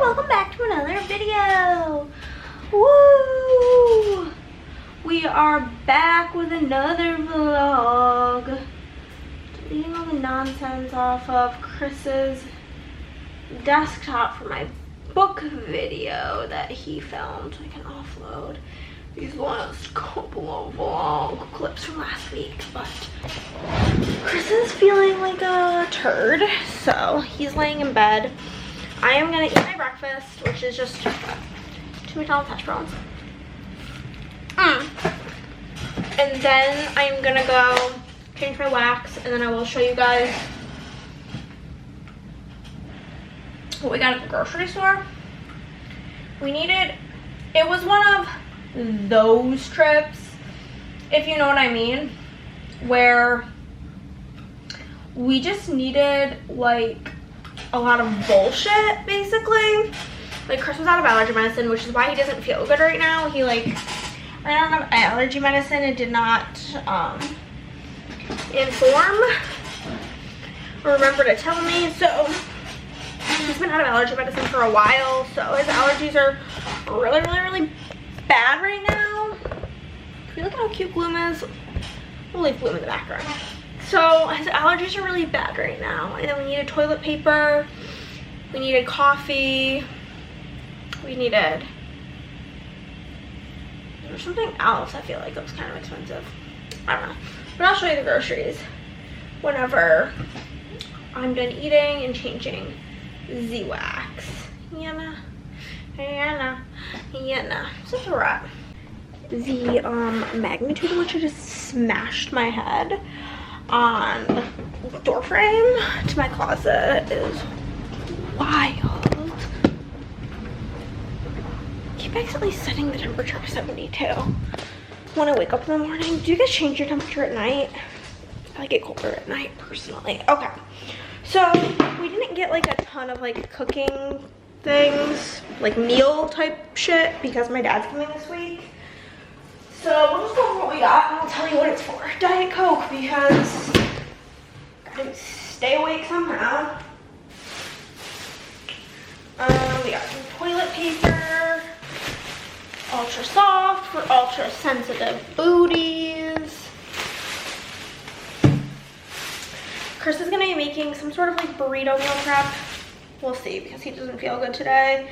welcome back to another video. Woo! We are back with another vlog. Deleting all the nonsense off of Chris's desktop for my book video that he filmed so I can offload these last couple of vlog clips from last week. But Chris is feeling like a turd, so he's laying in bed. I am gonna eat my breakfast, which is just 2 McDonald's hash browns. And then I'm gonna go change my wax, and then I will show you guys what we got at the grocery store. It was one of those trips, if you know what I mean, where we just needed like a lot of bullshit, basically. Like, Chris was out of allergy medicine, which is why he doesn't feel good right now. He ran out of allergy medicine and did not inform or remember to tell me. So he's been out of allergy medicine for a while, so his allergies are really bad right now. If you look at how cute Bloom is, we'll leave Bloom in the background. So his allergies are really bad right now. And then we needed toilet paper, we needed coffee, there was something else I feel like that was kind of expensive. I don't know. But I'll show you the groceries whenever I'm done eating and changing the wax. Yana. So for wrap. The magnitude in which I just smashed my head on the door frame to my closet is wild. I keep accidentally setting the temperature to 72 when I wake up in the morning. Do you guys change your temperature at night? I like it colder at night personally. Okay, so we didn't get like a ton of like cooking things, like meal type shit, because my dad's coming this week. So we'll just go over what we got and I'll tell you what it's for. Diet Coke, because gotta stay awake somehow. We got some toilet paper, ultra soft for ultra sensitive booties. Chris is gonna be making some sort of like burrito meal prep. We'll see, because he doesn't feel good today.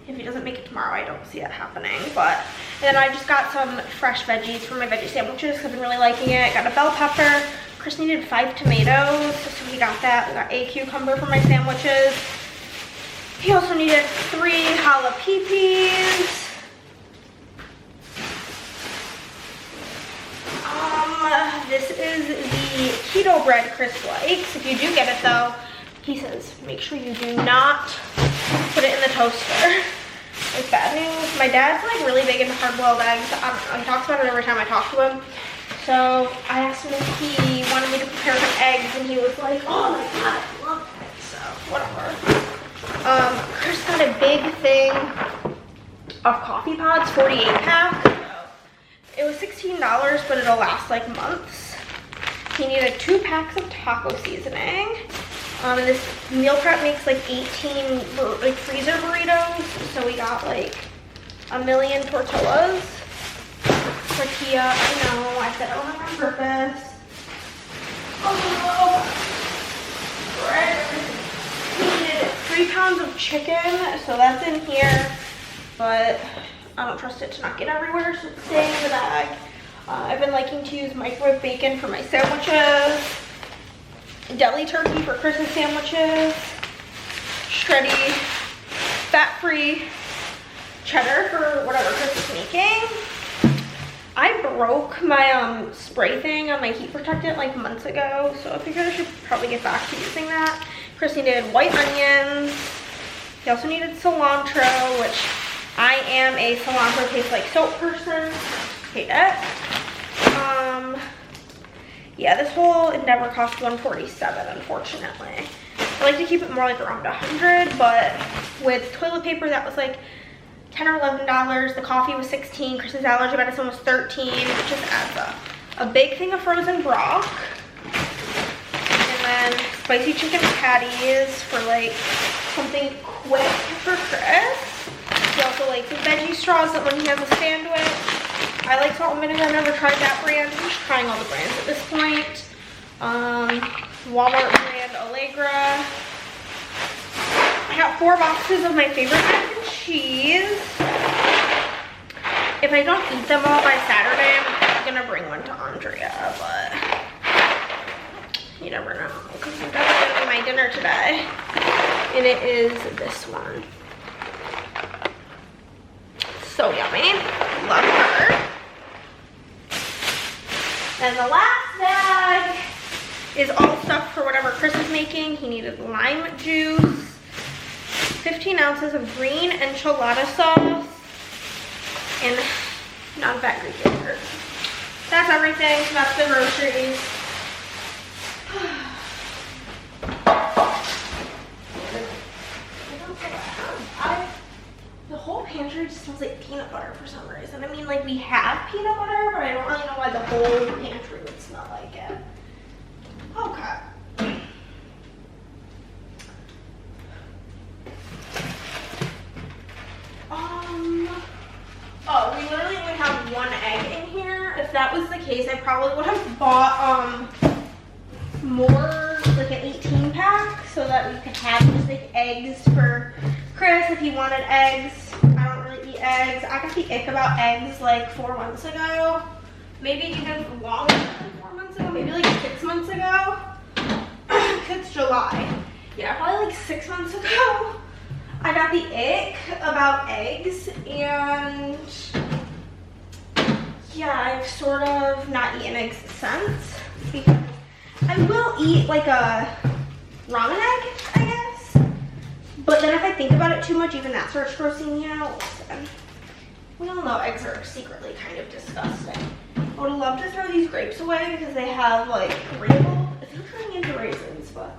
If he doesn't make it tomorrow, I don't see it happening. And then I just got some fresh veggies for my veggie sandwiches because I've been really liking it. Got a bell pepper. Chris needed 5 tomatoes, so we got that. We got a cucumber for my sandwiches. He also needed 3 jalapenos. This is the keto bread Chris likes. If you do get it though, he says make sure you do not put it in the toaster. It's bad news. My dad's like really big into hard-boiled eggs. I don't know, he talks about it every time I talk to him. So I asked him if he wanted me to prepare some eggs, and he was like, oh my god, I love eggs. So whatever. Chris got a big thing of coffee pods, 48 pack. It was $16, but it'll last like months. He needed 2 packs of taco seasoning. And this meal prep makes like 18 freezer burritos. So we got like a million tortillas. Tortilla, I know, I said it on purpose. Oh, bread. We needed 3 pounds of chicken, so that's in here. But I don't trust it to not get everywhere, so it's staying in the bag. I've been liking to use microwave bacon for my sandwiches. Deli turkey for Christmas sandwiches, shreddy, fat-free cheddar for whatever Chris is making. I broke my spray thing on my heat protectant like months ago, so I figured I should probably get back to using that. Chris needed white onions. He also needed cilantro, which I am a cilantro tastes like soap person. Hate it. Yeah, this whole endeavor cost $147, unfortunately. I like to keep it more like around $100, but with toilet paper that was like $10 or $11. The coffee was $16. Chris's allergy medicine was $13. It just adds up. A big thing of frozen broth. And then spicy chicken patties for like something quick for Chris. also like the veggie straws that when he has a sandwich. I like salt and vinegar. I've never tried that brand. I'm just trying all the brands at this point. Walmart brand Allegra. I got 4 boxes of my favorite mac and cheese. If I don't eat them all by Saturday, I'm gonna bring one to Andrea, but you never know, because that's gonna be my dinner today. And it is this one. So yummy. Love her. And the last bag is all stuff for whatever Chris is making. He needed lime juice, 15 ounces of green enchilada sauce, and non-fat Greek yogurt. That's everything. That's the groceries. The whole pantry just smells like peanut butter for some reason. I mean, like, we have peanut butter, but I don't really know why the whole pantry would smell like it. Okay. Oh, we literally only have 1 egg in here. If that was the case, I probably would have bought more, like an 18 pack, so that we could have just like eggs for Chris if he wanted eggs. I don't really eat eggs. I got the ick about eggs like 4 months ago. Maybe even longer than 4 months ago. Maybe like 6 months ago. It's July. Yeah, probably like 6 months ago. I got the ick about eggs, and yeah, I've sort of not eaten eggs since. Because I will eat like a ramen egg, I guess. But then if I think about it too much, even that starts grossing me out. And we all know eggs are secretly kind of disgusting. I would love to throw these grapes away because they have like rainbow. It's not turning into raisins, but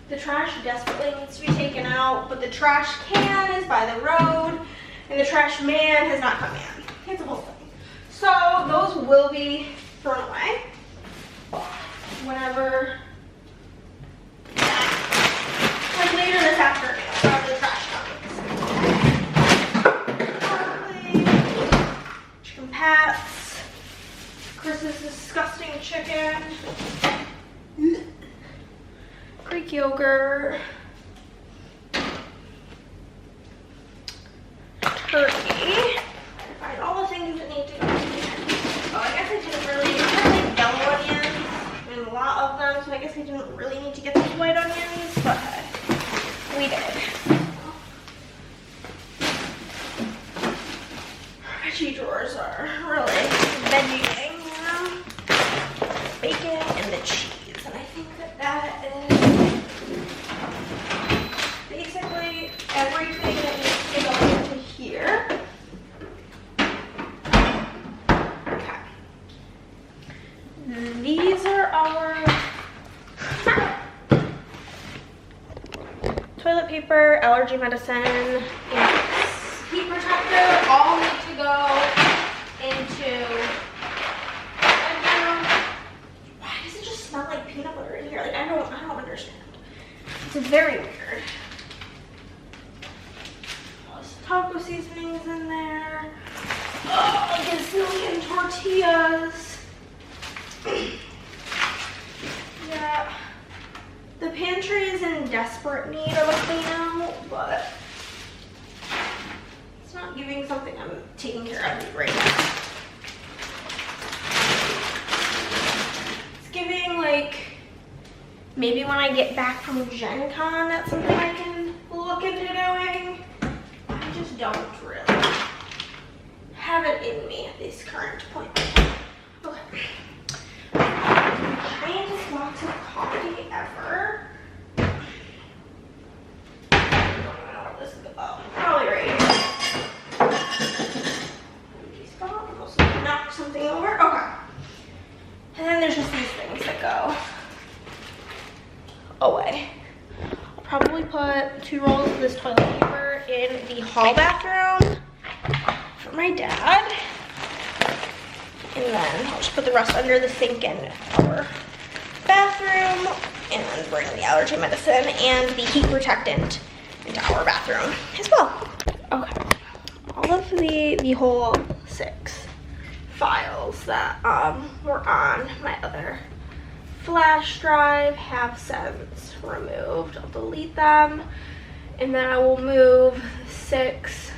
the trash desperately needs to be taken out. But the trash can is by the road, and the trash man has not come in. It's a whole thing. So those will be thrown away whenever, like later this afternoon, whenever the trash comes. Chicken pats, Chris's disgusting chicken, Greek yogurt, turkey. Find all the things that need to go in here. Oh, I guess I didn't really, I had like yellow onions and a lot of them, so I guess I didn't really need to get these white onions, but we did. Veggie drawers are really veggie-ing, you know? Bacon and the cheese, and I think that that is basically everything that needs to go into here. Okay. These are our toilet paper, allergy medicine, and heat protector all need to go into the bedroom. Why does it just smell like peanut butter in here? Like I don't understand. It's very weird. Taco seasonings in there. Oh, a gazillion tortillas. Yeah. The pantry is in desperate need of a clean out, but it's not giving something I'm taking care of right now. It's giving like, maybe when I get back from Gen Con, that's something I can look into doing. I just don't really have it in me at this current point. Okay. Giantest box of coffee ever. I don't even know where this is. Oh, probably right here. Empty spot. Almost knocked something over. Okay. And then there's just these things that go away. I'll probably put 2 rolls of this toilet paper in the hall bathroom for my dad. And then I'll just put the rest under the sink in our bathroom, and then bring the allergy medicine and the heat protectant into our bathroom as well. Okay, all of the whole 6 files that were on my other flash drive have since removed. I'll delete them, and then I will move 6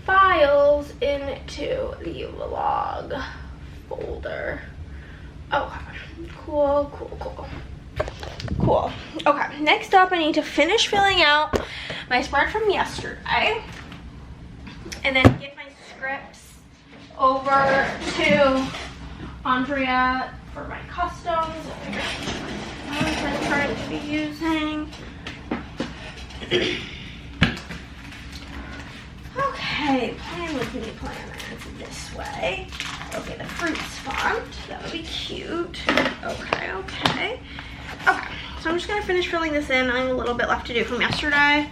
files into the vlog folder. Okay, cool. Okay, next up I need to finish filling out my spread from yesterday and then get my scripts over to Andrea for my customs. I'm trying to be using. Okay, plan with me planner. It's this way. Okay, the fruits font. That would be cute. Okay. Okay, so I'm just gonna finish filling this in. I have a little bit left to do from yesterday,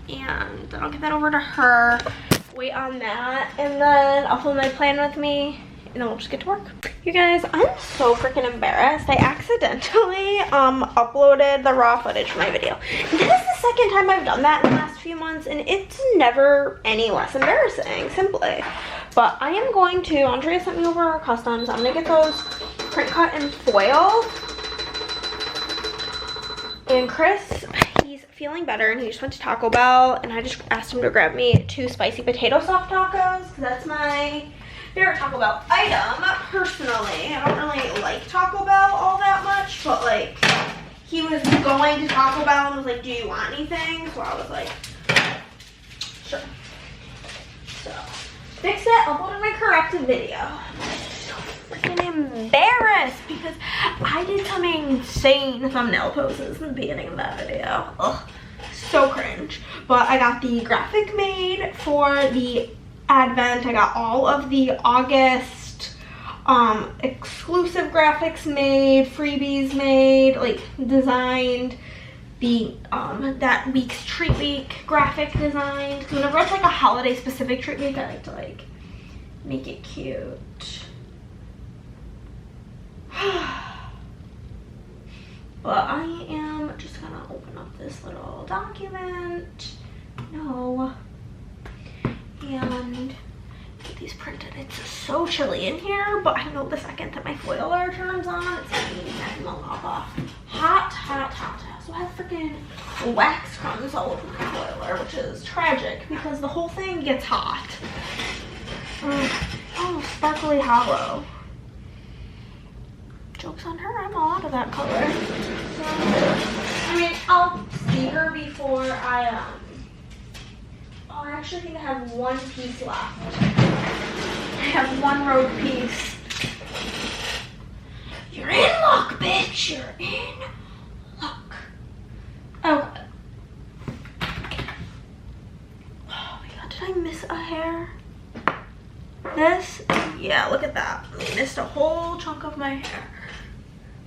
and then I'll get that over to her. Wait on that, and then I'll film my plan with me, and then we'll just get to work. You guys, I'm so freaking embarrassed. I accidentally uploaded the raw footage for my video. And this is the second time I've done that in the last few months, and it's never any less embarrassing, simply. But I am going to, Andrea sent me over our customs. I'm gonna get those print cut in foil. And Chris, he's feeling better, and he just went to Taco Bell, and I just asked him to grab me 2 spicy potato soft tacos, because that's my favorite Taco Bell item, personally. I don't really like Taco Bell all that much, but like, he was going to Taco Bell and was like, do you want anything? So I was like, sure. So, fixed it, uploaded my corrected video. I'm so freaking embarrassed because I did some insane thumbnail poses in the beginning of that video. Ugh, so cringe. But I got the graphic made for the Advent. I got all of the August exclusive graphics made, freebies made, like designed. The that week's treat week graphic designed. Because whenever it's like a holiday specific treat week, I like to like make it cute. But I am just gonna open up this little document. No. And get these printed. It's so chilly in here, but I know the second that my foiler turns on, it's gonna be magma lava. Hot. So I have freaking wax crumbs all over my foiler, which is tragic because the whole thing gets hot. Oh, sparkly hollow. Joke's on her, I'm all out of that color. So, I mean, I'll see her before I, oh, I actually think I have 1 piece left. I have 1 rogue piece. You're in luck, bitch. You're in luck. Okay. Oh my god, did I miss a hair? This? Yeah, look at that. I missed a whole chunk of my hair.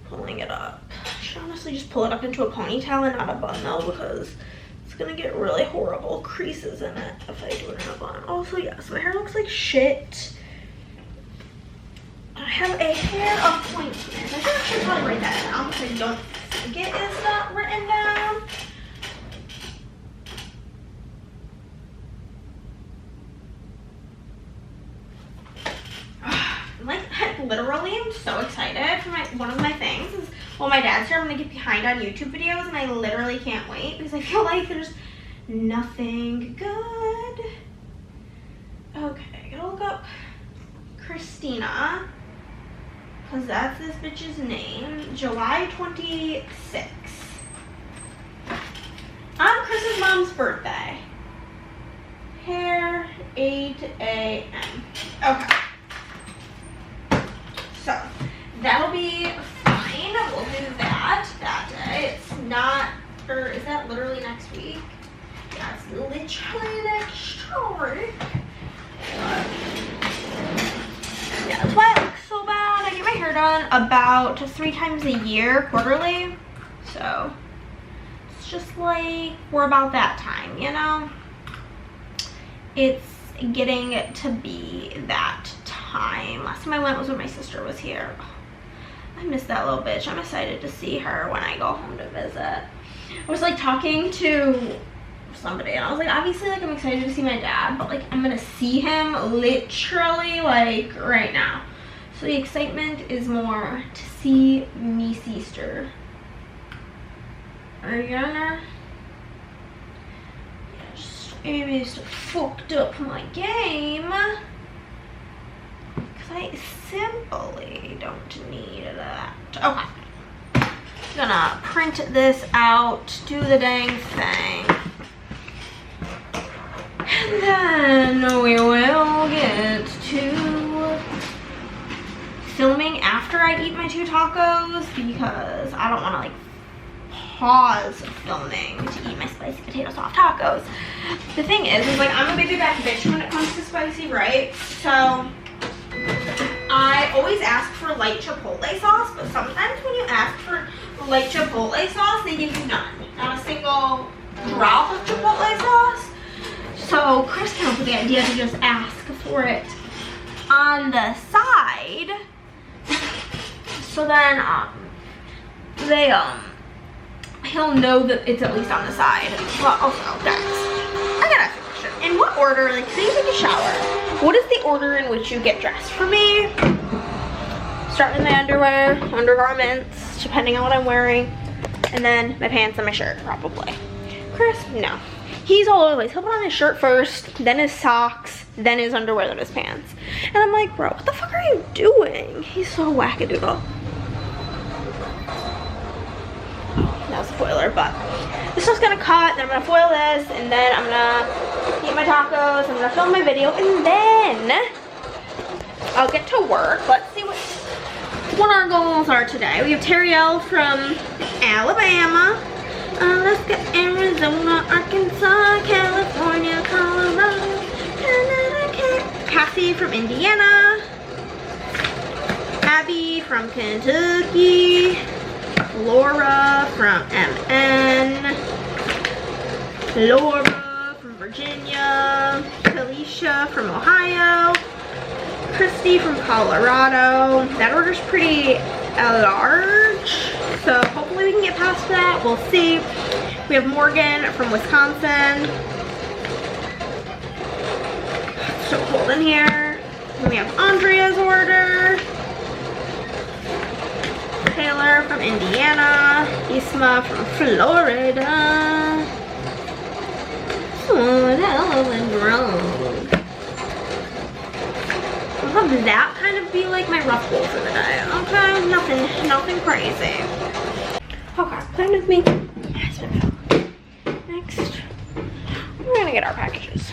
Pulling it up. I should honestly just pull it up into a ponytail and not a bun though, because it's gonna get really horrible creases in it if I do it in a bun. Also, yes, my hair looks like shit. I have a hair appointment. I should actually probably write that down because I don't think it is not written down. Literally, I'm so excited for one of my things is, well, my dad's here, I'm gonna get behind on YouTube videos, and I literally can't wait because I feel like there's nothing good. Okay, gotta look up Christina, because that's this bitch's name. July 26th. On Chris's mom's birthday. Hair, 8 a.m. Okay. So, that'll be fine. We'll do that day. It's not, or is that literally next week? Yeah, it's literally next week. Yeah, that's why I look so bad. I get my hair done about 3 times a year, quarterly. So, it's just like, we're about that time, you know? It's getting to be that time. Last time I went was when my sister was here. I miss that little bitch. I'm excited to see her when I go home to visit. I was like talking to somebody, and I was like, obviously, like, I'm excited to see my dad, but like, I'm gonna see him literally like right now. So the excitement is more to see me sister. Are you gonna? Yes, Amy's fucked up my game. Cause I simply don't need that. Okay. Gonna print this out, do the dang thing. And then we will get to filming after I eat my 2 tacos because I don't want to like pause filming to eat my spicy potato soft tacos. The thing is like I'm a baby back bitch when it comes to spicy, right? So I always ask for light chipotle sauce, but sometimes when you ask for light chipotle sauce, they give you none. Not a single drop of chipotle sauce. So Chris came up with the idea to just ask for it on the side. So then he'll know that it's at least on the side. Well, also, guys, I gotta ask a question. In what order, like, say you take a shower, what is the order in which you get dressed? For me, start with my underwear, undergarments, depending on what I'm wearing, and then my pants and my shirt, probably. Chris, no. He's all over the place. He'll put on his shirt first, then his socks, then his underwear, then his pants. And I'm like, bro, what the fuck are you doing? He's so wackadoodle. That was a spoiler, but this stuff's gonna cut, then I'm gonna foil this, and then I'm gonna eat my tacos, I'm gonna film my video, and then I'll get to work. Let's see what our goals are today. We have Terrielle from Alabama, Alaska, Arizona, Arkansas, California, Colorado, Canada, Cassie from Indiana, Abby from Kentucky, Laura from MN, Laura from Virginia, Felicia from Ohio, Christy from Colorado. That order's pretty large, so hopefully we can get past that. We'll see. We have Morgan from Wisconsin. It's so cold in here. Then we have Andrea's order. Taylor from Indiana, Isma from Florida. What else is wrong? I'll have that kind of be like my rough goal for the day. Okay, nothing crazy. Okay, plan with me. Next, we're gonna get our packages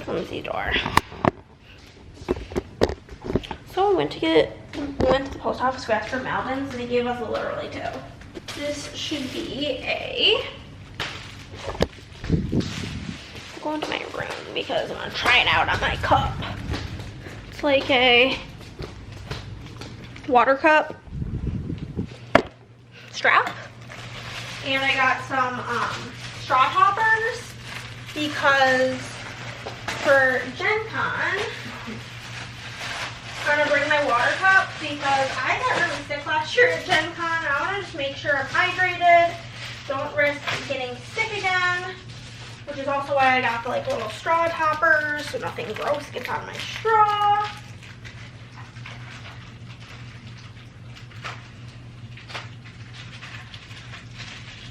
from the door. So we went to the post office, we asked for Malvin's, and they gave us literally 2. This should be I'll go into my room because I'm gonna try it out on my cup. It's like a water cup strap. And I got some straw toppers because for Gen Con, I'm gonna bring my water cup because I got really sick last year at Gen Con, and I wanna just make sure I'm hydrated, don't risk getting sick again, which is also why I got the like little straw toppers so nothing gross gets on my straw.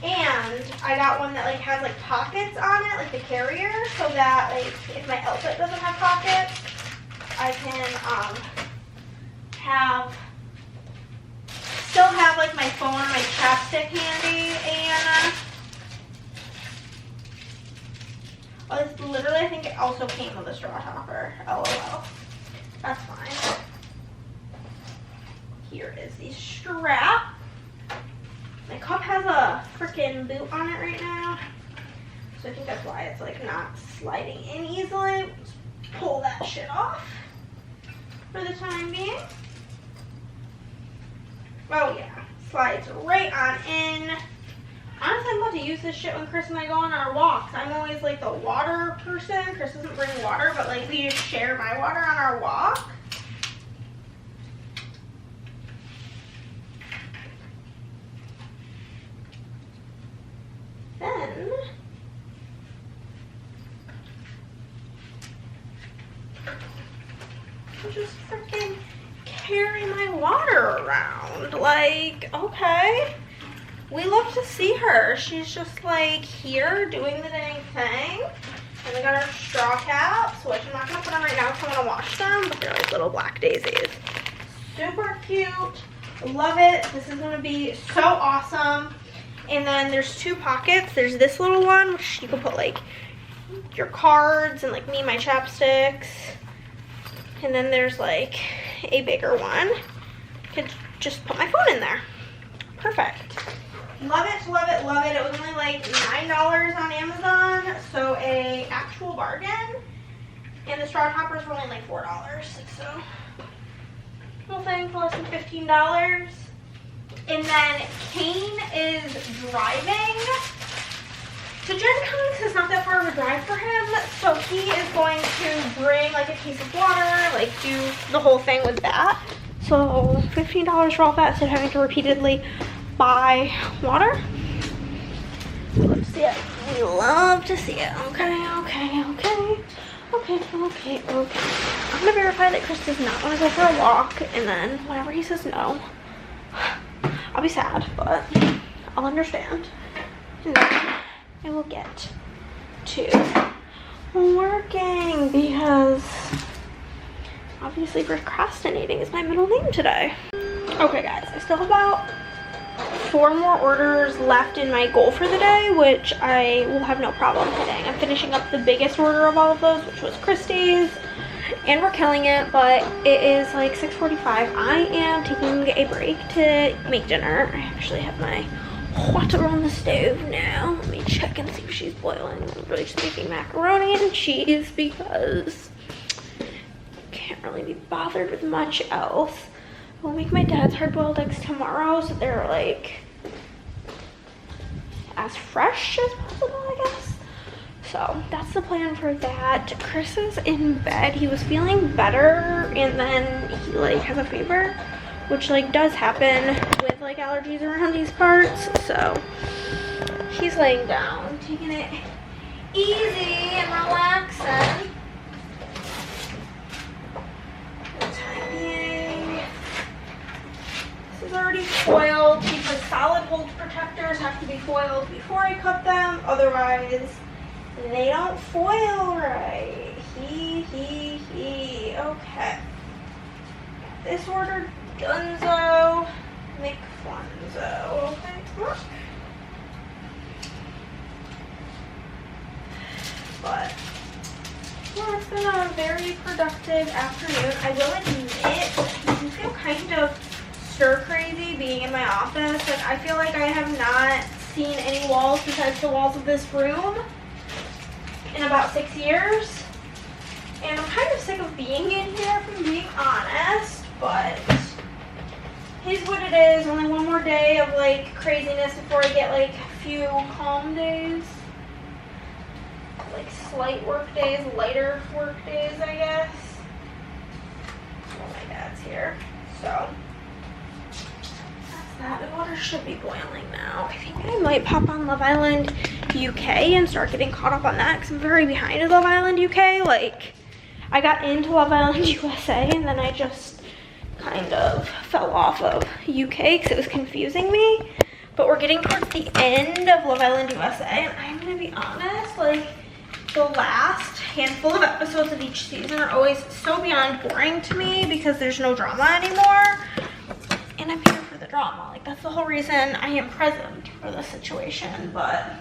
And I got one that like has like pockets on it, like the carrier, so that like if my outfit doesn't have pockets, I can still have like my phone or my chapstick handy. And this literally, I think it also came with a straw topper. LOL. That's fine. Here is the strap. My cup has a freaking boot on it right now, so I think that's why it's like not sliding in easily. Just pull that shit off for the time being. Oh yeah, slides right on in. Honestly, I'm about to use this shit when Chris and I go on our walks. I'm always like the water person. Chris doesn't bring water, but like we just share my water on our walk. Then just freaking carry my water around. Like, okay. We love to see her. She's just like here doing the dang thing. And we got our straw caps, which I'm not gonna put on right now because I wanna wash them, but they're like little black daisies. Super cute, love it. This is gonna be so awesome. And then there's two pockets. There's this little one, which you can put like your cards and like me, my chapsticks. And then there's like a bigger one. Could just put my phone in there. Perfect. Love it, love it, love it. It was only like $9 on Amazon, so a actual bargain. And the straw toppers were only like $4. So, whole thing for less than $15. And then Kane is driving. So Gen Con's is not that far of a drive for him, so he is going to bring like a case of water, like do the whole thing with that. So $15 for all that instead of having to repeatedly buy water. Love to see it. We love to see it. Okay, okay, okay. Okay, okay, okay. I'm gonna verify that Chris does not want to go for a walk, and then whenever he says no, I'll be sad, but I'll understand. And then I will get to working because obviously procrastinating is my middle name today. Okay guys, I still have about 4 more orders left in my goal for the day, which I will have no problem hitting. I'm finishing up the biggest order of all of those, which was Christie's, and we're killing it, but it is like 6:45. I am taking a break to make dinner. I actually have my water on the stove now. Let me check and see if she's boiling. I'm really just making macaroni and cheese because I can't really be bothered with much else. I'll make my dad's hard-boiled eggs tomorrow, so they're like as fresh as possible, I guess. So that's the plan for that. Chris is in bed. He was feeling better, and then he like has a fever, which like does happen with like allergies around these parts. So he's laying down, taking it easy and relaxing. For the time being, this is already foiled because solid hold protectors have to be foiled before I cut them, otherwise they don't foil right. Okay. This order Dunzo, McFlunzo. Okay. But yeah, it's been a very productive afternoon. I will admit, I do feel kind of stir crazy being in my office. Like I feel like I have not seen any walls besides the walls of this room in about 6 years. And I'm kind of sick of being in here, if I'm being honest, but it is what it is. Only one more day of like craziness before I get like a few calm days. Like slight work days, lighter work days, I guess. Oh, my dad's here. So that's that. The water should be boiling now. I think I might pop on Love Island UK and start getting caught up on that because I'm very behind in Love Island UK. Like, I got into Love Island USA and then I just kind of fell off of UK because it was confusing me. But we're getting towards the end of Love Island USA, and I'm gonna be honest, like the last handful of episodes of each season are always so beyond boring to me because there's no drama anymore. And I'm here for the drama. Like that's the whole reason I am present for this situation, but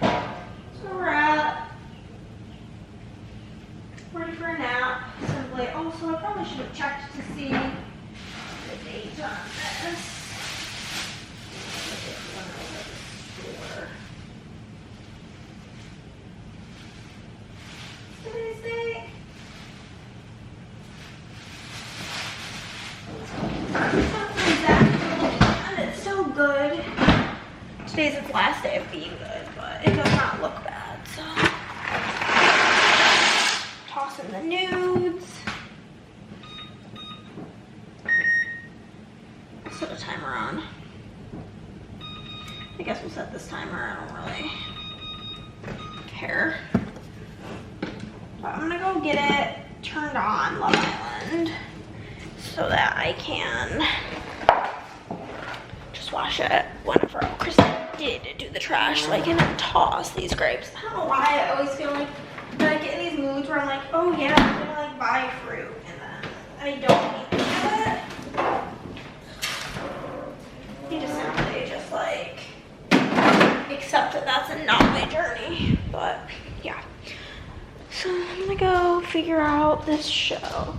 so we're at ready for a nap. Simply. Also, I probably should have checked to see the date on this. Today's date. It's so good. Today's its last day of being good, but it does not look bad. So toss in the nudes. Set a timer on. I guess we'll set this timer. I don't really care. get it turned on, Love Island, so that I can just wash it whenever Chris did do the trash, so I can toss these grapes. I don't know why I always feel like I get in these moods where I'm like, oh yeah, I'm gonna like buy fruit, and then I don't need it. I just simply just like accept that that's not my journey. But yeah, so I'm gonna go figure out this show,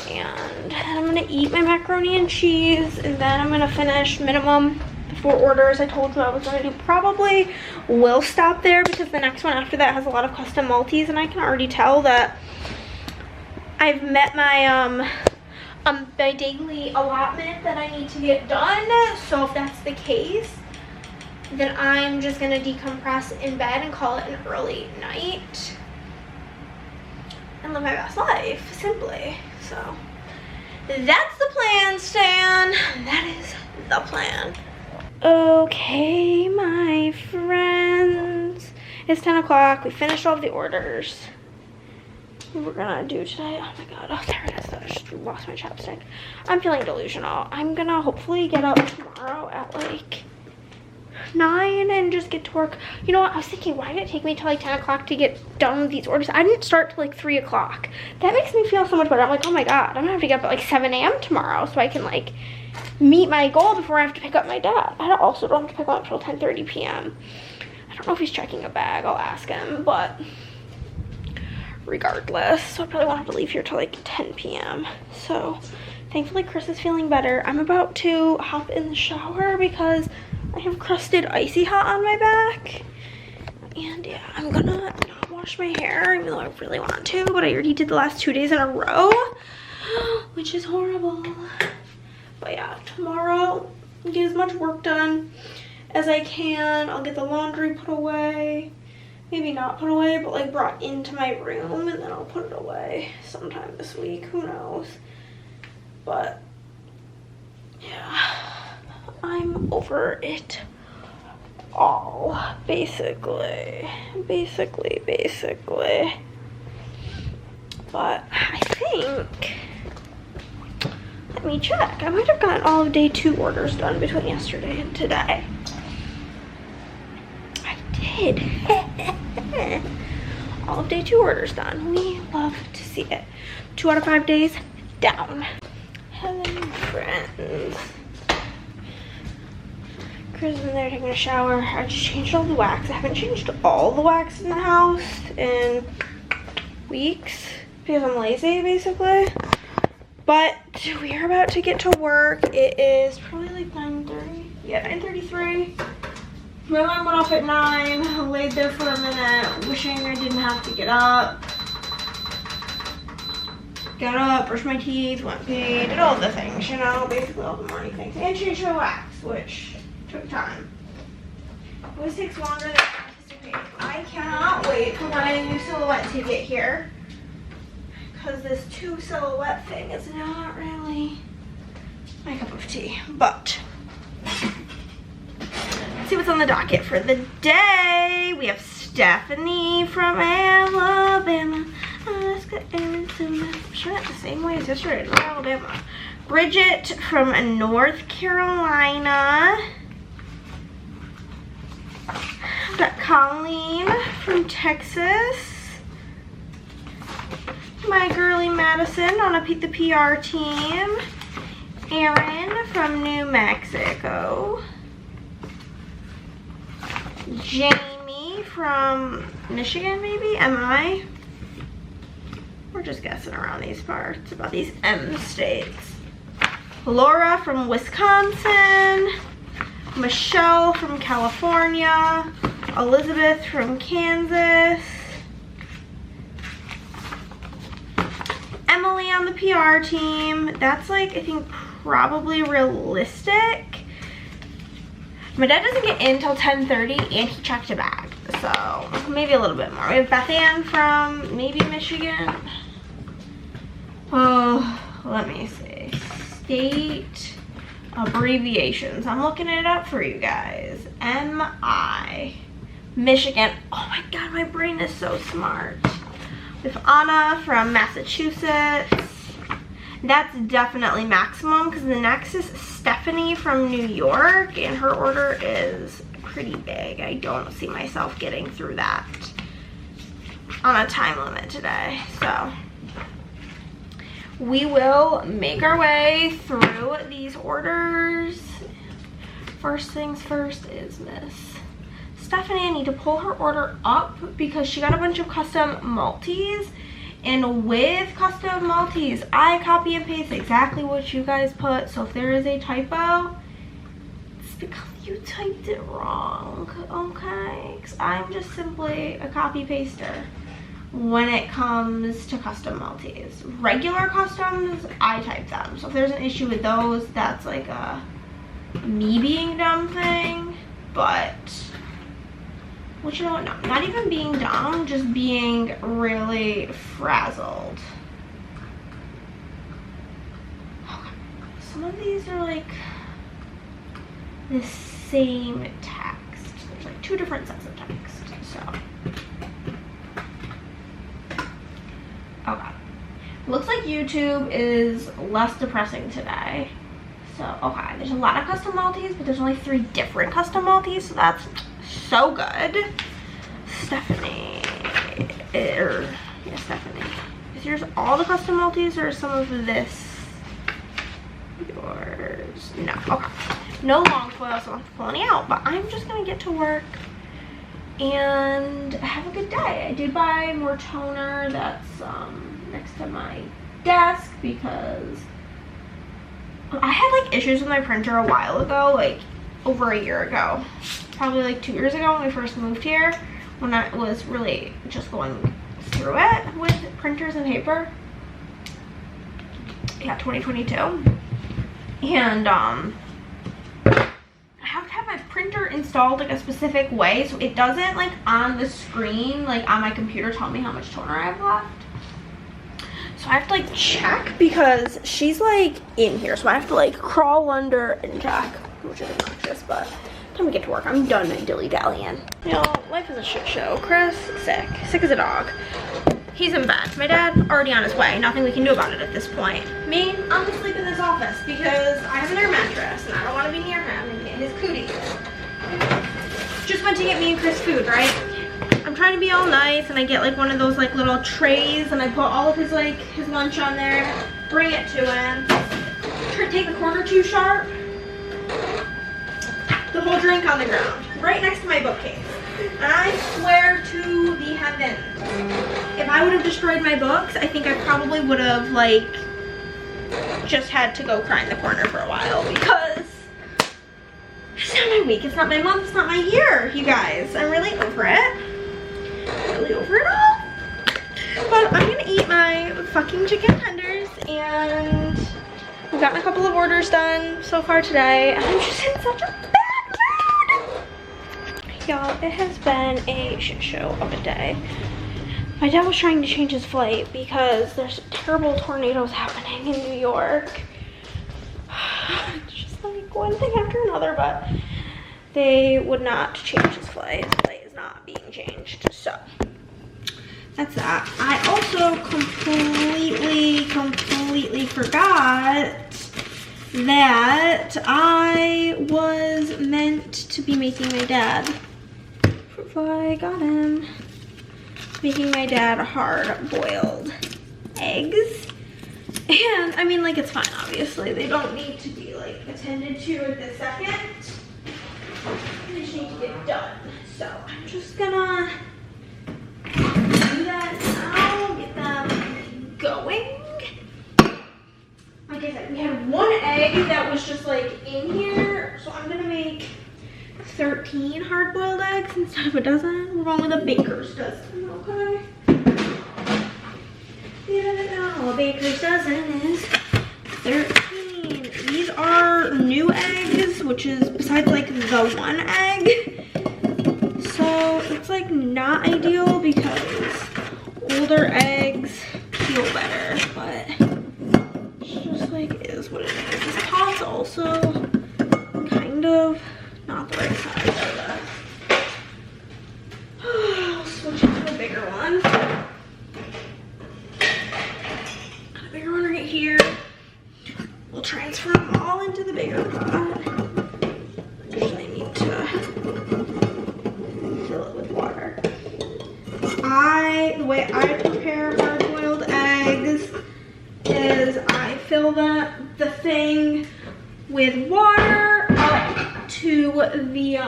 and I'm gonna eat my macaroni and cheese, and then I'm gonna finish minimum the 4 orders I told you I was gonna do. Probably will stop there because the next one after that has a lot of custom multis, and I can already tell that I've met my my daily allotment that I need to get done. So if that's the case, then I'm just gonna decompress in bed and call it an early night and live my best life, simply. So that's the plan, Stan. That is the plan. Okay, my friends, it's 10 o'clock. We finished all of the orders we're gonna do today. Oh my god, oh there it is. I just lost my chapstick. I'm feeling delusional. I'm gonna hopefully get up tomorrow at like 9 and just get to work. You know what, I was thinking, why did it take me till like 10 o'clock to get done with these orders? I didn't start till like 3 o'clock. That makes me feel so much better. I'm like, oh my god, I'm gonna have to get up at like 7 a.m. tomorrow so I can like meet my goal before I have to pick up my dad. I also don't have to pick him up until 10:30 p.m. I don't know if he's checking a bag. I'll ask him, but regardless, so I probably won't have to leave here till like 10 p.m. So thankfully Chris is feeling better. I'm about to hop in the shower because I have crusted icy hot on my back, and yeah, I'm gonna not wash my hair even though I really want to, but I already did the last 2 days in a row, which is horrible. But yeah, tomorrow I'll get as much work done as I can. I'll get the laundry put away, maybe not put away, but like brought into my room, and then I'll put it away sometime this week, who knows. But yeah, I'm over it all, basically. But I think, let me check. I might have gotten all of day 2 orders done between yesterday and today. I did. All of day 2 orders done. We love to see it. 2 out of 5 days down. Hello, friends. Chris is in there taking a shower. I just changed all the wax. I haven't changed all the wax in the house in weeks because I'm lazy, basically. But we are about to get to work. It is probably like 9:30. Yeah, 9:33. My alarm went off at 9. I laid there for a minute, wishing I didn't have to get up. Got up, brushed my teeth, went pee, did all the things, you know, basically all the morning things. And changed my wax, which took time. It always takes longer than anticipated. I cannot wait for my new silhouette to get here, because this 2 silhouette thing is not really my cup of tea. But let's see what's on the docket for the day. We have Stephanie from Alabama, Alaska, Arizona. I'm sure that's the same way as yesterday, not Alabama. Bridget from North Carolina. I've got Colleen from Texas. My girly Madison on the PR team. Erin from New Mexico. Jamie from Michigan, maybe? MI? We're just guessing around these parts about these M states. Laura from Wisconsin. Michelle from California. Elizabeth from Kansas. Emily on the PR team. That's like, I think, probably realistic. My dad doesn't get in till 10:30 and he checked a bag, so maybe a little bit more. We have Beth Ann from maybe Michigan. Oh, let me see. State abbreviations. I'm looking it up for you guys. MI. Michigan. Oh my god, my brain is so smart. We have Anna from Massachusetts. That's definitely maximum because the next is Stephanie from New York and her order is pretty big. I don't see myself getting through that on a time limit today. So we will make our way through these orders. First things first is Miss Stephanie. I need to pull her order up because she got a bunch of custom Maltese. And with custom Maltese, I copy and paste exactly what you guys put. So if there is a typo, it's because you typed it wrong, okay? Because I'm just simply a copy paster when it comes to custom Maltese. Regular customs, I type them. So if there's an issue with those, that's like a me being dumb thing. But, well, you know what, no, not even being dumb, just being really frazzled. Okay. Some of these are like the same text. There's like 2 different sets of text, so. Okay. Looks like YouTube is less depressing today. So, okay, there's a lot of custom Maltese, but there's only 3 different custom Maltese, so that's so good. Stephanie, yeah, Stephanie. Is yours all the custom Maltese or some of this yours? No, okay. No long foil, so I'm pulling out, but I'm just gonna get to work and have a good day. I did buy more toner that's next to my desk because I had like issues with my printer a while ago, like over a year ago. Probably like 2 years ago when we first moved here, when I was really just going through it with printers and paper. Yeah, 2022. And I have to have my printer installed like a specific way so it doesn't like on the screen, like on my computer, tell me how much toner I have left. So I have to like check because she's like in here, so I have to like crawl under and check, which is obnoxious, but time to get to work. I'm done dilly-dallying. You know, life is a shit show. Chris, sick as a dog. He's in bed. My dad already on his way. Nothing we can do about it at this point. Me, I'm gonna sleep in this office because I have an air mattress and I don't want to be near him and get his cooties. Just went to get me and Chris food, right? I'm trying to be all nice and I get like one of those like little trays and I put all of his like his lunch on there, bring it to him. Try to take the corner too sharp. The whole drink on the ground, right next to my bookcase. And I swear to the heavens, if I would have destroyed my books, I think I probably would have like just had to go cry in the corner for a while because it's not my week, it's not my month, it's not my year, you guys. I'm really over it. Really over it all. But I'm gonna eat my fucking chicken tenders and I've gotten a couple of orders done so far today. And I'm just in such a bad mood. Y'all, it has been a shit show of a day. My dad was trying to change his flight because there's terrible tornadoes happening in New York. It's just like one thing after another, but they would not change his flight. His flight is not being changed, so that's that. I also completely forgot that I was meant to be making my dad, before I got him, making my dad hard-boiled eggs. And I mean, like, it's fine, obviously. They don't need to be like attended to at this second. They just need to get done. So I'm just gonna do that now, get them going. Like I said, we had 1 egg that was just like in here, so I'm gonna make 13 hard-boiled eggs instead of a dozen. We're going with a baker's dozen, okay? You don't know, a baker's dozen is 13. These are new eggs, which is besides like the 1 egg. So it's like not ideal because older eggs feel better, but it's just like is what it is. This pot's also kind of not the right size of I'll switch it to a bigger one. the way I prepare hard-boiled eggs is I fill the thing with water up to the,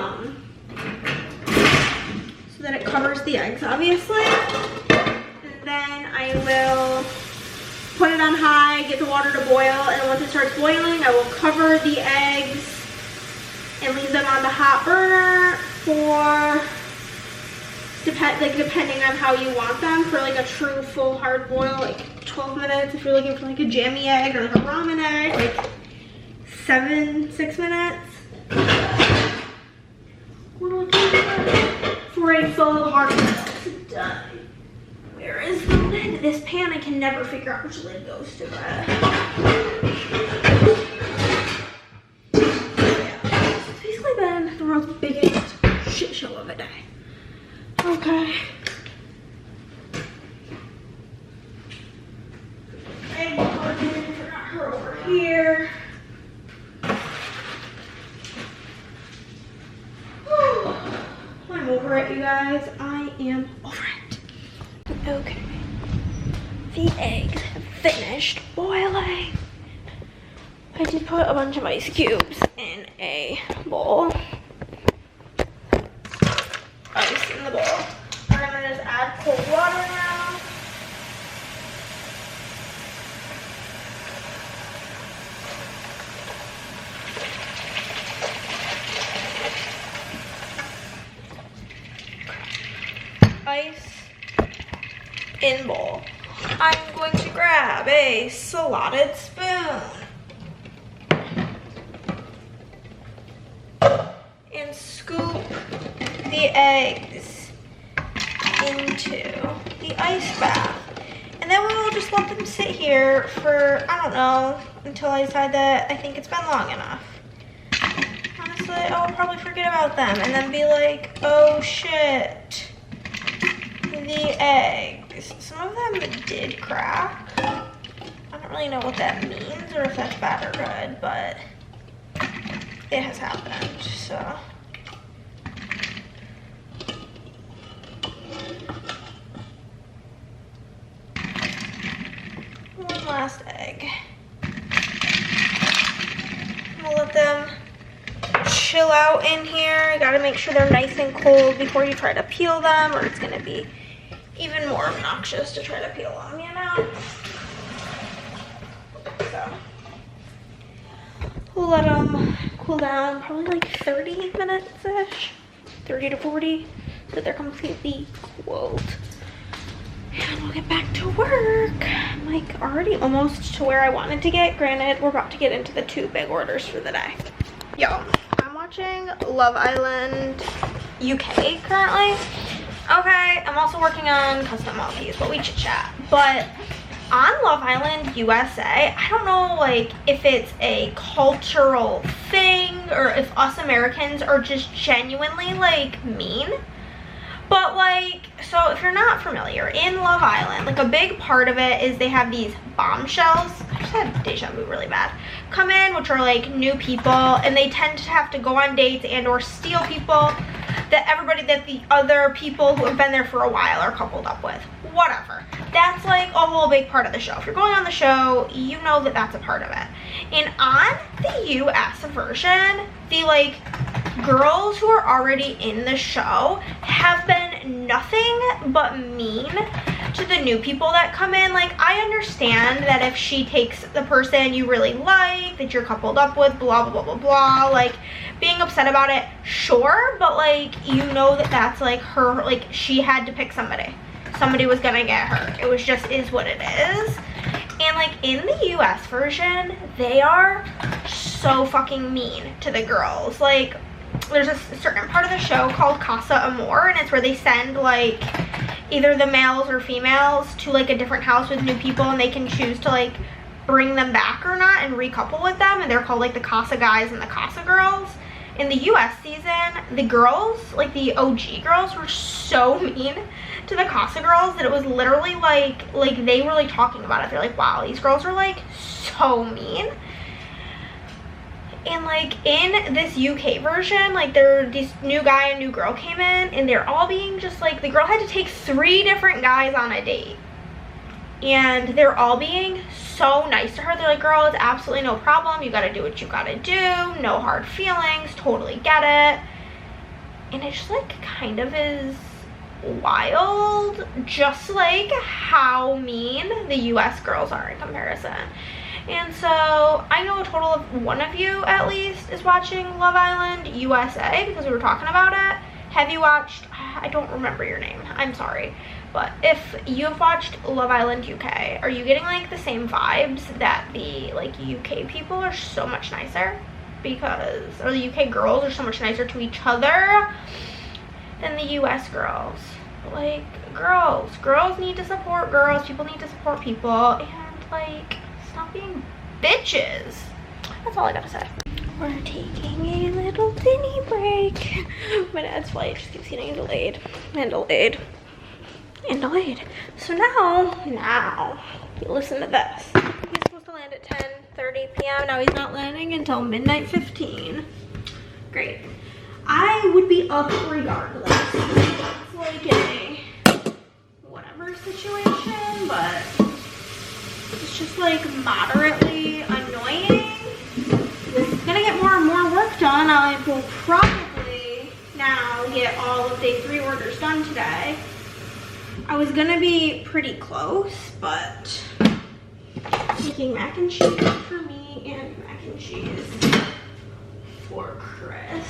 so that it covers the eggs, obviously. And then I will put it on high, get the water to boil, and then once it starts boiling, I will cover the eggs and leave them on the hot burner for, depending on how you want them, for like a true full hard boil, like 12 minutes. If you're looking for like a jammy egg or like a ramen egg, like 6 minutes. We're looking for a full hard boil. Done. Where is the lid? This pan, I can never figure out which lid goes to it. Yeah, it's basically been the world's biggest shit show of a day. Okay. Egg carton, forgot her over here. I'm over it, you guys. I am over it. Okay. The eggs have finished boiling. I did put a bunch of ice cubes in a bowl. Ice in the bowl. We're gonna just add cold water now. Ice in bowl. I'm going to grab a slotted spoon and scoop the eggs into the ice bath. And then we will just let them sit here for, I don't know, until I decide that I think it's been long enough. Honestly, I'll probably forget about them and then be like, oh shit, the eggs. Some of them did crack. I don't really know what that means or if that's bad or good, but it has happened, so. One last egg. We'll let them chill out in here. You gotta make sure they're nice and cold before you try to peel them, or it's gonna be even more obnoxious to try to peel them, you know? So, we'll let them cool down probably like 30 minutes-ish, 30 to 40, so they're completely cooled. And we'll get back to work. I'm like already almost to where I wanted to get. Granted, we're about to get into the 2 big orders for the day. Yo, I'm watching Love Island UK currently. Okay, I'm also working on custom Maltese, but we chit chat. But on Love Island USA, I don't know like if it's a cultural thing or if us Americans are just genuinely like mean. But like, so if you're not familiar, in Love Island, like a big part of it is they have these bombshells. I just had deja vu really bad. Come in, which are like new people, and they tend to have to go on dates and or steal people that the other people who have been there for a while are coupled up with. Whatever. That's like a whole big part of the show. If you're going on the show, you know that that's a part of it. And on the US version, the like girls who are already in the show have been nothing but mean to the new people that come in. Like, I understand that if she takes the person you really like, that you're coupled up with, blah, blah, blah, blah, blah, like, being upset about it, sure, but, like, you know that that's, like, her, like, she had to pick somebody. Somebody was gonna get her. It was just is what it is. And, like, in the US version, they are so fucking mean to the girls. Like, there's a certain part of the show called Casa Amor, and it's where they send, like, either the males or females to, like, a different house with new people, and they can choose to, like, bring them back or not and recouple with them, and they're called, like, the Casa guys and the Casa girls. In the US season, the girls, like, the OG girls were so mean to the Casa girls that it was literally, like they were, like, talking about it. They're like, wow, these girls are, like, so mean. And like in this UK version, like this new guy and new girl came in, and they're all being just like, the girl had to take 3 different guys on a date. And they're all being so nice to her. They're like, girl, it's absolutely no problem. You gotta do what you gotta do. No hard feelings. Totally get it. And it just like kind of is wild, just like how mean the US girls are in comparison. And so I know a total of 1 of you at least is watching Love Island USA, because we were talking about it. Have you watched, I don't remember your name, I'm sorry, but if you've watched Love Island UK, are you getting like the same vibes that the like UK people are so much nicer? Because, or the UK girls are so much nicer to each other than the US girls. Like, girls need to support girls, people need to support people, and like, stop being bitches. That's all I gotta say. We're taking a little tiny break. My dad's flight just keeps getting delayed and delayed and delayed. So now, listen to this. He's supposed to land at 10:30 p.m. Now he's not landing until midnight 15. Great. I would be up regardless. It's like a whatever situation, but it's just like moderately annoying. It's gonna get more and more work done. I will probably now get all of day 3 orders done today. I was gonna be pretty close, but making mac and cheese for me and mac and cheese for Chris.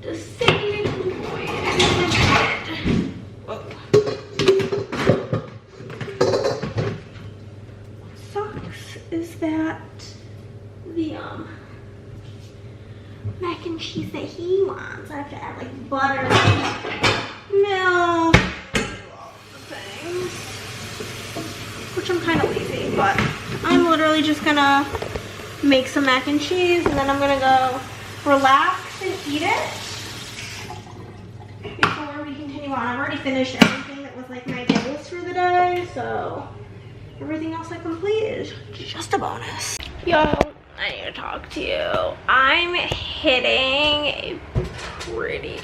Decided to avoid it. Whoa. What sucks is that the mac and cheese that he wants, I have to add like butter, milk, all the things, which I'm kind of lazy, but I'm literally just gonna make some mac and cheese, and then I'm gonna go relax and eat it before we continue on. I've already finished everything that was like my goals for the day, so everything else I completed, just a bonus. Yo, I need to talk to you. I'm hitting a pretty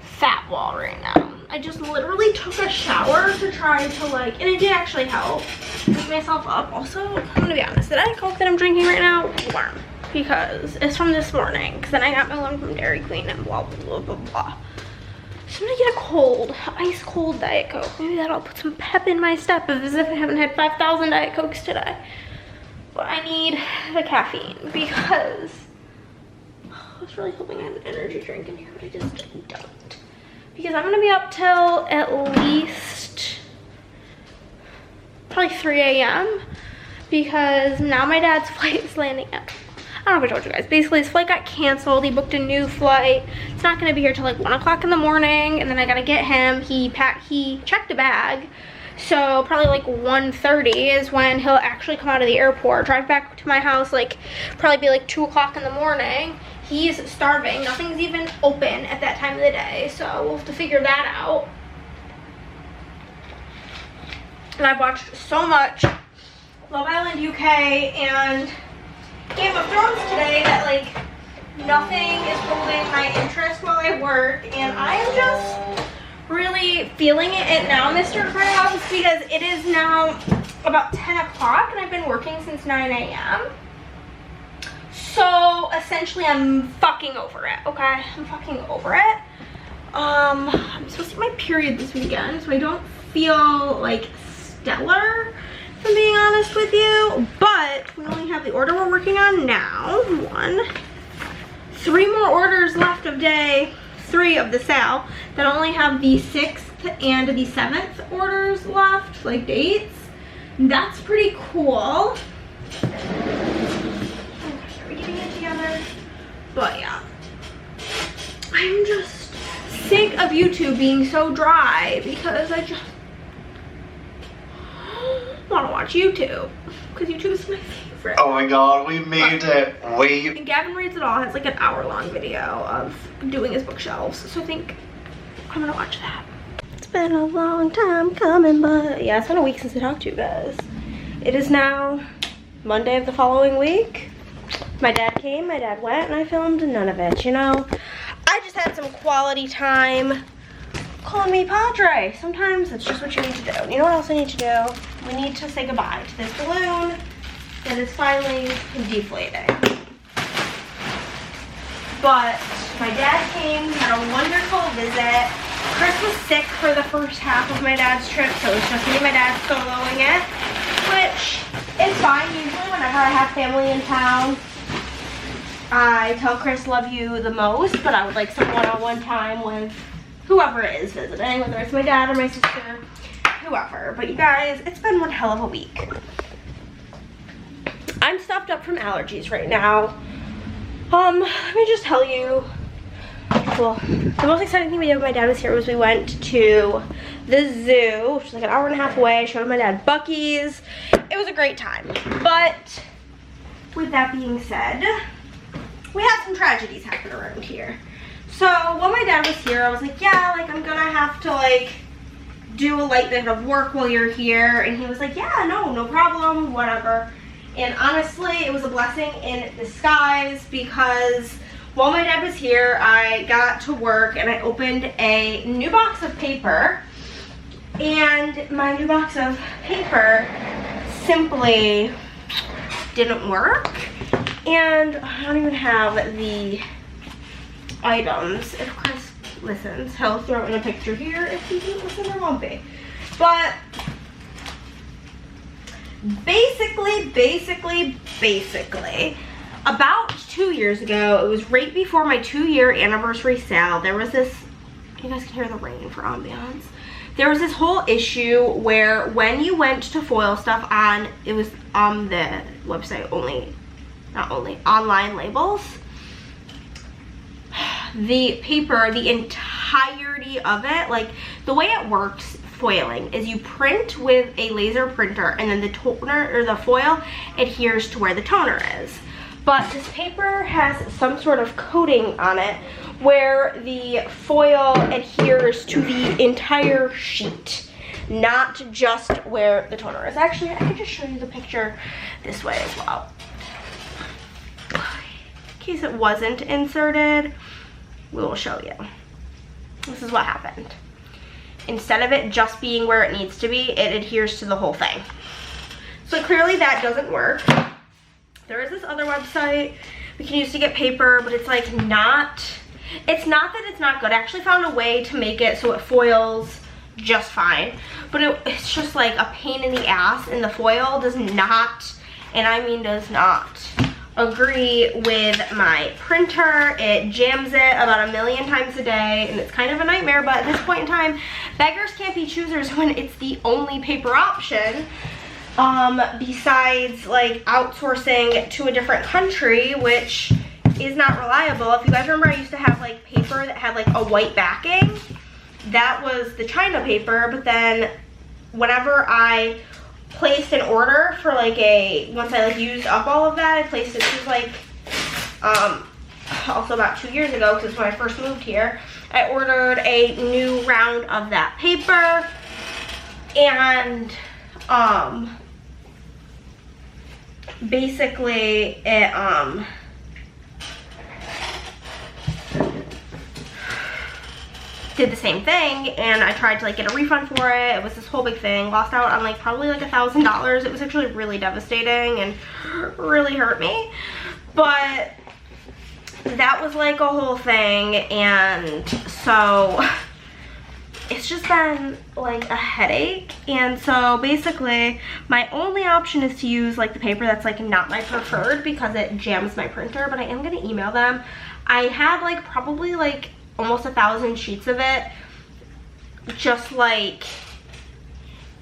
fat wall right now. I just literally took a shower to try to like, and it did actually help wake myself up. Also, I'm gonna be honest, the Diet Coke that I'm drinking right now, warm, because it's from this morning, because then I got my one from Dairy Queen and blah, blah, blah, blah. So I'm gonna get a cold, ice cold Diet Coke. Maybe that'll put some pep in my step, as if I haven't had 5,000 Diet Cokes today. But I need the caffeine, because I was really hoping I had an energy drink in here, but I just don't. Because I'm gonna be up till at least probably 3 a.m. because now my dad's flight is landing at, I don't know if I told you guys, basically his flight got canceled. He booked a new flight. It's not gonna be here till like 1 o'clock in the morning, and then I gotta get him. He checked a bag. So probably like 1:30 is when he'll actually come out of the airport, drive back to my house, like probably be like 2 o'clock in the morning. He's starving, nothing's even open at that time of the day, so we'll have to figure that out. And I've watched so much Love Island UK and Game of Thrones today that like nothing is holding my interest while I work, and I am just really feeling it now, Mr. Krabs, because it is now about 10 o'clock and I've been working since 9 a.m. So essentially I'm fucking over it, okay? I'm fucking over it. I'm supposed to get my period this weekend, so I don't feel like stellar, if I'm being honest with you, but we only have the order we're working on now. 3 more orders left of day 3 of the sale that only have the 6th and the 7th orders left, like dates. That's pretty cool. Oh gosh, are we getting it together? But yeah, I'm just sick of YouTube being so dry because I just want to watch YouTube because YouTube is my favorite. Oh my god, we made it. And Gavin Reads It All has like an hour-long video of doing his bookshelves, so I think I'm gonna watch that. It's been a long time coming, but yeah, it's been a week since I talked to you guys. It is now Monday of the following week. My dad came, my dad went, and I filmed none of it, you know? I just had some quality time. Call me Padre. Sometimes that's just what you need to do. You know what else I need to do? We need to say goodbye to this balloon that is finally deflating. But my dad came, had a wonderful visit. Chris was sick for the first half of my dad's trip, so it was just me and my dad soloing it, which is fine. Usually whenever I have family in town, I tell Chris love you the most, but I would like some one-on-one time with whoever is visiting, whether it's my dad or my sister, whoever. But you guys, it's been one hell of a week. I'm stuffed up from allergies right now. Let me just tell you, well, the most exciting thing we did when my dad was here was we went to the zoo, which is like an hour and a half away. I showed my dad Buc-ee's. It was a great time. But with that being said, we had some tragedies happen around here. So when my dad was here, I was like, yeah, like I'm gonna have to like do a light bit of work while you're here. And he was like, yeah, no problem, whatever. And honestly, it was a blessing in disguise because while my dad was here, I got to work and I opened a new box of paper. And my new box of paper simply didn't work. And I don't even have the items. If Chris listens, he'll throw in a picture here. If he didn't listen, there won't be. But basically, about 2 years ago, it was right before my 2-year anniversary sale, there was this, you guys can hear the rain for ambiance. There was this whole issue where when you went to foil stuff on, it was on the website only, not only, online labels, the paper, the entirety of it, like the way it works, foiling, is you print with a laser printer and then the toner or the foil adheres to where the toner is. But this paper has some sort of coating on it where the foil adheres to the entire sheet, not just where the toner is. Actually, I could just show you the picture this way as well. In case it wasn't inserted, we will show you. This is what happened. Instead of it just being where it needs to be, it adheres to the whole thing. So clearly that doesn't work. There is this other website we can use to get paper, but it's like not, it's not that it's not good. I actually found a way to make it so it foils just fine, but it's just like a pain in the ass, and the foil does not, and I mean does not, agree with my printer. It jams it about 1,000,000 times a day, and it's kind of a nightmare. But at this point in time, beggars can't be choosers when it's the only paper option, besides like outsourcing to a different country, which is not reliable. If you guys remember, I used to have like paper that had like a white backing. That was the China paper, but then whenever I placed an order for like once I like used up all of that, I placed it, this was like also about 2 years ago, because when I first moved here, I ordered a new round of that paper, and basically it did the same thing, and I tried to like get a refund for it. It was this whole big thing. Lost out on like probably like $1,000. It was actually really devastating and really hurt me. But that was like a whole thing, and so it's just been like a headache. And so basically my only option is to use like the paper that's like not my preferred, because it jams my printer. But I am gonna email them. I had like probably like almost 1,000 sheets of it just like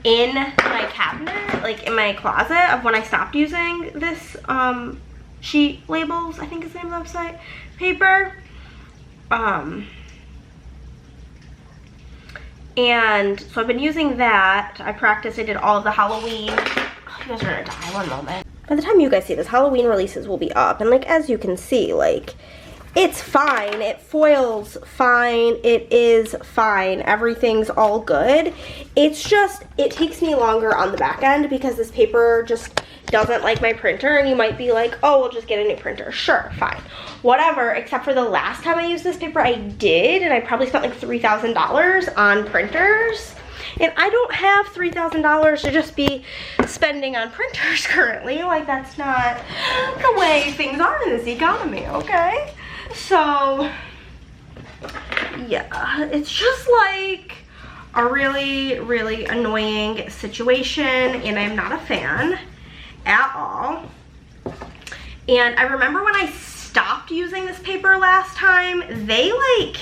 in my cabinet, like in my closet, of when I stopped using this sheet labels, I think is the name of the website, paper. And so I've been using that. I practiced, I did all of the Halloween. Oh, you guys are gonna die, one moment. By the time you guys see this, Halloween releases will be up, and like as you can see, like it's fine. It foils fine. It is fine. Everything's all good. It's just, it takes me longer on the back end because this paper just doesn't like my printer, and you might be like, oh, we'll just get a new printer. Sure, fine. Whatever, except for the last time I used this paper, I did, and I probably spent like $3,000 on printers. And I don't have $3,000 to just be spending on printers currently. Like, that's not the way things are in this economy, okay? So, yeah, it's just like a really, really annoying situation, and I'm not a fan at all. And I remember when I stopped using this paper last time, they like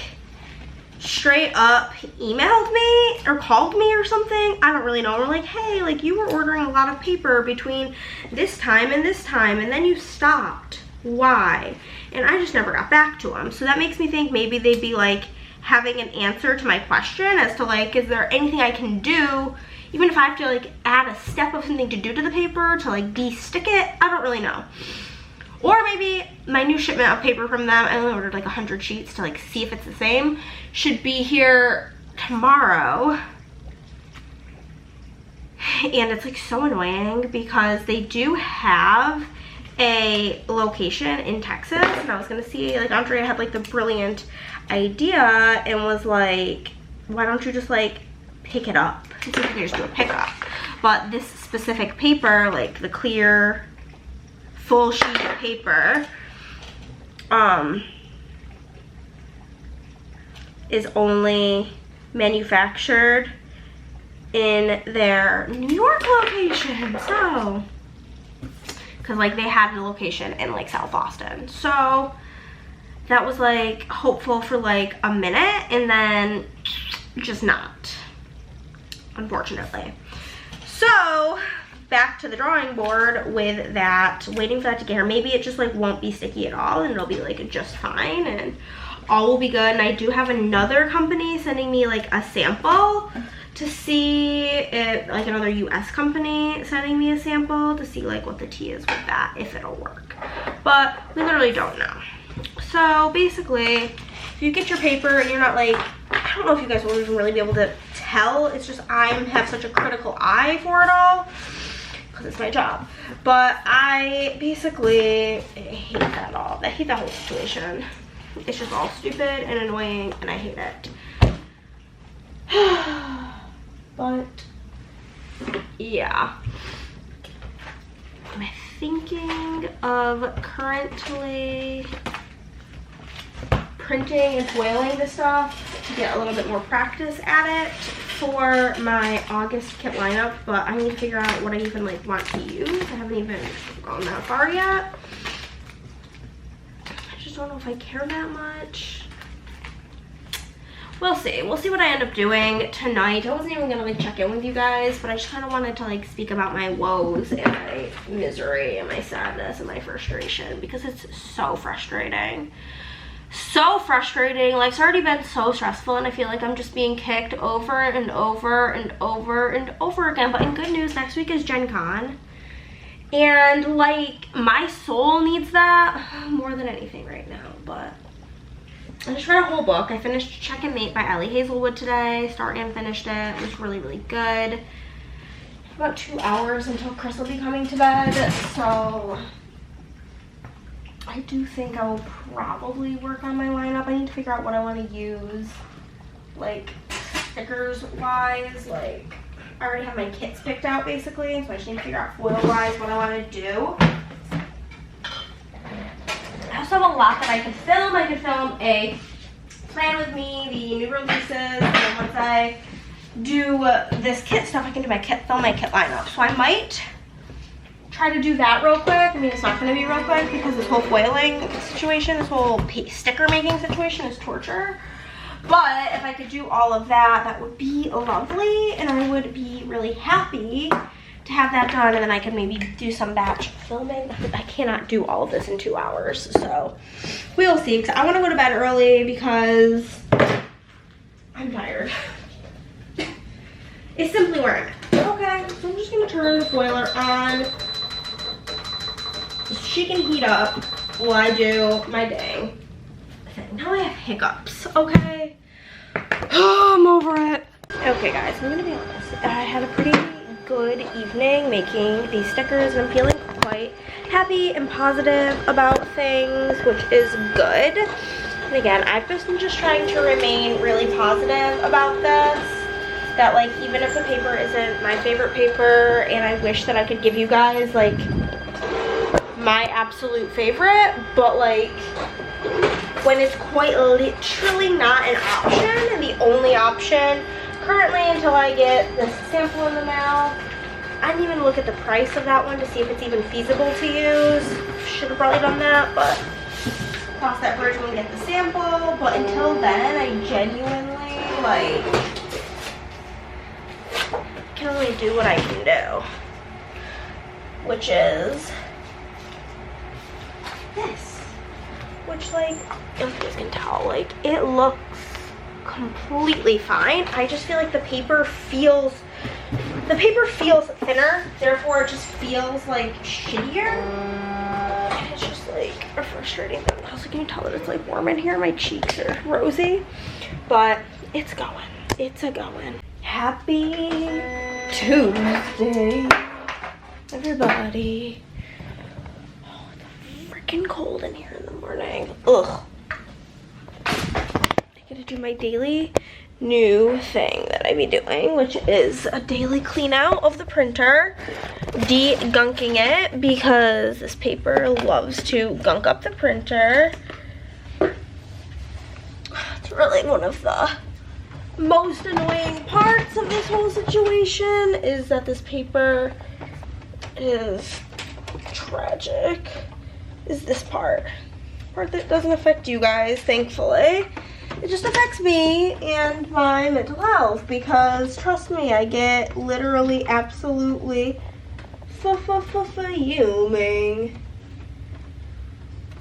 straight up emailed me or called me or something. I don't really know. We're like, hey, like you were ordering a lot of paper between this time, and then you stopped. Why? And I just never got back to them. So that makes me think maybe they'd be like having an answer to my question as to like, is there anything I can do, even if I have to like add a step of something to do to the paper to like de-stick it? I don't really know. Or maybe my new shipment of paper from them, I only ordered like 100 sheets to like see if it's the same, should be here tomorrow. And it's like so annoying because they do have a location in Texas, and I was gonna see, like Andrea had like the brilliant idea and was like, why don't you just like pick it up? And so you can just do a pickup. But this specific paper, like the clear full sheet of paper, is only manufactured in their New York location. So, because like they had a location in like South Austin. So that was like hopeful for like a minute, and then just not, unfortunately. So back to the drawing board with that, waiting for that to get here. Maybe it just like won't be sticky at all, and it'll be like just fine, and all will be good. And I do have another company sending me like a sample to see if, like another US company sending me a sample to see like what the tea is with that, if it'll work. But we literally don't know. So basically, if you get your paper and you're not like, I don't know if you guys will even really be able to tell, it's just I have such a critical eye for it all because it's my job. But I basically hate that all. I hate that whole situation. It's just all stupid and annoying, and I hate it. But yeah, I'm thinking of currently printing and foiling this stuff to get a little bit more practice at it for my August kit lineup, but I need to figure out what I even like want to use. I haven't even gone that far yet. I just don't know if I care that much. We'll see. We'll see what I end up doing tonight. I wasn't even gonna like check in with you guys, but I just kind of wanted to like speak about my woes and my misery and my sadness and my frustration, because it's so frustrating. So frustrating. Life's already been so stressful, and I feel like I'm just being kicked over and over and over and over again. But in good news, next week is Gen Con, and like my soul needs that more than anything right now. But I just read a whole book. I finished Check and Mate by Ellie Hazelwood today. Started and finished it. It was really, really good. About 2 hours until Chris will be coming to bed, so I do think I will probably work on my lineup. I need to figure out what I want to use, like stickers wise. Like I already have my kits picked out basically, so I just need to figure out foil wise what I want to do. I also have a lot that I could film. I could film a Plan With Me, the new releases, and then once I do this kit stuff, I can do my kit, film my kit lineup. So I might try to do that real quick. I mean, it's not going to be real quick because this whole foiling situation, this whole sticker making situation is torture. But if I could do all of that, that would be lovely, and I would be really happy to have that done, and then I can maybe do some batch filming. I cannot do all of this in 2 hours, so we'll see. Because I want to go to bed early because I'm tired. It's simply where I'm at. Okay, so I'm just going to turn the boiler on so she can heat up while I do my day. now I have hiccups, okay? I'm over it. Okay guys, I'm gonna be honest. I had a pretty good evening making these stickers and I'm feeling quite happy and positive about things, which is good. And again, I've just trying to remain really positive about this. That like, even if the paper isn't my favorite paper and I wish that I could give you guys like my absolute favorite, but like when it's quite literally not an option and the only option currently until I get this sample in the mail. I didn't even look at the price of that one to see if it's even feasible to use. Should have probably done that, but cross that bridge when we get the sample. But until then, I genuinely like can only do what I can do, which is this, which like, I don't know if you guys can tell, like it looks completely fine. I just feel like the paper feels thinner, therefore it just feels like shittier. And it's just like a frustrating thing. Also, can you tell that it's like warm in here? My cheeks are rosy, but it's going. It's a going. Happy Tuesday, everybody. Oh, it's freaking cold in here in the morning. Ugh. I gotta do my daily new thing that I be doing, which is a daily clean out of the printer, de-gunking it because this paper loves to gunk up the printer. It's really one of the most annoying parts of this whole situation is that this paper is tragic. Is this part that doesn't affect you guys, thankfully. It just affects me and my mental health because trust me, I get literally absolutely fuming.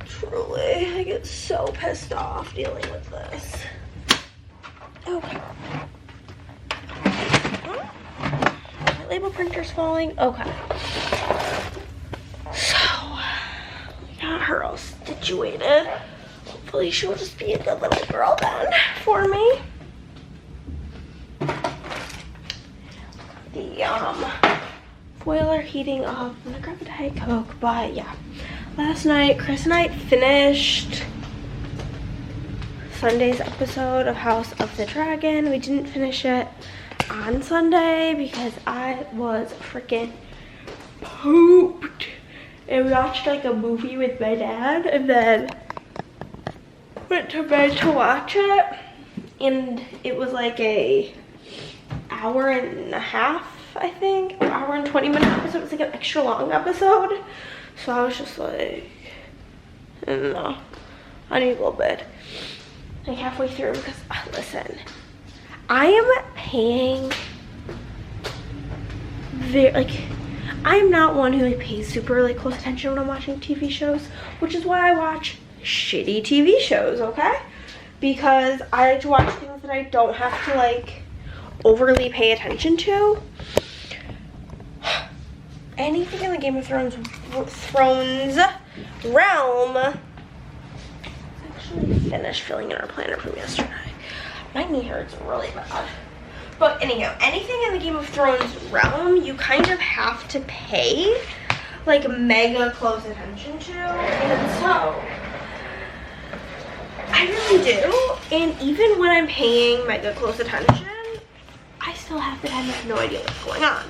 Truly, I get so pissed off dealing with this. Okay. My label printer's falling. Okay. So, we got her all situated. Hopefully she'll just be a good little girl then for me. The foil are heating up. I'm gonna grab a Diet Coke, but yeah. Last night, Chris and I finished Sunday's episode of House of the Dragon. We didn't finish it on Sunday because I was freaking pooped. And we watched like a movie with my dad and then went to bed to watch it. And it was like a hour and a half, I think, an hour and 20-minute episode. It was like an extra long episode. So I was just like, I don't know, I need a little bit. Like halfway through because, listen, I am paying I'm not one who like pays super like close attention when I'm watching TV shows, which is why I watch shitty TV shows, okay? Because I like to watch things that I don't have to like overly pay attention to. Anything in the Game of Thrones realm. Actually finished filling in our planner from yesterday. My knee hurts really bad. But anyhow, anything in the Game of Thrones realm, you kind of have to pay like mega close attention to. And so I really do. And even when I'm paying mega close attention, I still have no idea what's going on.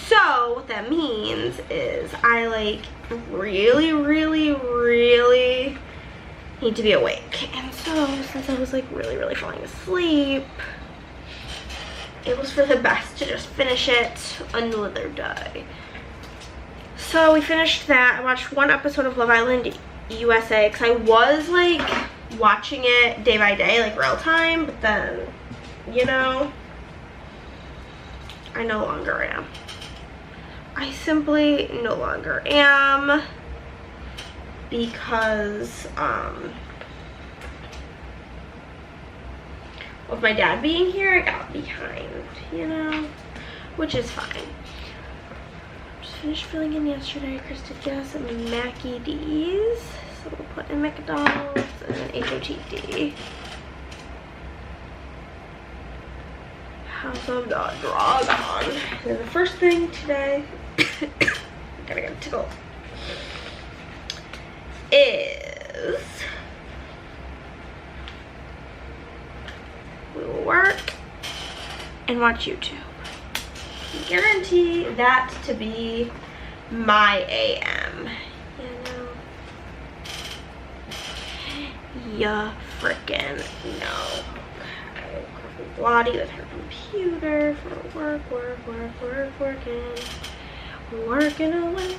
So what that means is I like really need to be awake. And so since I was like really falling asleep, it was for the best to just finish it another day. So we finished that. I watched one episode of Love Island USA because I was like watching it day by day, like real time, but then, you know, I no longer am. I simply no longer am because with my dad being here, I got behind, you know, which is fine. Just finished filling in yesterday. Chris did get us some Mackie D's, so we'll put in McDonald's and HOTD. House of the Dragon. And the first thing today, gotta get a tickle, is we will work and watch YouTube. I guarantee that to be my AM. Ya frickin' no. Okay, Lottie with her computer for working away.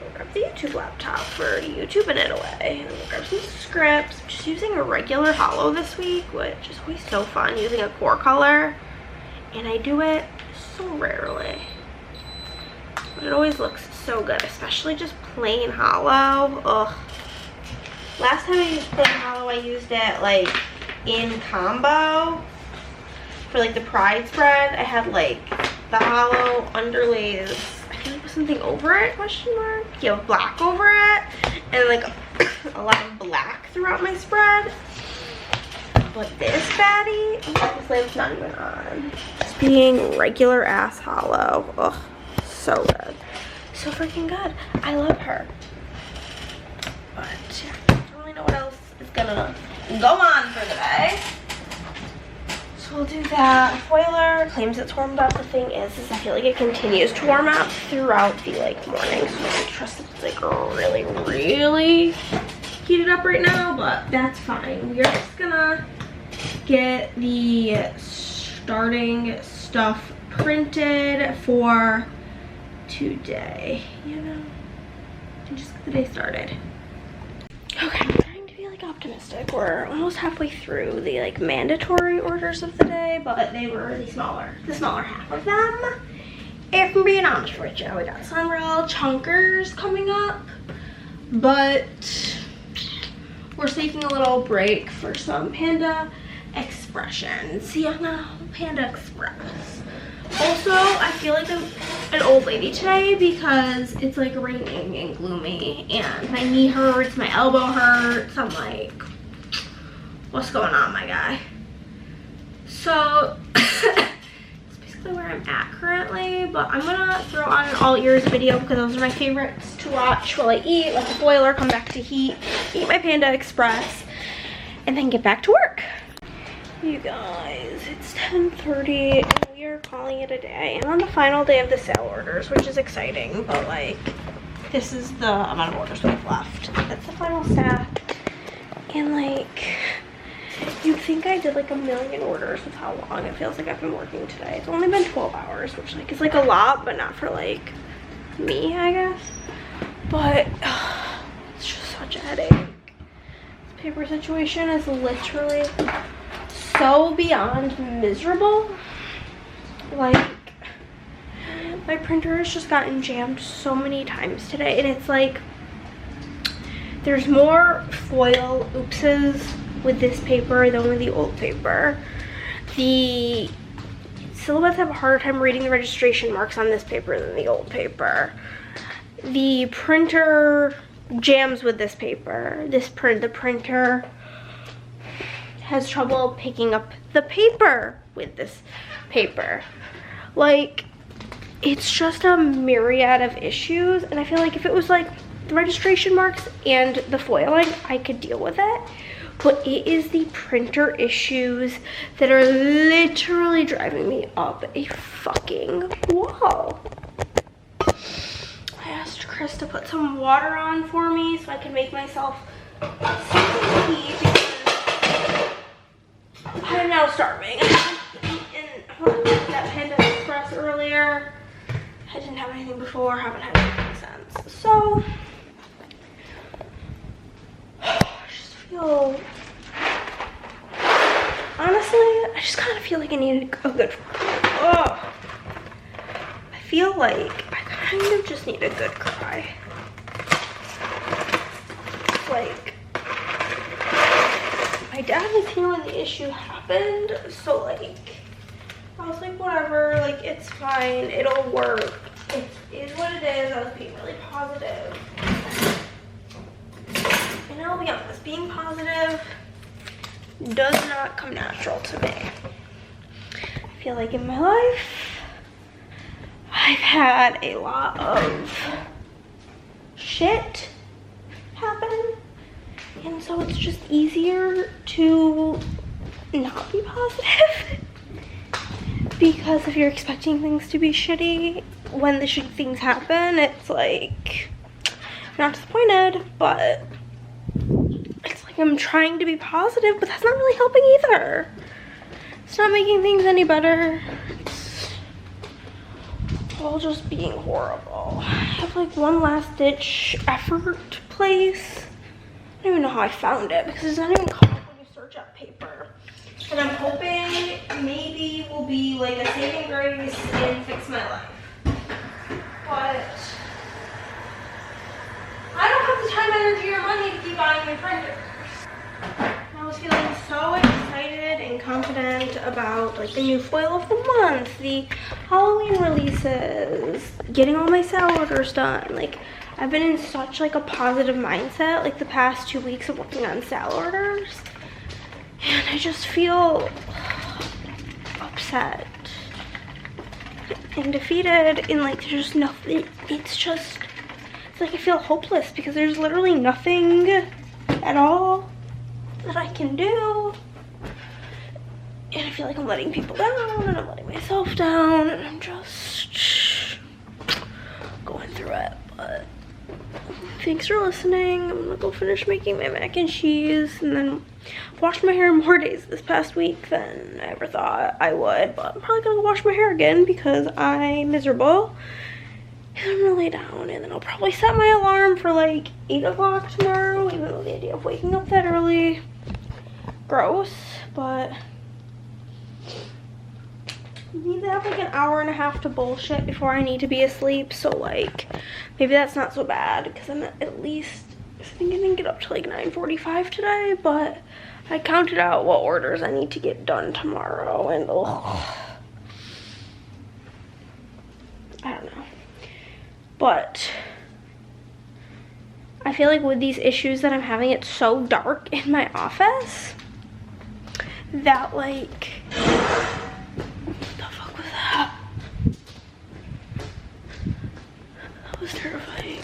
We'll grab the YouTube laptop for YouTubing it away. And we'll grab some scripts. I'm just using a regular hollow this week, which is always so fun, using a core color. And I do it so rarely. But it always looks so good, especially just plain hollow. Ugh. Last time I used plain hollow, I used it like in combo for like the pride spread. I had like the hollow underlays, I feel like with something over it, question mark? Yeah, black over it. And like a lot of black throughout my spread. But this baddie, this lamp's not even on. Just being regular ass hollow. Ugh. So good. So freaking good. I love her. But yeah, I don't really know what else is gonna go on for the day. So we'll do that. Foiler claims it's warmed up. The thing is I feel like it continues to warm up throughout the like morning. So I trust that it's like really, really heated up right now, but that's fine. We're just gonna get the starting stuff printed for today, you know, and just get the day started. Okay, I'm trying to be like optimistic. We're almost halfway through the like mandatory orders of the day, but they were the smaller half of them. If I'm being honest with you, we got some real chunkers coming up, but we're taking a little break for some Panda Expressions. Yeah, no, Panda Express. Also, I feel like I'm an old lady today because it's like raining and gloomy and my knee hurts, my elbow hurts. I'm like, what's going on, my guy? So, it's basically where I'm at currently, but I'm gonna throw on an all ears video because those are my favorites to watch while I eat, let the boiler come back to heat, eat my Panda Express, and then get back to work. You guys, it's 10:30 and we are calling it a day. I'm on the final day of the sale orders, which is exciting, but like, this is the amount of orders we have left. That's the final stat. And like, you'd think I did like a million orders with how long it feels like I've been working today. It's only been 12 hours, which like is like a lot, but not for like me, I guess. But it's just such a headache. This paper situation is literally so beyond miserable. Like, my printer has just gotten jammed so many times today, and it's like there's more foil oopses with this paper than with the old paper. The silhouettes have a harder time reading the registration marks on this paper than the old paper. The printer jams with this paper. The printer has trouble picking up the paper with this paper. Like, it's just a myriad of issues, and I feel like if it was like the registration marks and the foiling, I could deal with it. But it is the printer issues that are literally driving me up a fucking wall. I asked Chris to put some water on for me so I can make myself something to eat because I am now starving. I haven't eaten that Panda Express earlier. I didn't have anything before, haven't had anything since. So, I just feel, honestly, I just kind of feel like I need a good, I feel like I kind of just need a good cry. Like, my dad was here when the issue happened, so like, I was like, whatever, like, it's fine, it'll work. is what it is. I was being really positive. And I'll be honest, being positive does not come natural to me. I feel like in my life, I've had a lot of shit happen. And so it's just easier to not be positive. Because if you're expecting things to be shitty, when the shitty things happen, it's like, I'm not disappointed, but it's like I'm trying to be positive, but that's not really helping either. It's not making things any better. It's all just being horrible. I have like one last ditch effort place. I don't even know how I found it because it's not even called when you search up paper. And I'm hoping maybe will be like a saving grace and fix my life. But I don't have the time, energy, or money to keep buying new printers. I was feeling so excited and confident about like the new foil of the month, the Halloween releases, getting all my sale orders done. Like I've been in such like a positive mindset like the past 2 weeks of working on sale orders. And I just feel upset and defeated and like there's just nothing, it's like I feel hopeless because there's literally nothing at all that I can do. And I feel like I'm letting people down and I'm letting myself down and I'm just going through it. But thanks for listening. I'm gonna go finish making my mac and cheese and then wash my hair more days this past week than I ever thought I would. But I'm probably gonna go wash my hair again because I'm miserable. And I'm gonna lay down and then I'll probably set my alarm for like 8 o'clock tomorrow, even though the idea of waking up that early, gross, but I need to have like an hour and a half to bullshit before I need to be asleep. So like maybe that's not so bad because I'm at least, I think I didn't get up to like 9:45 today, but I counted out what orders I need to get done tomorrow and I don't know. But I feel like with these issues that I'm having, it's so dark in my office that like, what the fuck was that? That was terrifying.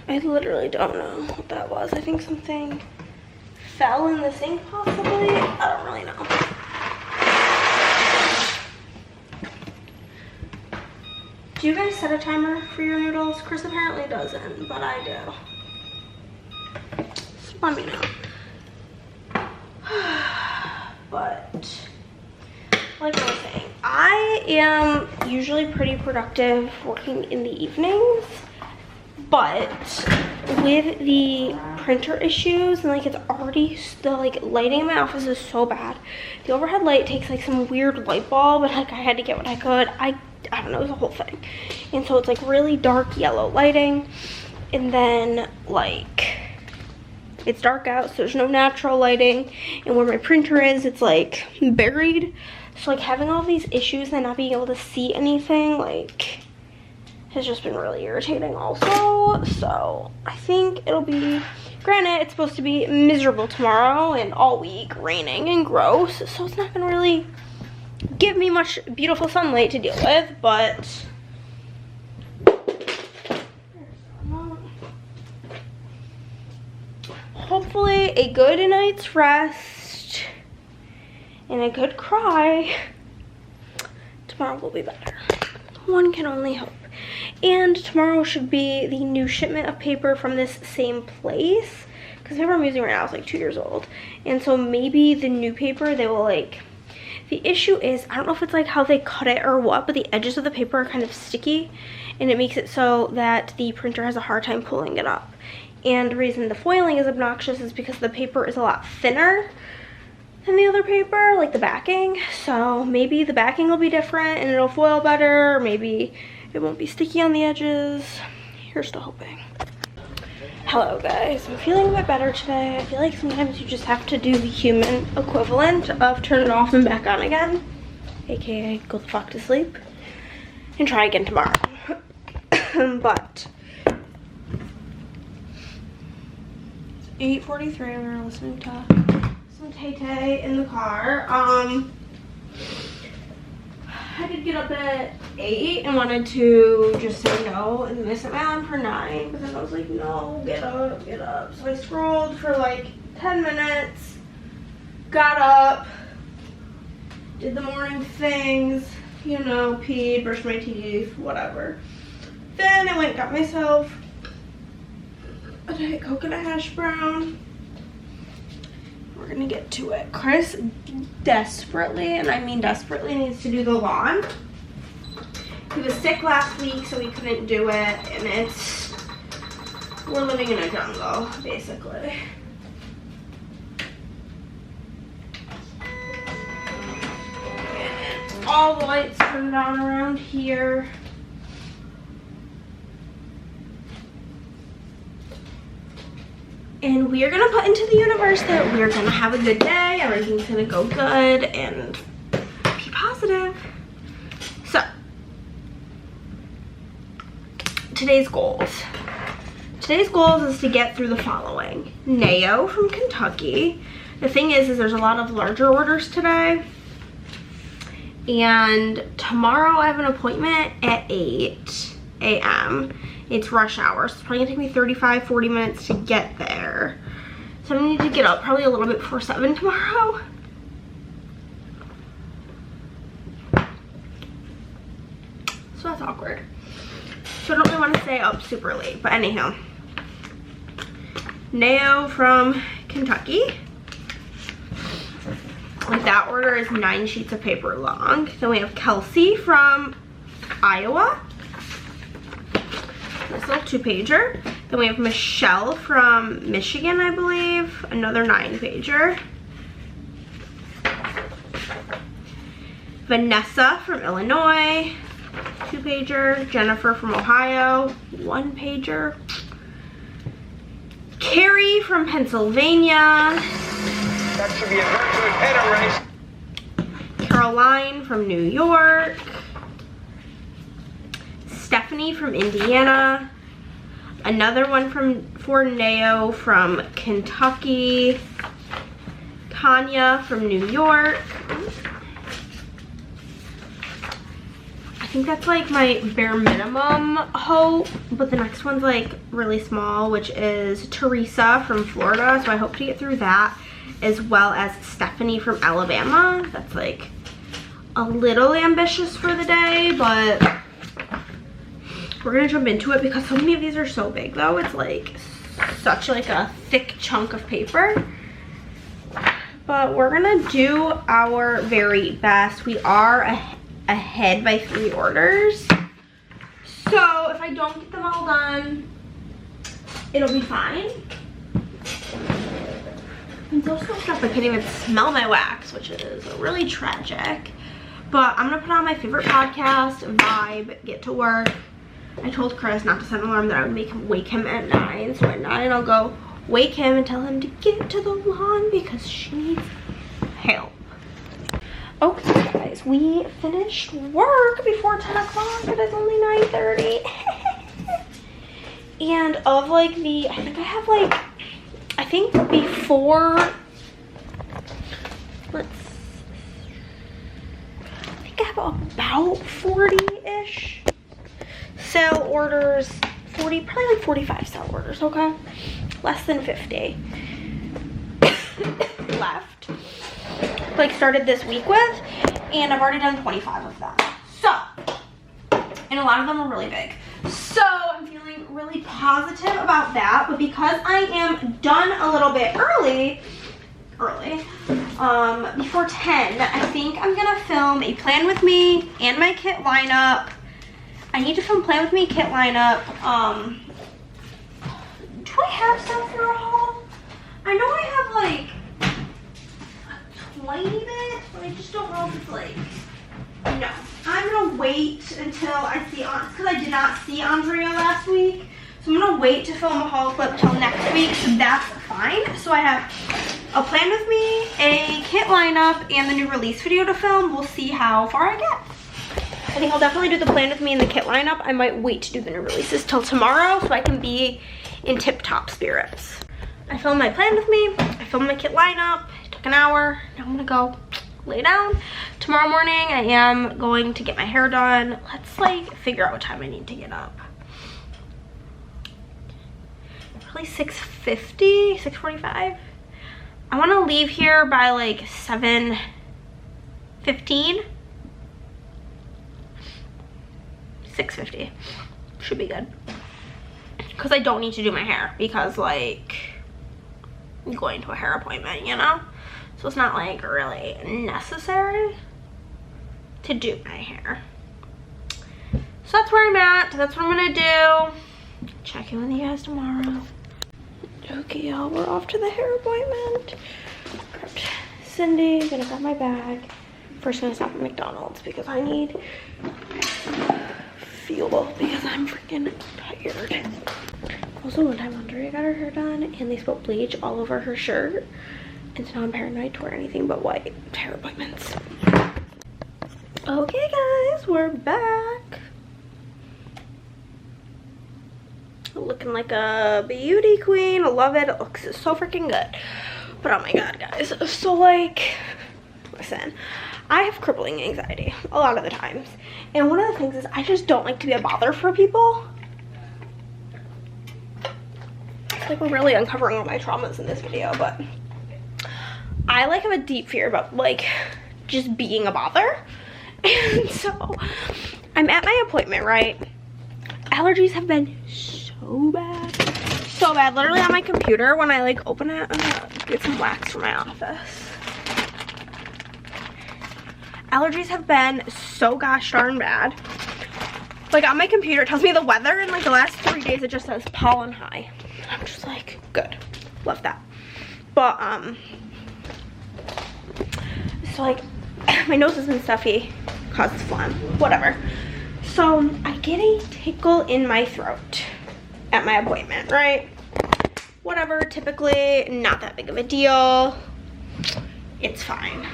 I literally don't know what that was. I think something fell in the sink possibly. I don't really know. Do you guys set a timer for your noodles? Chris apparently doesn't, but I do. Just let me know. But like I was saying, I am usually pretty productive working in the evenings, but with the printer issues and like it's already, the like lighting in my office is so bad. The overhead light takes like some weird light bulb and like I had to get what I could. I don't know, it was a whole thing. And so it's like really dark yellow lighting. And then like it's dark out, so there's no natural lighting. And where my printer is, it's like buried. So like having all these issues and not being able to see anything like has just been really irritating also. So I think it'll be, granted it's supposed to be miserable tomorrow and all week raining and gross. So it's not gonna really give me much beautiful sunlight to deal with, but hopefully a good night's rest and a good cry, tomorrow will be better. One can only hope. And tomorrow should be the new shipment of paper from this same place, because the paper I'm using right now is like 2 years old. And so maybe the new paper, they will like, the issue is, I don't know if it's like how they cut it or what, but the edges of the paper are kind of sticky and it makes it so that the printer has a hard time pulling it up. And the reason the foiling is obnoxious is because the paper is a lot thinner than the other paper, like the backing. So maybe the backing will be different and it'll foil better, or maybe it won't be sticky on the edges. Here's to hoping. Hello guys, I'm feeling a bit better today. I feel like sometimes you just have to do the human equivalent of turn it off and back on again, aka go the fuck to sleep. and try again tomorrow. But 8:43, we were listening to some Tay-Tay in the car. I did get up at 8 and wanted to just say no, and then I set my alarm for 9, but then I was like, no, get up, get up. So I scrolled for like 10 minutes, got up, did the morning things, you know, peed, brushed my teeth, whatever. Then I went and got myself a Diet Coke and a hash brown. We're gonna get to it. Chris desperately, and I mean desperately, needs to do the lawn. He was sick last week, so he couldn't do it, and we're living in a jungle, basically. All the lights turned on around here. And we are gonna put into the universe that we're gonna have a good day, everything's gonna go good, and be positive. So, today's goals. Today's goals is to get through the following. Nao from Kentucky. The thing is there's a lot of larger orders today. And tomorrow I have an appointment at 8 a.m. It's rush hour, so it's probably gonna take me 35-40 minutes to get there. So I need to get up probably a little bit before 7 tomorrow. So that's awkward. So I don't really want to stay up super late, but anyhow. Nao from Kentucky. Like that order is 9 sheets of paper long. Then we have Kelsey from Iowa. This little 2-pager. Then we have Michelle from Michigan, I believe. Another 9-pager. Vanessa from Illinois. 2-pager. Jennifer from Ohio. 1-pager. Carrie from Pennsylvania. That should be a virtual pennant race. Caroline from New York. Stephanie from Indiana. Another one for Nao from Kentucky. Tanya from New York. I think that's like my bare minimum hope, but the next one's like really small, which is Teresa from Florida, so I hope to get through that, as well as Stephanie from Alabama. That's like a little ambitious for the day, but we're gonna jump into it because so many of these are so big though. It's like such like a thick chunk of paper, but we're gonna do our very best. We are ahead by 3 orders, so if I don't get them all done, it'll be fine. I'm so stressed up I can't even smell my wax, which is really tragic. But I'm gonna put on my favorite podcast, vibe, get to work. I told Chris not to set an alarm, that I would wake him at 9. So at 9 I'll go wake him and tell him to get to the lawn because she needs help. Okay guys, we finished work before 10 o'clock. It is only 9:30. And of like the, I think before, I think I have about 40-ish sale orders. 40, probably like 45 sale orders, okay? Less than 50 left. Like started this week with, and I've already done 25 of them. So, and a lot of them are really big. So I'm feeling really positive about that, but because I am done a little bit early, before 10, I think I'm gonna film a plan with me and my kit lineup. I need to film plan with me, kit lineup. Do I have stuff for a haul? I know I have like a tiny bit, but I just don't know if it's like, no. I'm gonna wait until I see, because I did not see Andrea last week. So I'm gonna wait to film a haul clip till next week, so that's fine. So I have a plan with me, a kit lineup, and the new release video to film. We'll see how far I get. I think I'll definitely do the plan with me and the kit lineup. I might wait to do the new releases till tomorrow so I can be in tip-top spirits. I filmed my plan with me. I filmed my kit lineup. It took an hour. Now I'm gonna go lay down. Tomorrow morning I am going to get my hair done. Let's like figure out what time I need to get up. Probably 6:50, 6:45. I want to leave here by like 7:15. 6:50 should be good. Because I don't need to do my hair because like I'm going to a hair appointment, you know? So it's not like really necessary to do my hair. So that's where I'm at. That's what I'm gonna do. Check in with you guys tomorrow. Okay, y'all, we're off to the hair appointment. Grabbed Cindy, gonna grab my bag. First gonna stop at McDonald's because I need fuel because I'm freaking tired. Also, one time Andrea got her hair done and they spilled bleach all over her shirt. And so now I'm paranoid to wear anything but white hair appointments. Okay guys, we're back. Looking like a beauty queen. I love it. It looks so freaking good. But oh my god guys, so like, listen, I have crippling anxiety a lot of the times. And one of the things is I just don't like to be a bother for people. It's like we're really uncovering all my traumas in this video, but I like have a deep fear about like just being a bother. And so I'm at my appointment, right? Allergies have been so bad. So bad. Literally on my computer when I like open it, I'm gonna get some wax from my office. Allergies have been so gosh darn bad. Like on my computer it tells me the weather and like the last 3 days it just says pollen high. I'm just like, good. Love that. But so like my nose has been stuffy, causes phlegm, whatever. So I get a tickle in my throat at my appointment, right? Whatever, typically not that big of a deal. It's fine.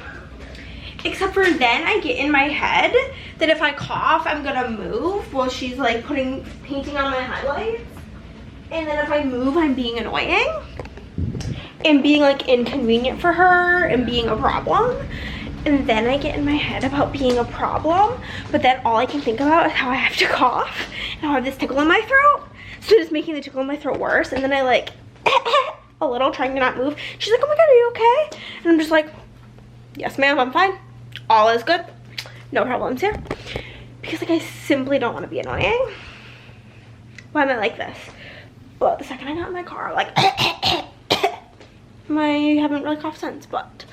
Except for then I get in my head that if I cough, I'm gonna move while she's like painting on my highlights. And then if I move, I'm being annoying and being like inconvenient for her and being a problem. And then I get in my head about being a problem, but then all I can think about is how I have to cough and I have this tickle in my throat. So it's making the tickle in my throat worse. And then I like a little, trying to not move. She's like, oh my god, are you okay? And I'm just like, yes ma'am, I'm fine. All is good. No problems here. Because like I simply don't want to be annoying. Why am I like this? But the second I got in my car, like I haven't really coughed since, but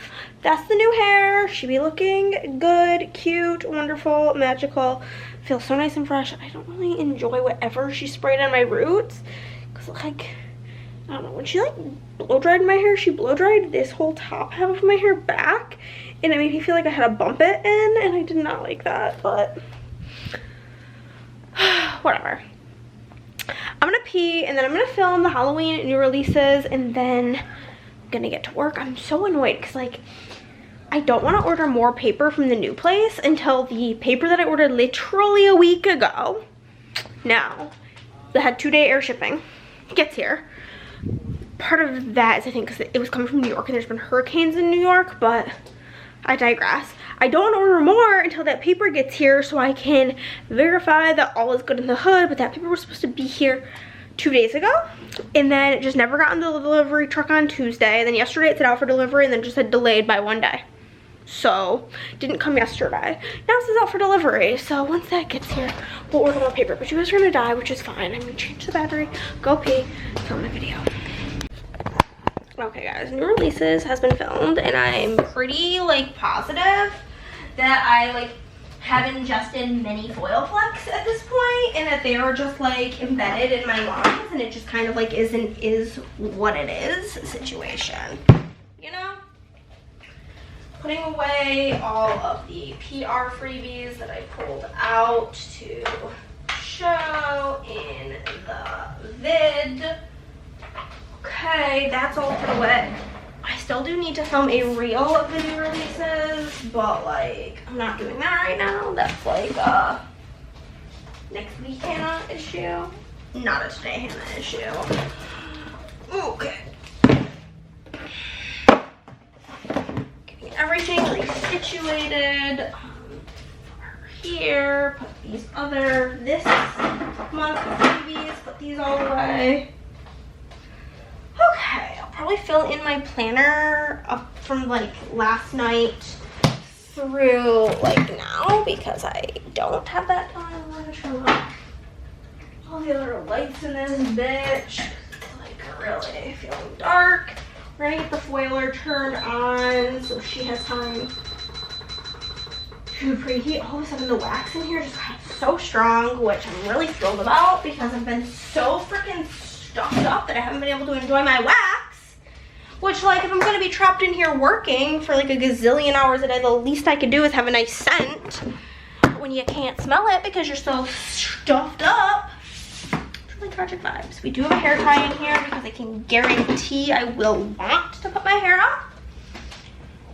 that's the new hair. She be looking good, cute, wonderful, magical. Feels so nice and fresh. I don't really enjoy whatever she sprayed on my roots. Cause like, I don't know, when she like blow dried my hair, she blow dried this whole top half of my hair back. And it made me feel like I had to bump it in and I did not like that, but whatever. I'm gonna pee and then I'm gonna film the Halloween new releases and then I'm gonna get to work. I'm so annoyed because like I don't want to order more paper from the new place until the paper that I ordered literally a week ago now that had 2-day air shipping gets here. Part of that is I think because it was coming from New York and there's been hurricanes in New York, but I digress. I don't want to order more until that paper gets here so I can verify that all is good in the hood, but that paper was supposed to be here 2 days ago and then it just never got in the delivery truck on Tuesday, and then yesterday it said out for delivery and then just said delayed by 1 day. So didn't come yesterday. Now it says out for delivery, so once that gets here we'll order more paper, but you guys are gonna die, which is fine. I'm gonna change the battery, go pee, film my video. Okay guys, new releases has been filmed and I'm pretty like positive that I like have ingested many foil flecks at this point and that they are just like embedded in my lungs and it just kind of like is what it is situation, you know? Putting away all of the PR freebies that I pulled out to show in the vid. Okay, that's all put away. I still still do need to film a reel of the new releases, but like, I'm not doing that right now. That's like next week Hannah issue, not a today Hannah issue. Okay. Getting everything resituated. Here, put these other, this month babies, put these all away. Okay, I'll probably fill in my planner up from like last night through like now because I don't have that done. I'm gonna turn off all the other lights in this bitch. It's like really feeling dark. We're gonna get the foiler turned on so she has time to preheat. All of a sudden the wax in here just got so strong, which I'm really thrilled about because I've been so freaking stuffed up that I haven't been able to enjoy my wax. Which, like, if I'm gonna be trapped in here working for like a gazillion hours a day, the least I could do is have a nice scent when you can't smell it because you're so stuffed up. It's really Project Vibes. We do have a hair tie in here because I can guarantee I will want to put my hair up.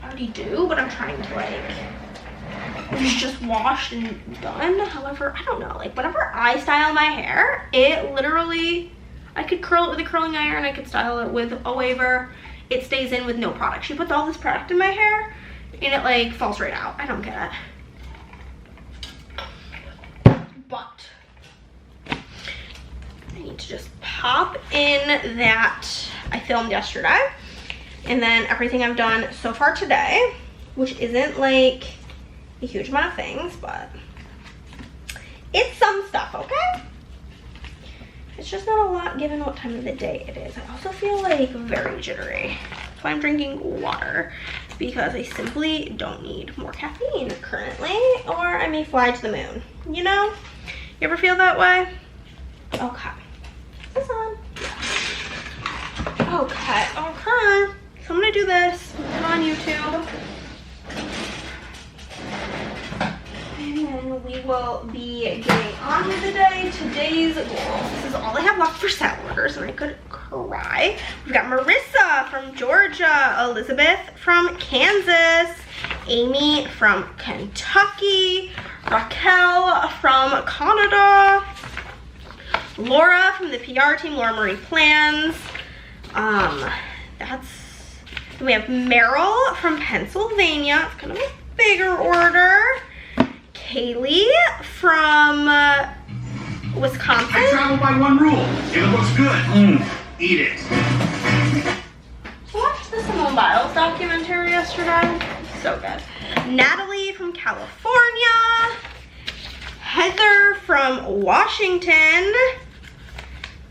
I already do, but I'm trying to like, it's just washed and done. However, I don't know, like whenever I style my hair, it literally, I could curl it with a curling iron, I could style it with a waver. It stays in with no product. She puts all this product in my hair and it like falls right out. I don't get it. But I need to just pop in that I filmed yesterday and then everything I've done so far today, which isn't like a huge amount of things, but it's some stuff, okay? It's just not a lot given what time of the day it is. I also feel like very jittery. That's why I'm drinking water, because I simply don't need more caffeine currently, or I may fly to the moon. You know? You ever feel that way? Okay. Is this on? Yeah. Okay, okay. So I'm gonna do this, put it on YouTube. And then we will be getting on with the day. Today's goal. This is all I have left for salad orders, and I could cry. We've got Marissa from Georgia, Elizabeth from Kansas, Amy from Kentucky, Raquel from Canada, Laura from the PR team, Laura Marie Plans. We have Meryl from Pennsylvania. It's kind of a bigger order. Kaylee from Wisconsin. I travel by one rule. If it looks good, eat it. I watched the Simone Biles documentary yesterday. So good. Natalie from California. Heather from Washington.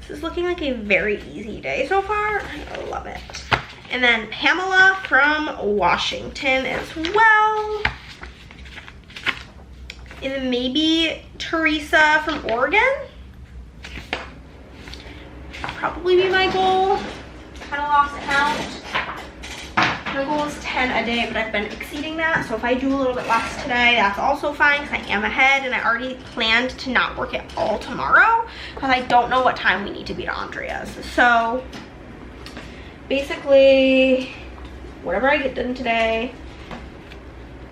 This is looking like a very easy day so far. I love it. And then Pamela from Washington as well. And then maybe Teresa from Oregon. Probably be my goal. Kind of lost count. My goal is 10 a day, but I've been exceeding that. So if I do a little bit less today, that's also fine because I am ahead, and I already planned to not work at all tomorrow because I don't know what time we need to be to Andrea's. So basically, whatever I get done today,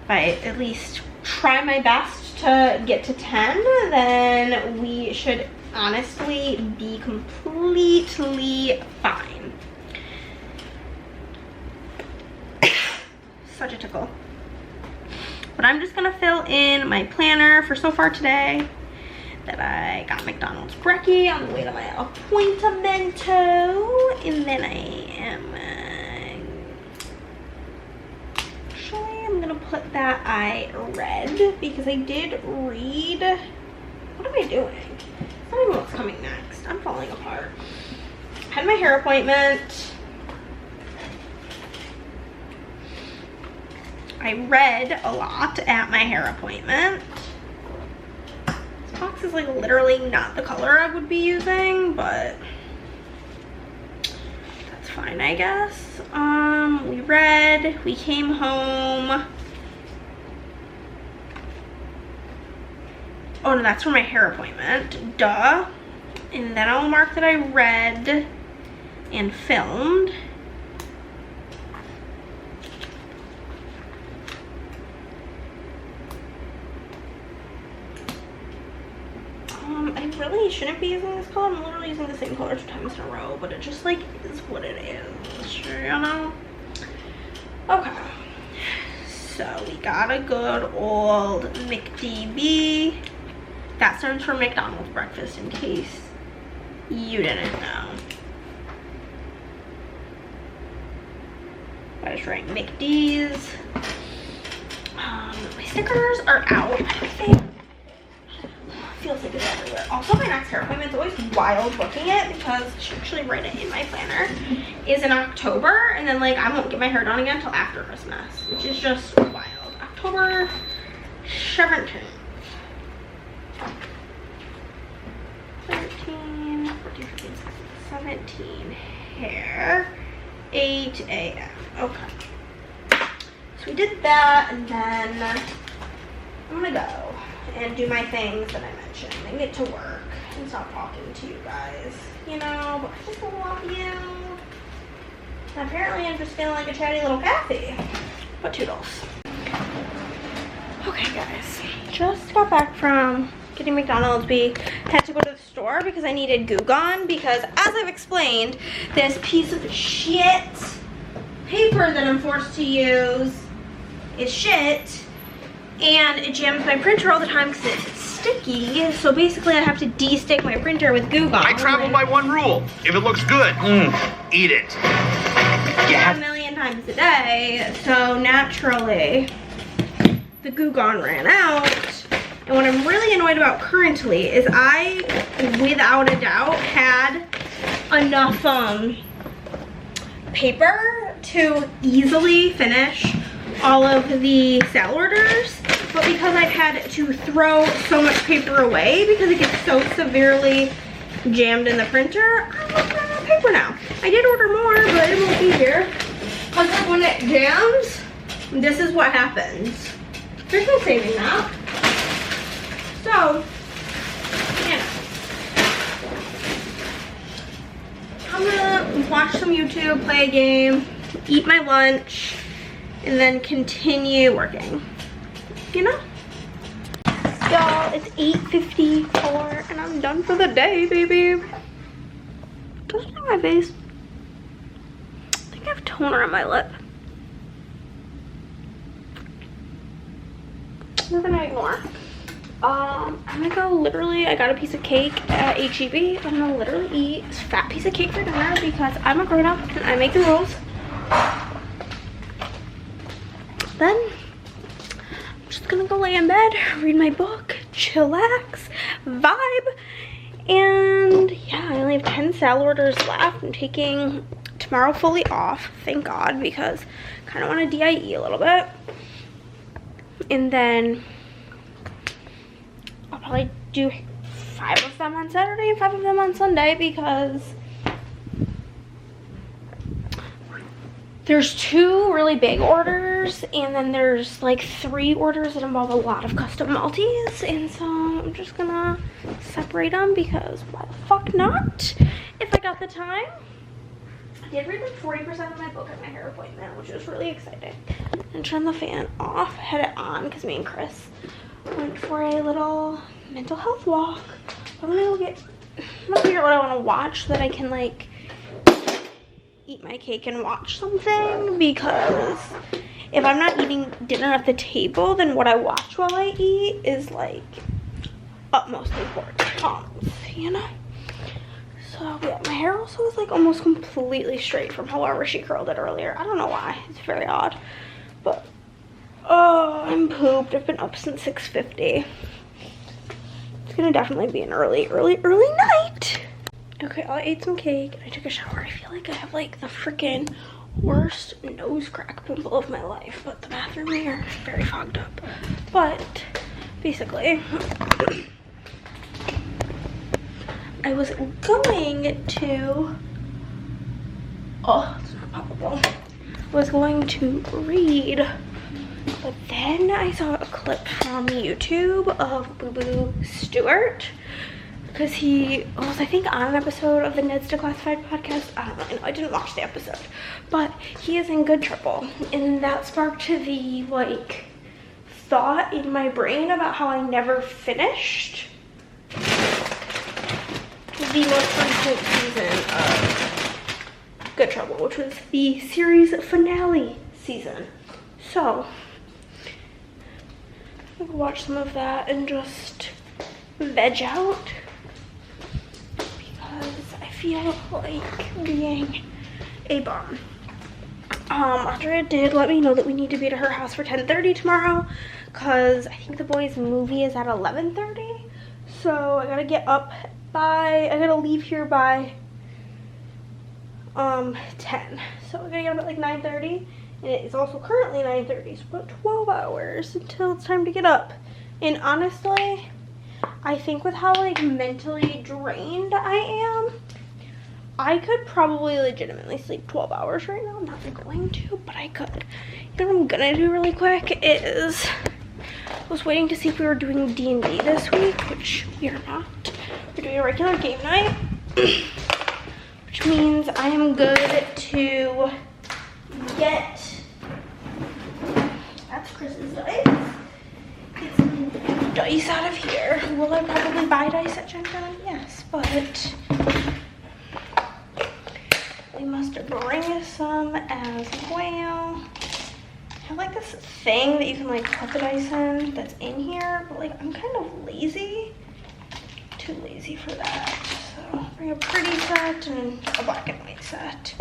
if I at least try my best to get to 10, then we should honestly be completely fine. Such a tickle. But I'm just gonna fill in my planner for so far today that I got McDonald's brekkie on the way to my appointamento, and then I am I'm gonna put that I read because I did read. What am I doing? I don't even know what's coming next. I'm falling apart. I had my hair appointment. I read a lot at my hair appointment. This box is like literally not the color I would be using, but that's fine, I guess. We read, we came home. Oh no, that's for my hair appointment, duh. And then I'll mark that I read and filmed. really shouldn't be using this color. I'm literally using the same color 2 times in a row, but it just like is what it is, you know? Okay, so we got a good old McDB. That stands for McDonald's breakfast, in case you didn't know. I just write McD's. My stickers are out, I think. Feels like it's everywhere. Also, my next hair appointment is always wild booking it because I should actually write it in my planner. Is in October, and then like I won't get my hair done again until after Christmas, which is just wild. October 17th. 13, 14, 15, 16, 17. Hair. 8 a.m. Okay. So we did that, and then I'm gonna go and do my things that I mentioned and get to work and stop talking to you guys, you know, but I just love you. And apparently I'm just feeling like a chatty little Kathy, but toodles. Okay guys, just got back from getting McDonald's. We had to go to the store because I needed Goo Gone because, as I've explained, this piece of shit paper that I'm forced to use is shit. And it jams my printer all the time because it's sticky. So basically I have to de-stick my printer with Goo Gone. I travel by one rule. If it looks good, eat it. A million times a day. So naturally, the Goo Gone ran out. And what I'm really annoyed about currently is I, without a doubt, had enough paper to easily finish all of the sale orders, but because I've had to throw so much paper away because it gets so severely jammed in the printer, I'm not running out of paper now. I did order more, but it won't be here. Because like when it jams, this is what happens. There's no saving that. So, yeah. I'm gonna watch some YouTube, play a game, eat my lunch, and then continue working, you know? Y'all, it's 8:54 and I'm done for the day, baby. Doesn't hurt my face. I think I have toner on my lip. We're gonna ignore. I'm gonna go literally, I got a piece of cake at HEB. I'm gonna literally eat this fat piece of cake for dinner because I'm a grown up and I make the rules. Then I'm just gonna go lay in bed, read my book, chillax, vibe, and yeah, I only have 10 sale orders left. I'm taking tomorrow fully off, thank God, because I kind of want to DIE a little bit. And then I'll probably do 5 of them on Saturday and 5 of them on Sunday because there's 2 really big orders and then there's like 3 orders that involve a lot of custom multis, and so I'm just gonna separate them because why the fuck not if I got the time. I did read like 40% of my book at my hair appointment, which was really exciting. And turn the fan off, had it on because me and Chris went for a little mental health walk. I'm gonna figure out what I want to watch so that I can like eat my cake and watch something, because if I'm not eating dinner at the table, then what I watch while I eat is like utmost importance, you know? So yeah, my hair also is like almost completely straight from however she curled it earlier. I don't know why, it's very odd, but oh, I'm pooped. I've been up since 6:50. It's gonna definitely be an early night. Okay, I ate some cake and I took a shower. I feel like I have like the freaking worst nose crack pimple of my life, but the bathroom here is very fogged up. But basically, I was going to, oh, it's not poppable. I was going to read, but then I saw a clip from YouTube of Boo Boo Stewart, because he was, I think, on an episode of the Ned's Declassified podcast. I don't really know, I didn't watch the episode, but he is in good trouble, and that sparked the like thought in my brain about how I never finished the most recent season of Good Trouble, which was the series finale season. So I'm gonna watch some of that and just veg out because I feel like being a bum. Andrea did let me know that we need to be at her house for 10:30 tomorrow because I think the boys' movie is at 11:30. So I gotta get up by, I gotta leave here by 10. So we're gonna get up at like 9:30, and it is also currently 9:30, so about 12 hours until it's time to get up. And honestly, I think with how like mentally drained I am, I could probably legitimately sleep 12 hours right now. I'm not going to, but I could. You know what I'm gonna do really quick is, I was waiting to see if we were doing D&D this week, which we are not. We're doing a regular game night, which means I am good to get, that's Chris's dice. Get some dice out of here. Will I probably buy dice at Gen Con? Yes, but we must bring some as well. I have like this thing that you can like put the dice in that's in here, but like I'm kind of lazy. Too lazy for that. So bring a pretty set and a black and white set.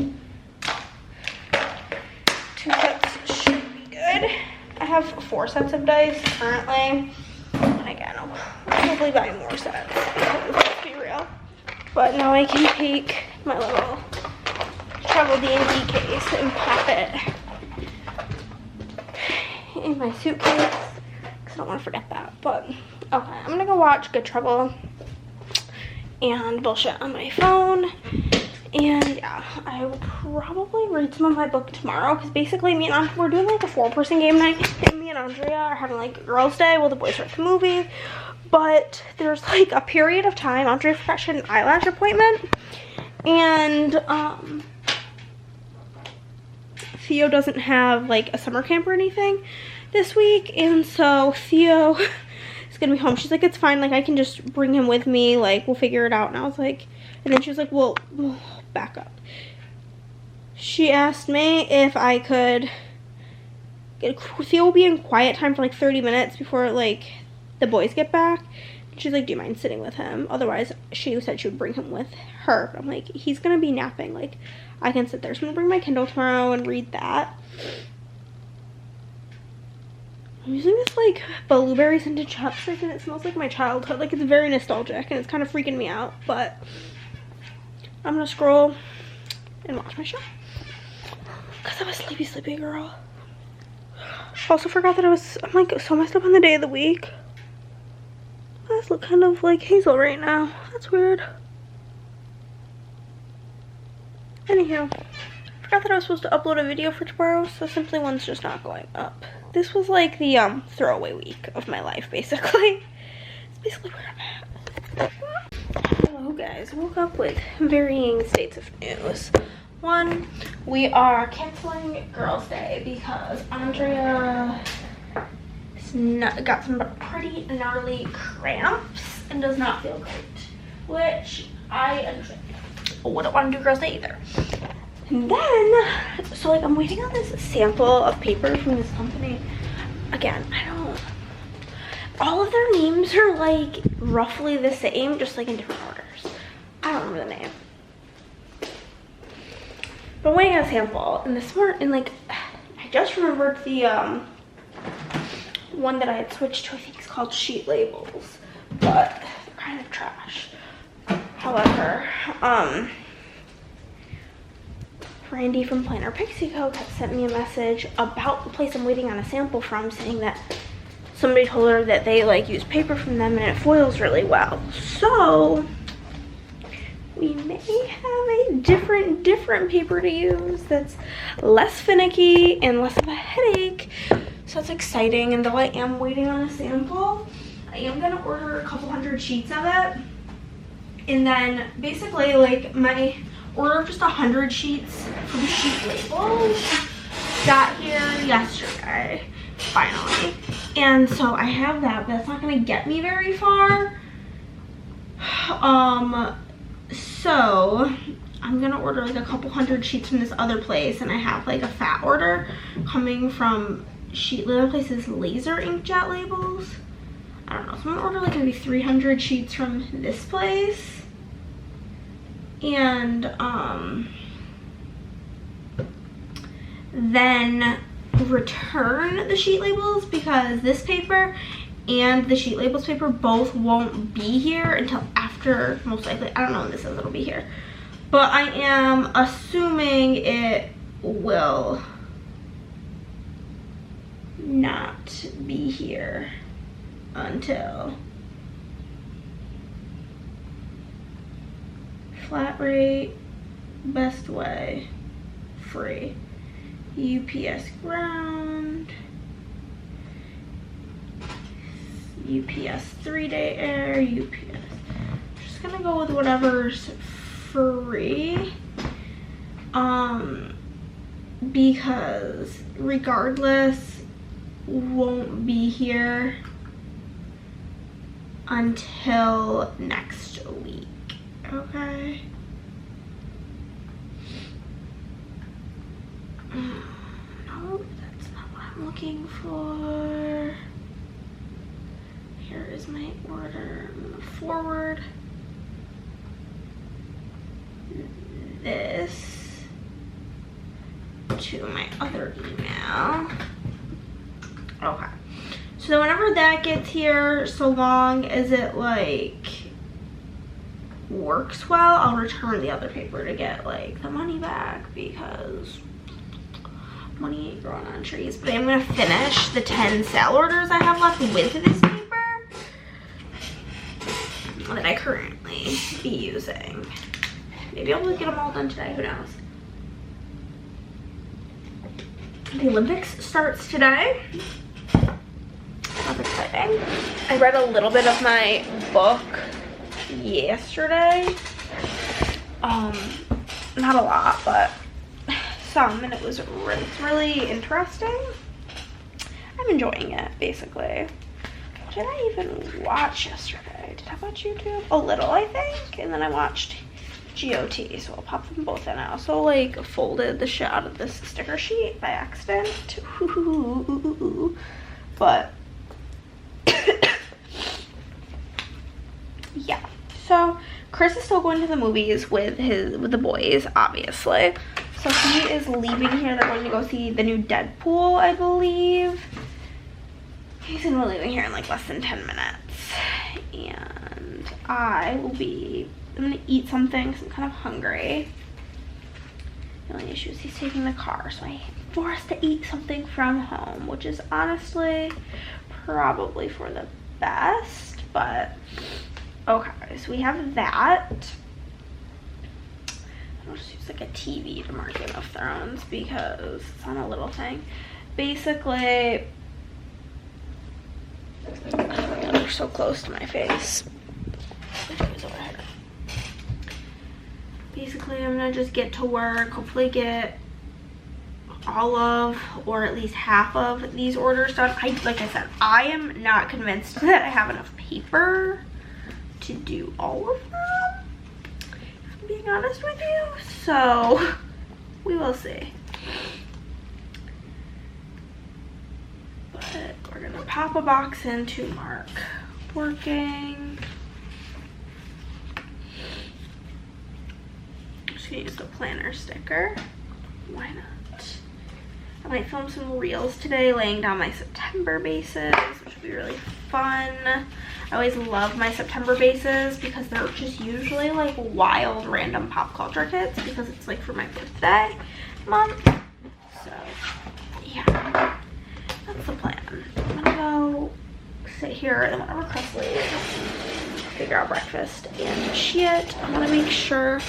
2 sets should be good. I have 4 sets of dice currently. And again, I'll probably buy more sets. Let's be real. But now I can take my little travel D&D case and pop it in my suitcase because I don't want to forget that. But okay, I'm gonna go watch Good Trouble and bullshit on my phone, and yeah, I will probably read some of my book tomorrow because basically me and Andrea, we're doing like a 4-person game night, and me and Andrea are having like a girls' day while the boys are at the movies. But there's like a period of time Andrea forgot she had an eyelash appointment, and Theo doesn't have like a summer camp or anything this week, and so Theo is gonna be home. She's like, it's fine, like I can just bring him with me, like we'll figure it out. And I was like, and then she was like, well, back up. She asked me if I could get, Theo will be in quiet time for like 30 minutes before like the boys get back. She's like, do you mind sitting with him? Otherwise, she said she would bring him with her. But I'm like, he's gonna be napping, like I can sit there. So I'm gonna bring my Kindle tomorrow and read that. I'm using this like blueberry scented chapstick and it smells like my childhood. Like it's very nostalgic and it's kind of freaking me out. But I'm gonna scroll and watch my show because I'm a sleepy girl. Also forgot that I'm like so messed up on the day of the week. I just look kind of like Hazel right now. That's weird. Anywho, forgot that I was supposed to upload a video for tomorrow, so Simply One's just not going up. This was like the throwaway week of my life, basically. It's basically where I'm at. Hello guys, I woke up with varying states of news. One, we are canceling Girls' Day because Andrea got some pretty gnarly cramps and does not feel great, which I understand. I wouldn't want to do Girls' Day either. And then, so like I'm waiting on this sample of paper from this company. Again, all of their names are like roughly the same, just like in different orders. I don't remember the name. But I'm waiting on a sample, and this morning, like, I just remembered the one that I had switched to. I think it's called Sheet Labels, but they're kind of trash. However, Randy from Planner Pixie Co. sent me a message about the place I'm waiting on a sample from, saying that somebody told her that they like use paper from them and it foils really well. So we may have a different paper to use that's less finicky and less of a headache. So that's exciting. And though I am waiting on a sample, I am gonna order a couple hundred sheets of it. And then basically like my order of just 100 sheets from Sheet Labels got here yesterday, finally. And so I have that, but that's not gonna get me very far. So I'm gonna order like a couple hundred sheets from this other place, and I have like a fat order coming from the other place is Laser Inkjet Labels. I don't know, so I'm gonna order like maybe 300 sheets from this place, and then return the sheet labels, because this paper and the sheet labels paper both won't be here until after, most likely. I don't know when this says it'll be here, but I am assuming it will not be here until flat rate, best way, free, UPS ground, UPS 3-day air, UPS. I'm just gonna go with whatever's free, because regardless won't be here until next week. Okay. No, that's not what I'm looking for. Here is my order. I'm gonna forward this to my other email. Okay. So whenever that gets here, so long as it like works well, I'll return the other paper to get like the money back, because money ain't growing on trees. But I'm gonna finish the 10 sale orders I have left with this paper that I currently be using. Maybe I'll get them all done today, who knows. The Olympics starts today. That's exciting. I read a little bit of my book yesterday. Not a lot, but some, and it's really interesting. I'm enjoying it, basically. What did I even watch yesterday? Did I watch YouTube? A little, I think, and then I watched GOT, so I'll pop them both in. I also like folded the shit out of this sticker sheet by accident. But yeah, so Chris is still going to the movies with the boys, obviously. So he is leaving here. They're going to go see the new Deadpool, I believe. He's gonna be leaving here in like less than 10 minutes. And I'm gonna eat something because I'm kind of hungry. The only issue is he's taking the car, so I'm forced to eat something from home, which is honestly probably for the best, but okay. So we have that. I'll just use like a TV to mark Game of Thrones because it's on a little thing. Basically, they're so close to my face. Basically, I'm gonna just get to work, hopefully get all of, or at least half of these orders done. Like I said, I am not convinced that I have enough paper to do all of them, if I'm being honest with you. So, we will see. But we're gonna pop a box in to mark working. Just gonna use the planner sticker. Why not? I might film some reels today laying down my September bases, which will be really fun. I always love my September bases because they're just usually like wild random pop culture kits because it's like for my birthday month. So yeah, that's the plan. I'm gonna go sit here and whenever Chris leaves, figure out breakfast and shit. I want to make sure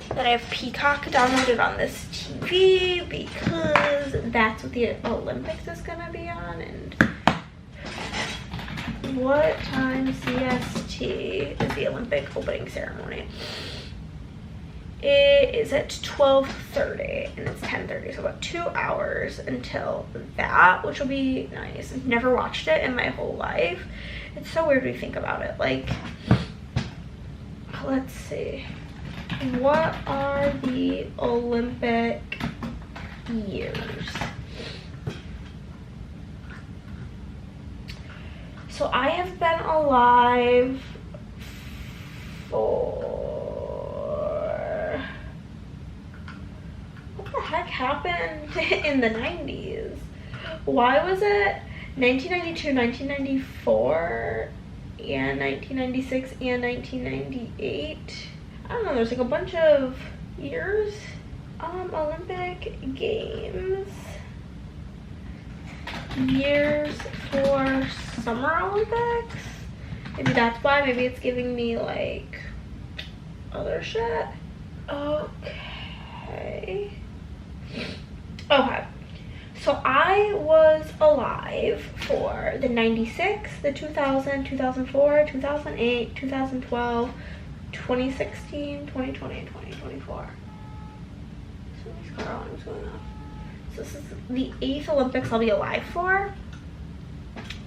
that I have Peacock downloaded on this TV because that's what the Olympics is gonna be on. And what time CST is the Olympic opening ceremony? It is at 12:30 and it's 10:30, so about 2 hours until that, which will be nice. I've never watched it in my whole life. It's so weird when you think about it. Like, let's see. what are the Olympic years? So I have been alive for, what the heck happened in the 90s? Why was it 1992, 1994, and 1996, and 1998? I don't know, there's like a bunch of years. Olympic Games. Years for Summer Olympics. Maybe that's why. Maybe it's giving me like other shit. Okay. Okay. So I was alive for the 96, the 2000, 2004, 2008, 2012, 2016, 2020, and 2024. So these car alarms going off. So this is the 8th Olympics I'll be alive for.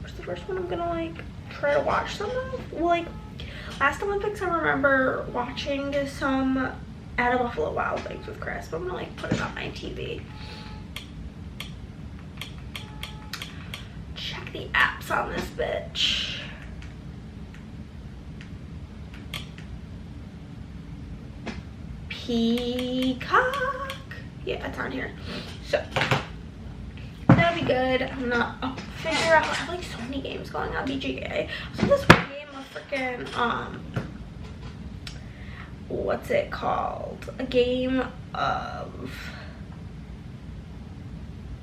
What's the first one I'm gonna like try to watch some of? Well, like last Olympics I remember watching some At a Buffalo Wild Wings with Chris, but I'm gonna like put it on my TV. Check the apps on this bitch. Peacock. Yeah, it's on here. So that'll be good. I'm gonna figure out. I have like so many games going on BGA. So this one game of freaking what's it called? A game of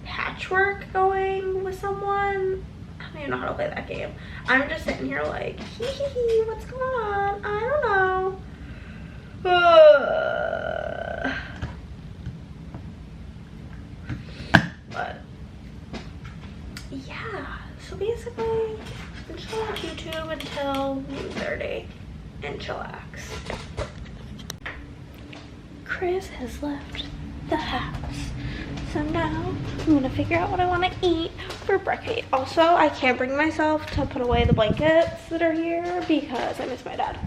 patchwork going with someone. I don't even know how to play that game. I'm just sitting here like, hee hee hee, what's going on? I don't know. But yeah, so basically I'm just gonna watch YouTube until 30 and chillax. Chris has left the house, so now I'm gonna figure out what I want to eat for breakfast. Also, I can't bring myself to put away the blankets that are here because I miss my dad,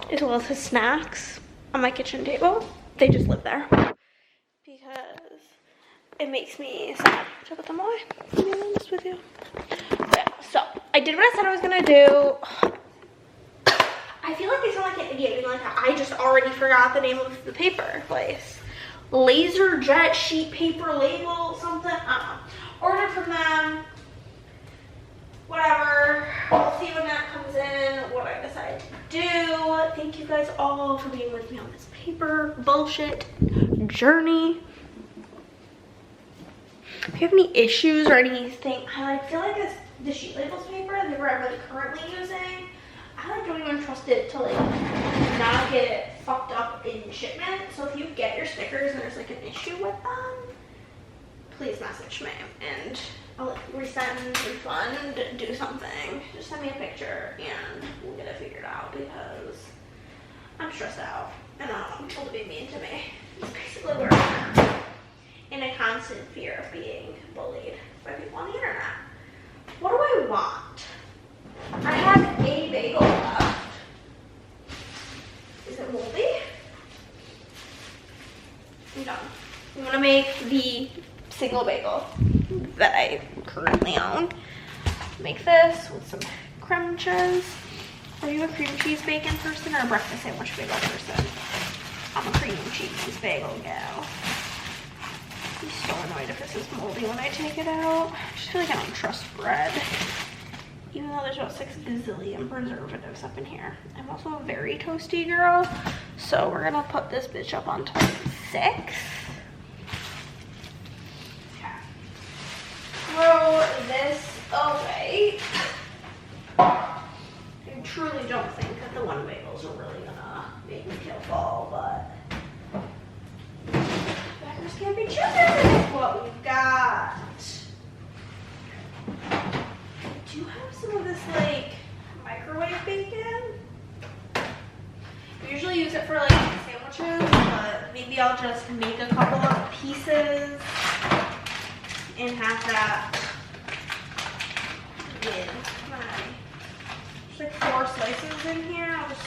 as well as his snacks on my kitchen table. They just live there because it makes me sad to put them away, to be honest with you. Yeah, so I did what I said I was gonna do. I feel like I sound like an idiot being like, I just already forgot the name of the paper place. Laser jet sheet paper label something. Ordered from them. Whatever. I'll see when that comes in, what I decide to do. Thank you guys all for being with me on this paper bullshit journey. If you have any issues or anything, I feel like the sheet labels paper that we're really currently using, I like don't even trust it to like not get fucked up in shipment. So if you get your stickers and there's like an issue with them, please message me and I'll like resend, refund, do something. Just send me a picture and we'll get it figured out because I'm stressed out and I don't want people to be mean to me. It's basically where I'm at, in a constant fear of being bullied by people on the internet. What do I want? I have a bagel left. Is it moldy? I'm done. I'm gonna make the single bagel that I currently own. Make this with some creme cheese. Are you a cream cheese bacon person or a breakfast sandwich bagel person? I'm a cream cheese bagel gal. I'm so annoyed if this is moldy when I take it out. I just feel like I don't trust bread. Even though there's about 6 gazillion preservatives up in here. I'm also a very toasty girl. So we're gonna put this bitch up on 26. Throw this away. I truly don't think that the one bagels are really gonna make me feel full, but beggars can't be choosers is what we've got. Do you have some of this like microwave bacon? I usually use it for like sandwiches, but maybe I'll just make a couple of pieces and have that with my, there's like 4 slices in here. I'll just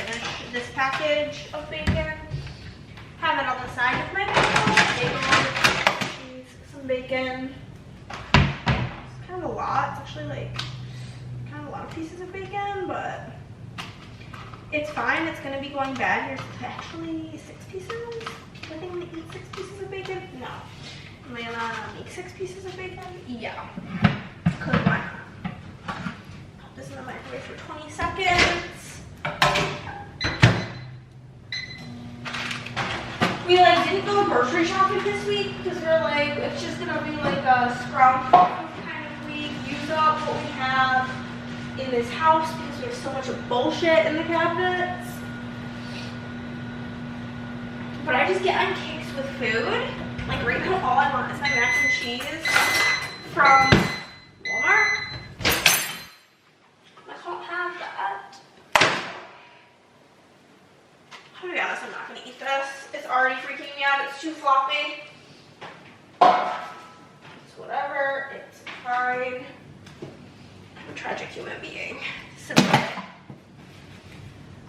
finish this package of bacon. Have it on the side of my bacon, cheese, some bacon. It's kind of a lot. It's actually like kind of a lot of pieces of bacon, but it's fine. It's gonna be going bad. Here's actually 6 pieces. I think I'm gonna eat 6 pieces of bacon. No. Am I gonna make 6 pieces of bacon? Yeah. Cause why not? Put this in the microwave for 20 seconds. We like didn't go grocery shopping this week because we're like, it's just gonna be like a scrounge kind of week. Use up what we have in this house because we have so much bullshit in the cabinets. But I just get on kicks with food. Like right now all I want is my mac and cheese from Walmart. I can't have that. To be honest, I'm not gonna eat this. It's already freaking me out. It's too floppy. It's whatever. It's fine. I'm a tragic human being. Simply.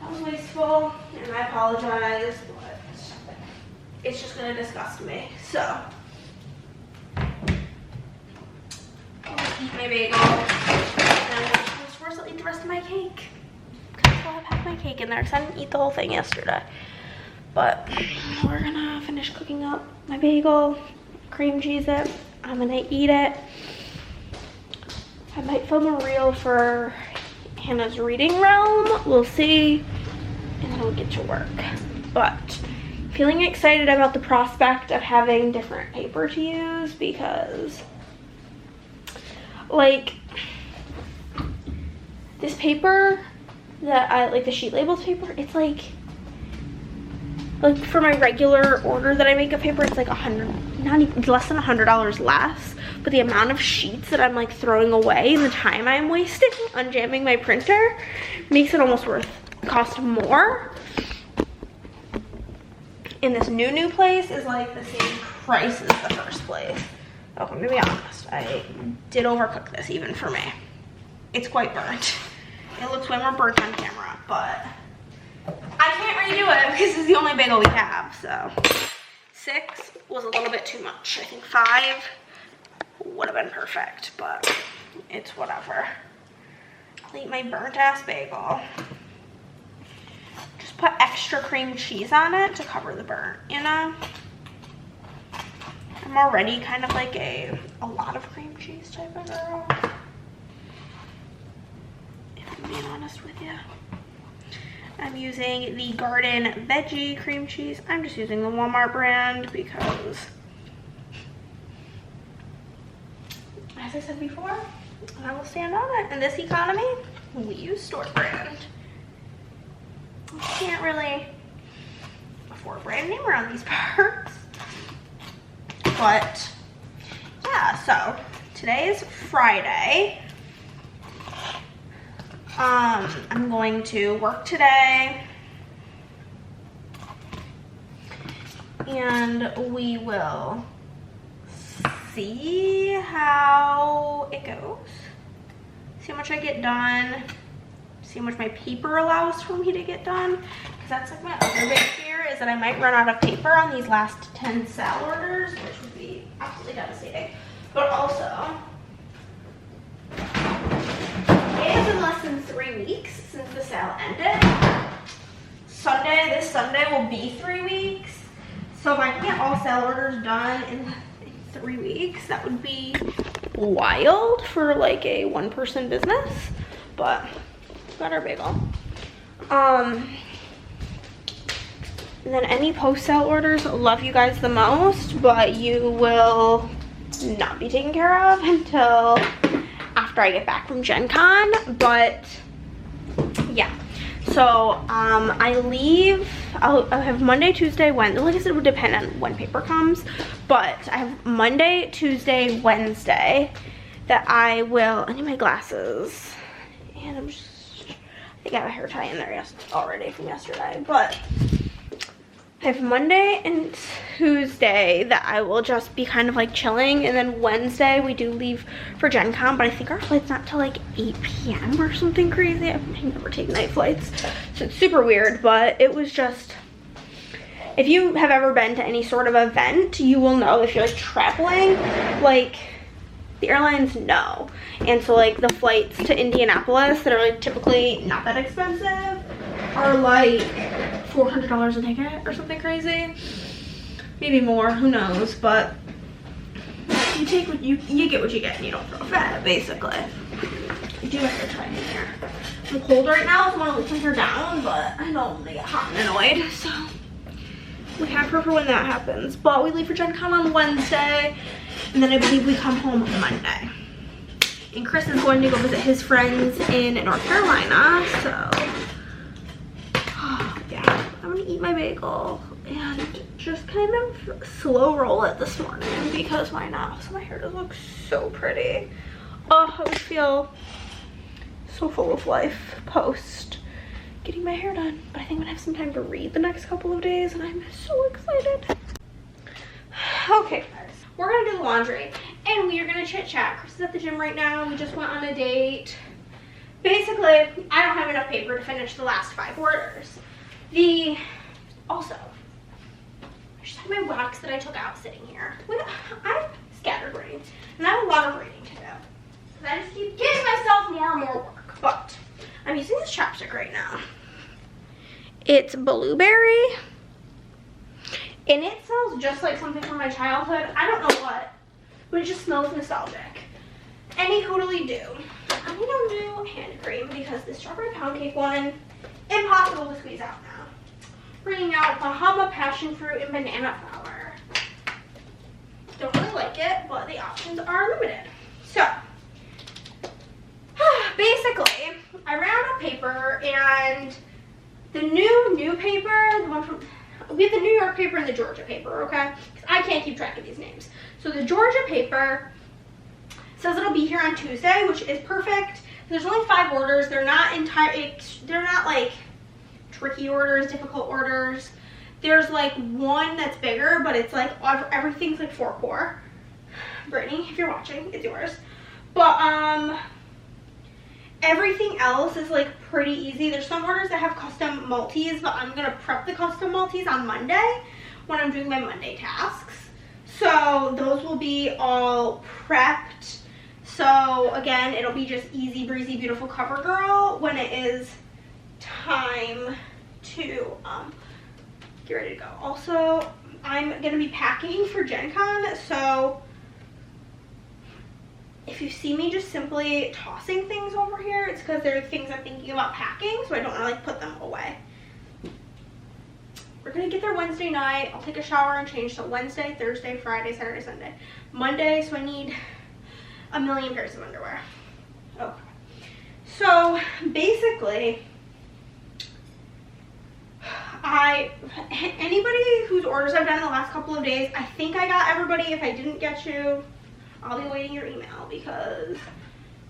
That was wasteful, and I apologize, but it's just gonna disgust me. So, I'll just eat my bagel, and of course I'll eat the rest of my cake. Because I'll have half my cake in there, because I didn't eat the whole thing yesterday. But we're gonna finish cooking up my bagel, cream cheese it. I'm gonna eat it. I might film a reel for Hannah's reading realm. We'll see, and then we'll get to work. But feeling excited about the prospect of having different paper to use because, like, this paper that I like, the sheet labels paper, it's like for my regular order that I make of paper, it's like less than $100 less. But the amount of sheets that I'm like throwing away and the time I'm wasting unjamming my printer makes it almost cost more. And this new place is like the same price as the first place. Oh, I'm gonna be honest, I did overcook this even for me. It's quite burnt. It looks way more burnt on camera, but I can't redo it because it's the only bagel we have, so 6 was a little bit too much. I think 5 would have been perfect, but it's whatever. I'll eat my burnt ass bagel. Just put extra cream cheese on it to cover the burnt, you know? I'm already kind of like a lot of cream cheese type of girl, if I'm being honest with you. I'm using the Garden Veggie cream cheese. I'm just using the Walmart brand because, as I said before, I will stand on it. In this economy, we use store brand. You can't really afford brand name around these parts. But yeah, so today is Friday. I'm going to work today, and we will see how it goes, see how much I get done, see how much my paper allows for me to get done, because that's like my other big fear, is that I might run out of paper on these last 10 sale orders, which would be absolutely devastating. But also, it has been less than 3 weeks since the sale ended. This Sunday will be 3 weeks. So if I can get all sale orders done in 3 weeks, that would be wild for like a one-person business. But got our bagel. And then any post-sale orders, love you guys the most, but you will not be taken care of until after I get back from Gen Con. But yeah, so I leave, I'll have Monday, Tuesday, Wednesday. Like I said, it would depend on when paper comes, but I have Monday, Tuesday, Wednesday that I need my glasses, and I think I have a hair tie in there already from yesterday, but I have Monday and Tuesday that I will just be kind of like chilling, and then Wednesday we do leave for Gen Con, but I think our flight's not till like 8 p.m. or something crazy. I never take night flights, so it's super weird, but it was just, if you have ever been to any sort of event, you will know if you're like traveling, like the airlines know. And so like the flights to Indianapolis that are like typically not that expensive are like $400 a ticket or something crazy, maybe more, who knows, but you take what you get what you get, and you don't throw a fit, basically. I do have to try in here. I'm cold right now, so I want to loosen her down, but I know I'm gonna get hot and annoyed, so we have her for when that happens. But we leave for Gen Con on Wednesday, and then I believe we come home on Monday. And Chris is going to go visit his friends in North Carolina, so yeah, I'm gonna eat my bagel and just kind of slow roll it this morning because why not? So my hair does look so pretty. Oh, I would feel so full of life post getting my hair done. But I think I'm gonna have some time to read the next couple of days, and I'm so excited. Okay, guys, we're gonna do the laundry and we are gonna chit chat. Chris is at the gym right now. We just went on a date. Basically, I don't have enough paper to finish the last 5 orders. Also, I just have my wax that I took out sitting here. I'm scattered brain, and I have a lot of reading to do. Because I just keep giving myself more and more work. But I'm using this chapstick right now. It's blueberry, and it smells just like something from my childhood. I don't know what, but it just smells nostalgic. Any hoodly do. I'm gonna do hand cream because the strawberry pound cake one, impossible to squeeze out now. Bringing out Bahama passion fruit and banana flour. Don't really like it, but the options are limited. So, basically, I ran out of paper, and the new paper, the one from, we have the New York paper and the Georgia paper, okay? Because I can't keep track of these names. So the Georgia paper says it'll be here on Tuesday, which is perfect. There's only 5 orders. They're not like tricky orders, difficult orders. There's like one that's bigger, but it's like everything's like 4-core. Brittany, if you're watching, it's yours. But everything else is like pretty easy. There's some orders that have custom multis, but I'm gonna prep the custom multis on Monday when I'm doing my Monday tasks. So those will be all prepped. So again, it'll be just easy breezy, beautiful cover girl when it is time to get ready to go. Also, I'm gonna be packing for Gen Con, so if you see me just simply tossing things over here, it's because there are things I'm thinking about packing, so I don't want to like put them away. We're gonna get there Wednesday night. I'll take a shower and change. So Wednesday, Thursday, Friday, Saturday, Sunday, Monday. So I need a million pairs of underwear. Okay. So basically, anybody whose orders I've done in the last couple of days, I think I got everybody. If I didn't get you, I'll be waiting your email because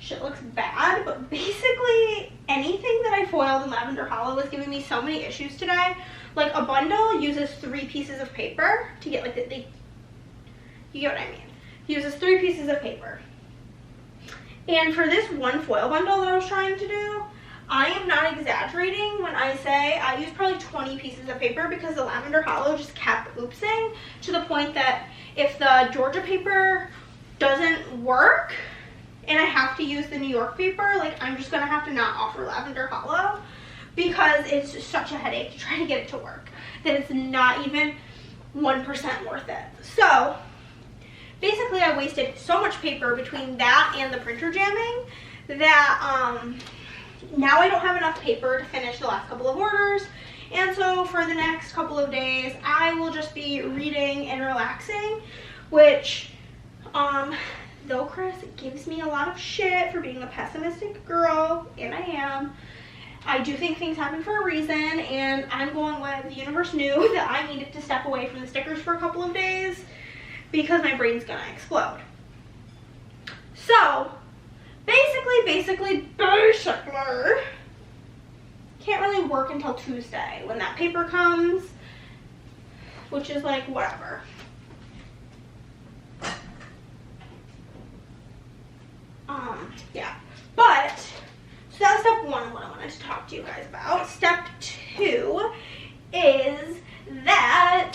shit looks bad. But basically, anything that I foiled in Lavender Hollow is giving me so many issues today. Like a bundle uses 3 pieces of paper to get like you get what I mean. Uses 3 pieces of paper. And for this one foil bundle that I was trying to do, I am not exaggerating when I say I used probably 20 pieces of paper because the Lavender Hollow just kept oopsing to the point that if the Georgia paper doesn't work and I have to use the New York paper, like I'm just gonna have to not offer Lavender Hollow because it's such a headache to try to get it to work that it's not even 1% worth it. So basically I wasted so much paper between that and the printer jamming that now I don't have enough paper to finish the last couple of orders. And so for the next couple of days, I will just be reading and relaxing, which, though Chris gives me a lot of shit for being a pessimistic girl, and I am, I do think things happen for a reason, and I'm going with the universe knew that I needed to step away from the stickers for a couple of days because my brain's gonna explode. So, basically, can't really work until Tuesday when that paper comes. which is like whatever. Yeah, but so that was step one, what I wanted to talk to you guys about. Step two is that,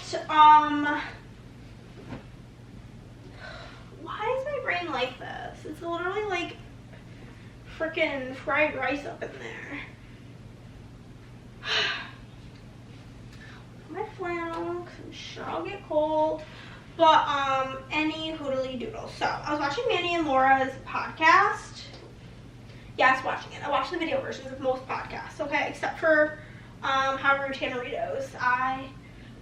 why is my brain like this? It's literally like freaking fried rice up in there. My flannel, because I'm sure I'll get cold. But, any hoodly doodle. So, I was watching Mandy and Laura's podcast. Yeah, I was watching it. I watched the video versions of most podcasts, okay? Except for, How Rude Tanneritos. I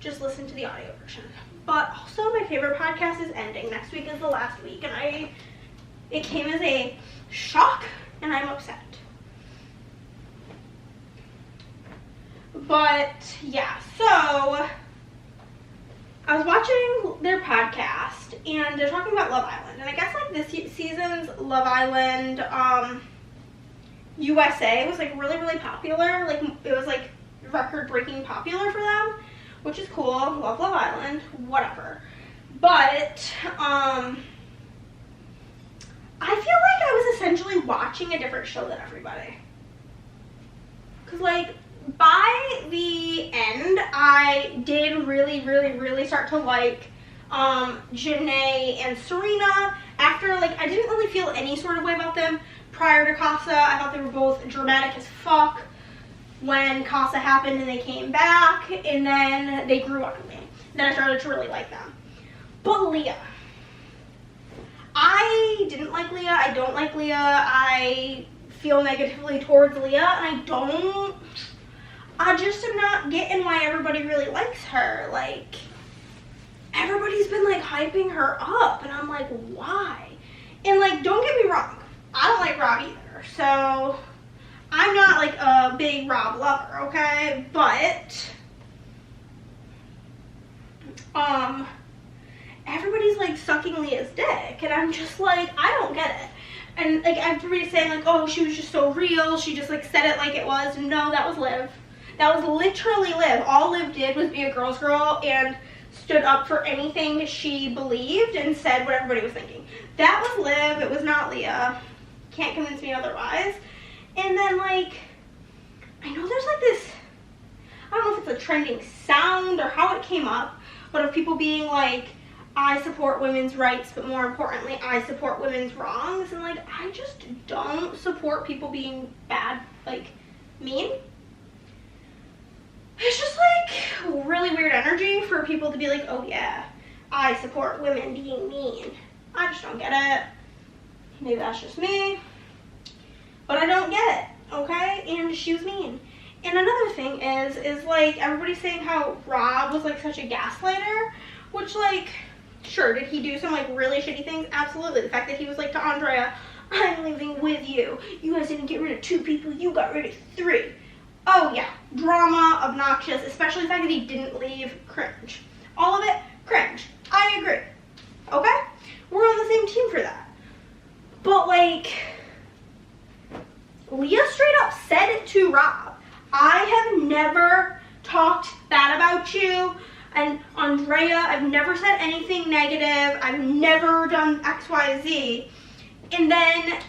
just listened to the audio version. But also, my favorite podcast is ending. Next week is the last week. And it came as a shock, and I'm upset. But, yeah, so I was watching their podcast, and they're talking about Love Island. And I guess, like, this season's Love Island, USA was, like, really, really popular. Like, it was, like, record-breaking popular for them, which is cool. Love Love Island, whatever. But, I feel like I was essentially watching a different show than everybody. Because, like, by the end, I did really, really, really start to like Janae and Serena. After, like, I didn't really feel any sort of way about them prior to Casa. I thought they were both dramatic as fuck when Casa happened and they came back, and then they grew on me. Then I started to really like them. But Leah. I didn't like Leah. I don't like Leah. I feel negatively towards Leah, and I just am not getting why everybody really likes her. Like, everybody's been, like, hyping her up, and I'm like, why? And, like, don't get me wrong, I don't like Rob either, so I'm not, like, a big Rob lover, okay? But, everybody's, like, sucking Leah's dick, and I'm just like, I don't get it. And, like, everybody's saying, like, oh, she was just so real, she just, like, said it like it was. No, that was Liv. That was literally Liv. All Liv did was be a girl's girl and stood up for anything she believed and said what everybody was thinking. That was Liv. It was not Leah. Can't convince me otherwise. And then, like, I know there's, like, this, I don't know if it's a trending sound or how it came up, but of people being like, I support women's rights, but more importantly, I support women's wrongs. And, like, I just don't support people being bad, like, mean. It's just, like, really weird energy for people to be like, oh, yeah, I support women being mean. I just don't get it. Maybe that's just me. But I don't get it, okay? And she was mean. And another thing is, like, everybody's saying how Rob was, like, such a gaslighter, which, like, sure, did he do some, like, really shitty things? Absolutely. The fact that he was like to Andrea, I'm leaving with you. You guys didn't get rid of 2 people, you got rid of 3. Oh, yeah. Drama, obnoxious, especially the fact that he didn't leave, cringe. All of it, cringe. I agree. Okay? We're on the same team for that. But, like, Leah straight up said it to Rob. I have never talked bad about you. And Andrea, I've never said anything negative. I've never done X, Y, Z. And then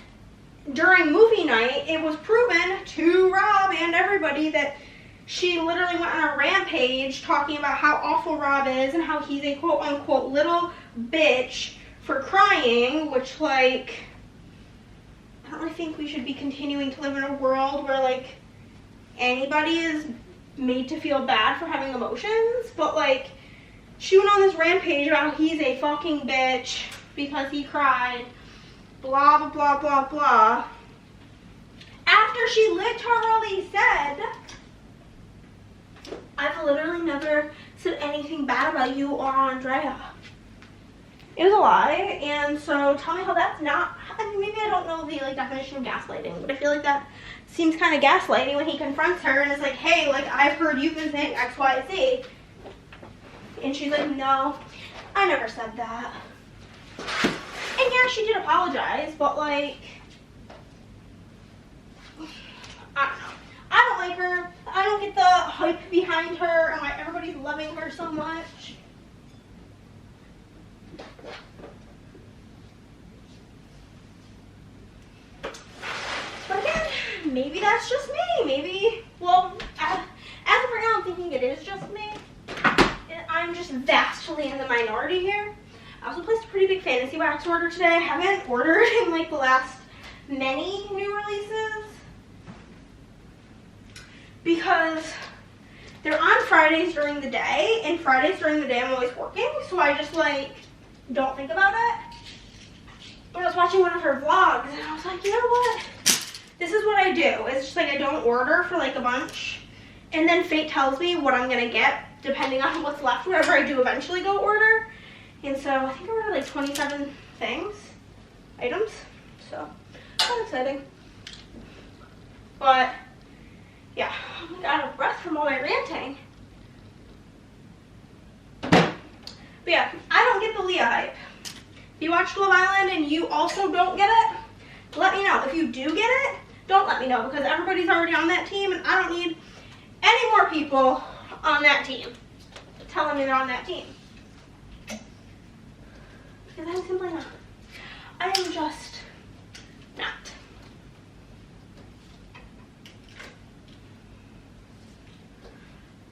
during movie night, it was proven to Rob and everybody that she literally went on a rampage talking about how awful Rob is and how he's a quote-unquote little bitch for crying, which, like, I don't really think we should be continuing to live in a world where, like, anybody is made to feel bad for having emotions, but, like, she went on this rampage about how he's a fucking bitch because he cried, blah, blah, blah, blah, blah. After she literally said, I've literally never said anything bad about you or Andrea. It was a lie, and so tell me how that's not, I mean, maybe I don't know the, like, definition of gaslighting, but I feel like that seems kind of gaslighting when he confronts her and is like, hey, like, I've heard you've been saying X, Y, Z. And she's like, no, I never said that. And yeah, she did apologize, but, like, I don't know. I don't like her. I don't get the hype behind her and why everybody's loving her so much. But again, maybe that's just me. Maybe, well, as of right now, I'm thinking it is just me. And I'm just vastly in the minority here. I also placed a pretty big fantasy wax order today. I haven't ordered in like the last many new releases because they're on Fridays during the day, and Fridays during the day I'm always working, so I just like don't think about it. But I was watching one of her vlogs and I was like, you know what? This is what I do. It's just like I don't order for like a bunch, and then fate tells me what I'm gonna get depending on what's left whenever I do eventually go order. And so I think I ordered like 27 items. So kind of exciting. But yeah, I'm like out of breath from all my ranting. But yeah, I don't get the Leah hype. If you watched Love Island and you also don't get it, let me know. If you do get it, don't let me know, because everybody's already on that team and I don't need any more people on that team telling me they're on that team. Because I'm simply not. I am just not.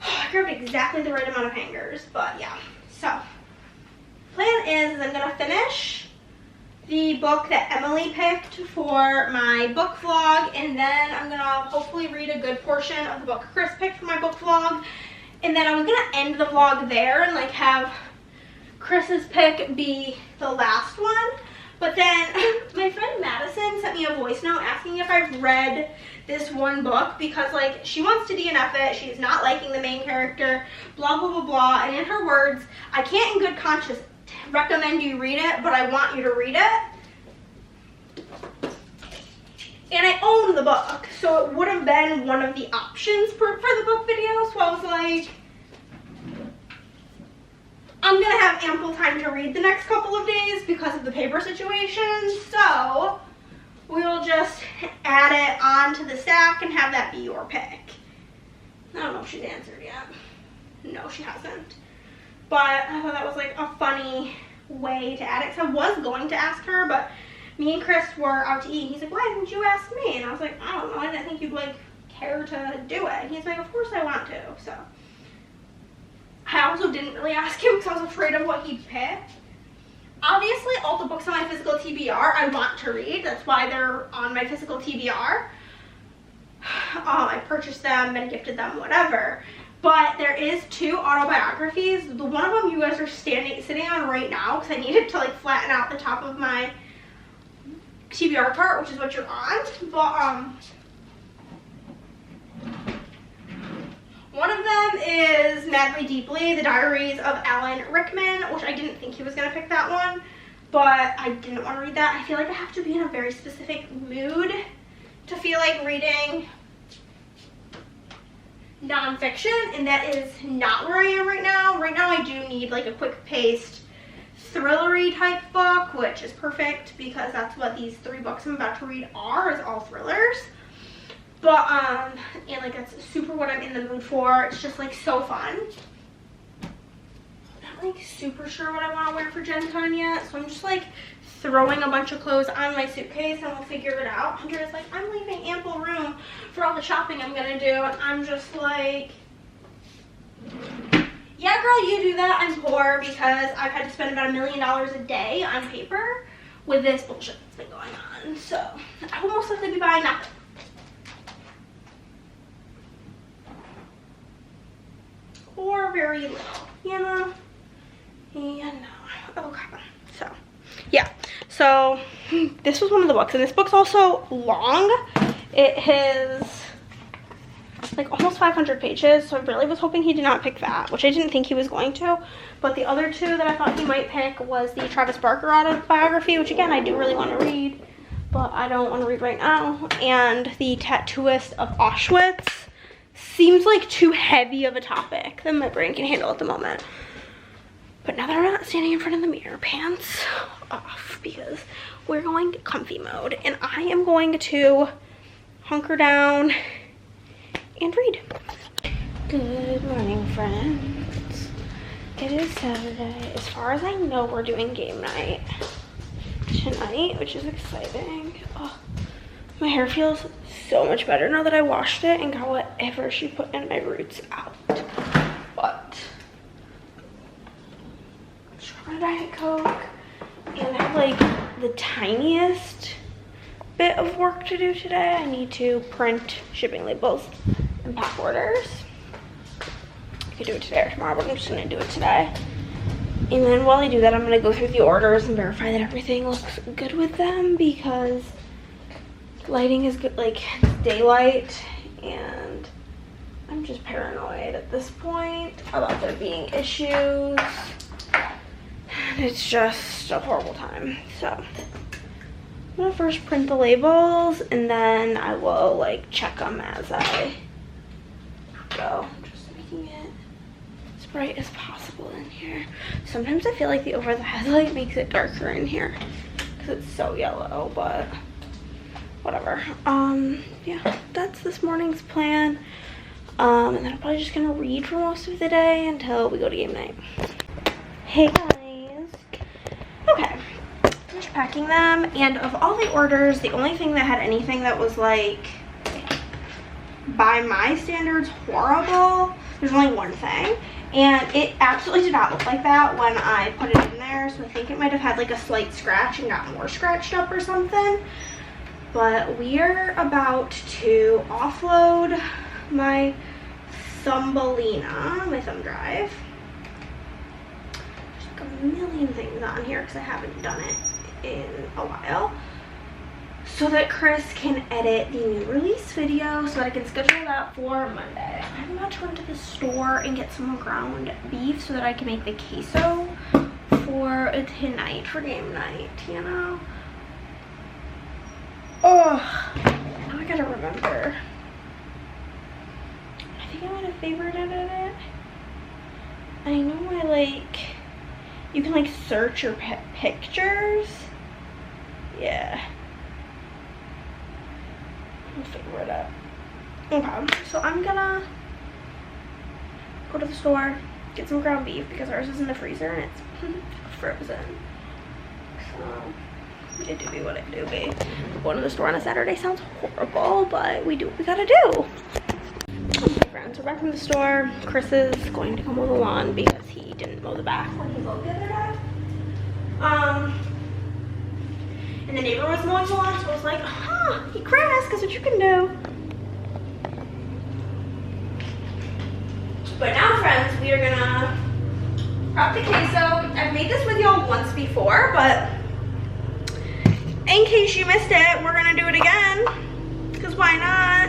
I grabbed exactly the right amount of hangers, but yeah. So, plan is I'm gonna finish the book that Emily picked for my book vlog, and then I'm gonna hopefully read a good portion of the book Chris picked for my book vlog, and then I'm gonna end the vlog there and like have Chris's pick be the last one. But then my friend Madison sent me a voice note asking if I've read this one book, because like she wants to DNF it, she's not liking the main character, blah blah blah blah, and in her words, I can't in good conscience recommend you read it, but I want you to read it. And I own the book, so it would have been one of the options for the book video, so I was like, I'm gonna have ample time to read the next couple of days because of the paper situation, so we'll just add it onto the stack and have that be your pick. I don't know if she's answered yet. No, she hasn't. But I thought that was like a funny way to add it, because I was going to ask her, but me and Chris were out to eat, and he's like, why didn't you ask me? And I was like, I don't know, I didn't think you'd like care to do it. And he's like, of course I want to. So I also didn't really ask him because I was afraid of what he'd pick. Obviously, all the books on my physical TBR I want to read. That's why they're on my physical TBR. I purchased them and gifted them, whatever. But there is 2 autobiographies. The one of them you guys are sitting on right now, because I needed to like flatten out the top of my TBR part, which is what you're on. But one of them is Madly Deeply, The Diaries of Alan Rickman, which I didn't think he was going to pick that one, but I didn't want to read that. I feel like I have to be in a very specific mood to feel like reading nonfiction, and that is not where I am right now. Right now I do need like a quick-paced, thrillery type book, which is perfect because that's what these 3 books I'm about to read are, is all thrillers. But, and like that's super what I'm in the mood for. It's just like so fun. I'm not like super sure what I want to wear for Gen Con yet, so I'm just like throwing a bunch of clothes on my suitcase and we'll figure it out. Hunter is like, I'm leaving ample room for all the shopping I'm gonna do, and I'm just like, yeah girl, you do that. I'm poor because I've had to spend about $1 million a day on paper with this bullshit that's been going on, so I will most likely be buying nothing. Or very little, you know? Yeah, no. Okay, so, yeah. So, this was one of the books, and this book's also long. It has, like, almost 500 pages, so I really was hoping he did not pick that, which I didn't think he was going to. But the other 2 that I thought he might pick was the Travis Barker autobiography, which, again, I do really want to read, but I don't want to read right now, and the Tattooist of Auschwitz. Seems like too heavy of a topic than my brain can handle at the moment. But now that I'm not standing in front of the mirror, pants off, because we're going comfy mode. And I am going to hunker down and read. Good morning, friends. It is Saturday. As far as I know, we're doing game night tonight, which is exciting. Oh, my hair feels so much better now that I washed it and got whatever she put in my roots out. But try Diet Coke, and I have like the tiniest bit of work to do today. I need to print shipping labels and pack orders. I could do it today or tomorrow, but I'm just gonna do it today. And then while I do that, I'm gonna go through the orders and verify that everything looks good with them, because lighting is good, like daylight, and I'm just paranoid at this point about there being issues. And it's just a horrible time. So I'm gonna first print the labels, and then I will like check them as I go. Just making it as bright as possible in here. Sometimes I feel like the over the head light makes it darker in here because it's so yellow, but whatever. Yeah, that's this morning's plan. And then I'm probably just gonna read for most of the day until we go to game night. Hey guys. Okay, finished packing them, and of all the orders, the only thing that had anything that was like, by my standards, horrible, there's only one thing, and it absolutely did not look like that when I put it in there, so I think it might have had like a slight scratch and got more scratched up or something. But we are about to offload my Thumbelina, my thumb drive. There's like a million things on here because I haven't done it in a while, so that Chris can edit the new release video so that I can schedule that for Monday. I'm about to run to the store and get some ground beef so that I can make the queso for tonight, for game night, you know? Oh, now I gotta remember. I think I might have favorited it. I know I like, you can like search your pictures. Yeah. I'll favorite it. Okay, so I'm gonna go to the store, get some ground beef because ours is in the freezer and it's frozen. So it do be what it do be. Going to the store on a Saturday sounds horrible, but we do what we gotta do. Okay, friends, we're back from the store. Chris is going to go mow the lawn because he didn't mow the back when he mowed the other day. And the neighbor was mowing the lawn, so I was like, hey Chris, guess what you can do? But now, friends, we are gonna prep the queso. I've made this with y'all once before, but in case you missed it, we're gonna do it again, because why not?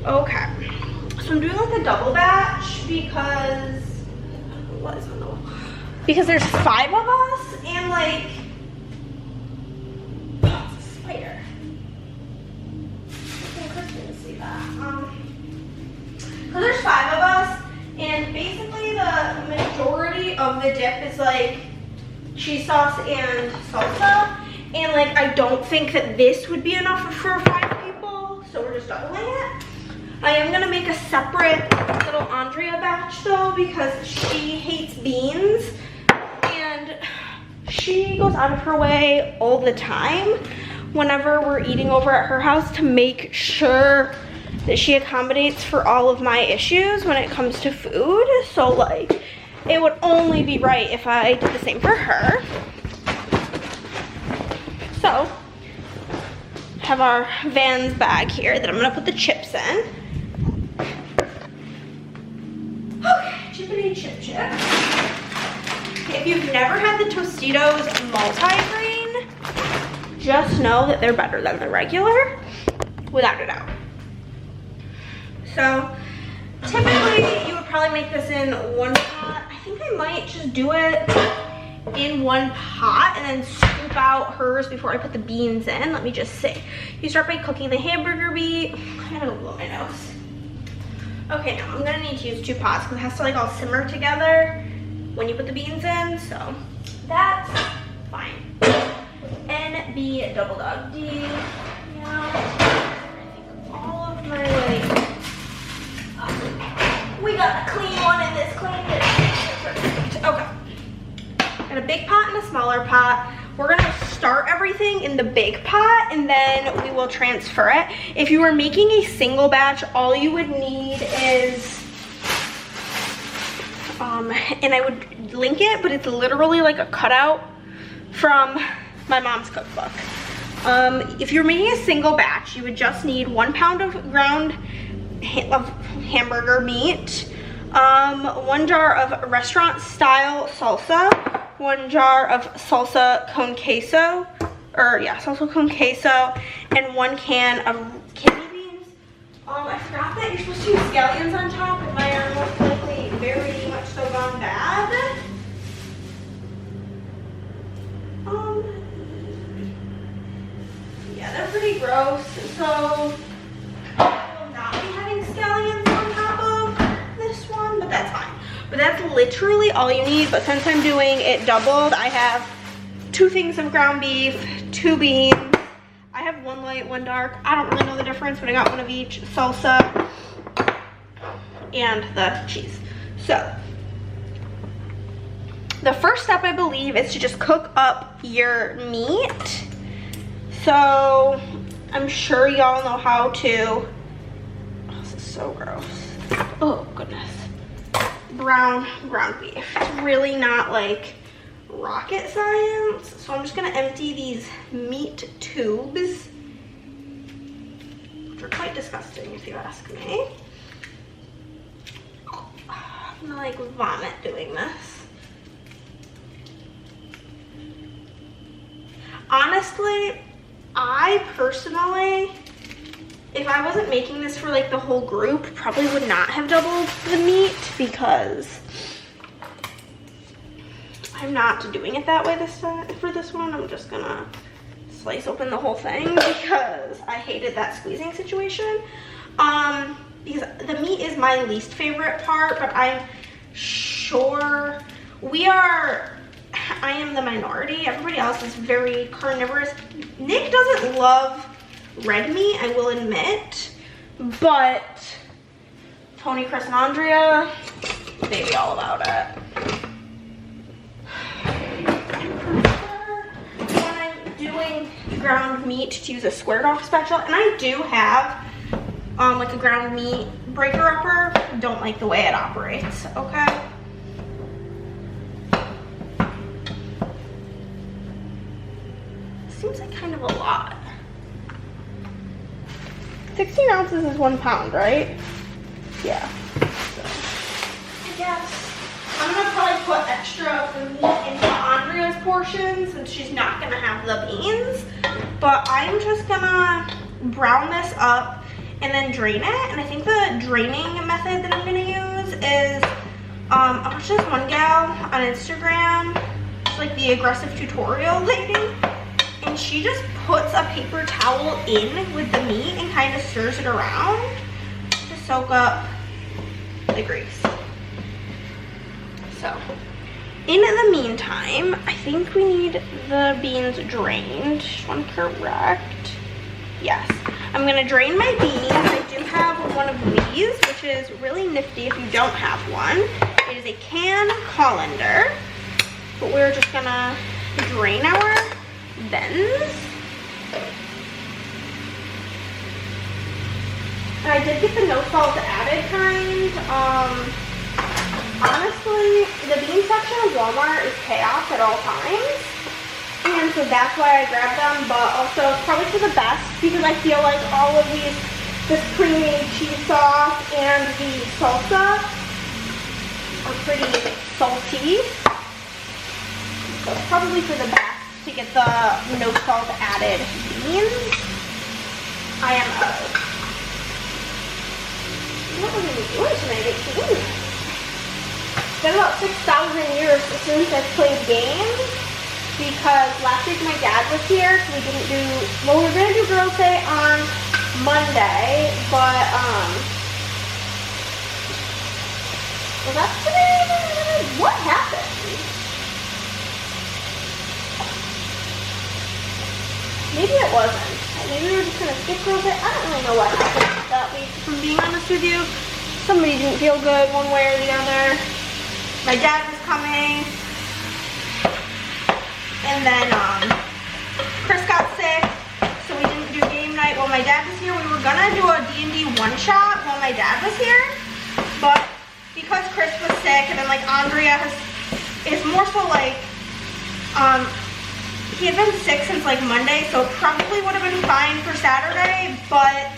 Okay, so I'm doing like a double batch because, what is on the wall? Because there's 5 of us, and like, oh, it's a spider. I think Chris didn't see that. So there's 5 of us, and basically the majority of the dip is like cheese sauce and salsa, and like I don't think that this would be enough for 5 people, so we're just doubling it. I am gonna make a separate little Andrea batch though, because she hates beans and she goes out of her way all the time whenever we're eating over at her house to make sure that she accommodates for all of my issues when it comes to food. So like, it would only be right if I did the same for her. So, have our Vans bag here that I'm gonna put the chips in. Okay, chippity chip chip. If you've never had the Tostitos multigrain, just know that they're better than the regular, without a doubt. So, typically you would probably make this in one pot. I think I might just do it in one pot and then scoop out hers before I put the beans in. Let me just see. You start by cooking the hamburger meat. I gotta blow my nose. Okay, now I'm gonna need to use 2 pots because it has to like all simmer together when you put the beans in, so that's fine. NB double dog D, you know, I think all of my like, we got a clean one in this clean. Okay. Got a big pot and a smaller pot. We're gonna start everything in the big pot and then we will transfer it. If you were making a single batch, all you would need is, and I would link it, but it's literally like a cutout from my mom's cookbook. If you're making a single batch, you would just need 1 pound of ground hamburger meat, 1 jar of restaurant style salsa, 1 jar of salsa con queso, salsa con queso, and 1 can of kidney beans. I forgot that you're supposed to use scallions on top, and mine are most likely very much so gone bad. Yeah, they're pretty gross, so I will not be having scallions on top of this one, but that's fine. But that's literally all you need, but since I'm doing it doubled, I have 2 things of ground beef, 2 beans. I have 1 light, 1 dark. I don't really know the difference, but I got 1 of each. Salsa and the cheese. So the first step, I believe, is to just cook up your meat. So I'm sure y'all know how to, oh, this is so gross. Oh goodness. Brown ground beef. It's really not like rocket science. So I'm just gonna empty these meat tubes, which are quite disgusting if you ask me. I'm gonna like vomit doing this. Honestly, I personally, if I wasn't making this for like the whole group, probably would not have doubled the meat because I'm not doing it that way this time. For this one, I'm just gonna slice open the whole thing because I hated that squeezing situation. Because the meat is my least favorite part, but I'm sure I am the minority. Everybody else is very carnivorous. Nick doesn't love red meat, I will admit, but Tony, Chris, and Andrea, they be all about it. When I'm doing ground meat, to use a squared off spatula, and I do have like a ground meat breaker upper, don't like the way it operates, okay? Seems like kind of a lot. 16 ounces is 1 pound, right? Yeah. So, I guess I'm gonna probably put extra of the meat into Andrea's portion since she's not gonna have the beans. But I'm just gonna brown this up and then drain it. And I think the draining method that I'm gonna use is I watched this one gal on Instagram. She's like the aggressive tutorial lady. And she just puts a paper towel in with the meat and kind of stirs it around to soak up the grease. So, in the meantime, I think we need the beans drained. Just want to correct. Yes. I'm going to drain my beans. I do have one of these, which is really nifty if you don't have one. It is a can colander. But we're just going to drain our bends. And I did get the no salt added kind. Honestly, the bean section of Walmart is chaos at all times, and so that's why I grabbed them. But also it's probably for the best because I feel like all of this creamy cheese sauce and the salsa are pretty salty, so it's probably for the best to get the no salt added beans. IMO. What was I doing tonight? It's been about 6,000 years since I've played games because last week my dad was here, so we didn't do, well, we were going to do Girls' Day on Monday, but, was that today? What happened? Maybe it wasn't. I maybe we're just gonna skip girls' day. I don't really know what happened that week, if I'm being honest with you. Somebody didn't feel good one way or the other. My dad was coming. And then Chris got sick, so we didn't do game night while my dad was here. We were gonna do a D&D one-shot while my dad was here, but because Chris was sick, and then like Andrea is more so like, he had been sick since like Monday, so it probably would have been fine for Saturday, but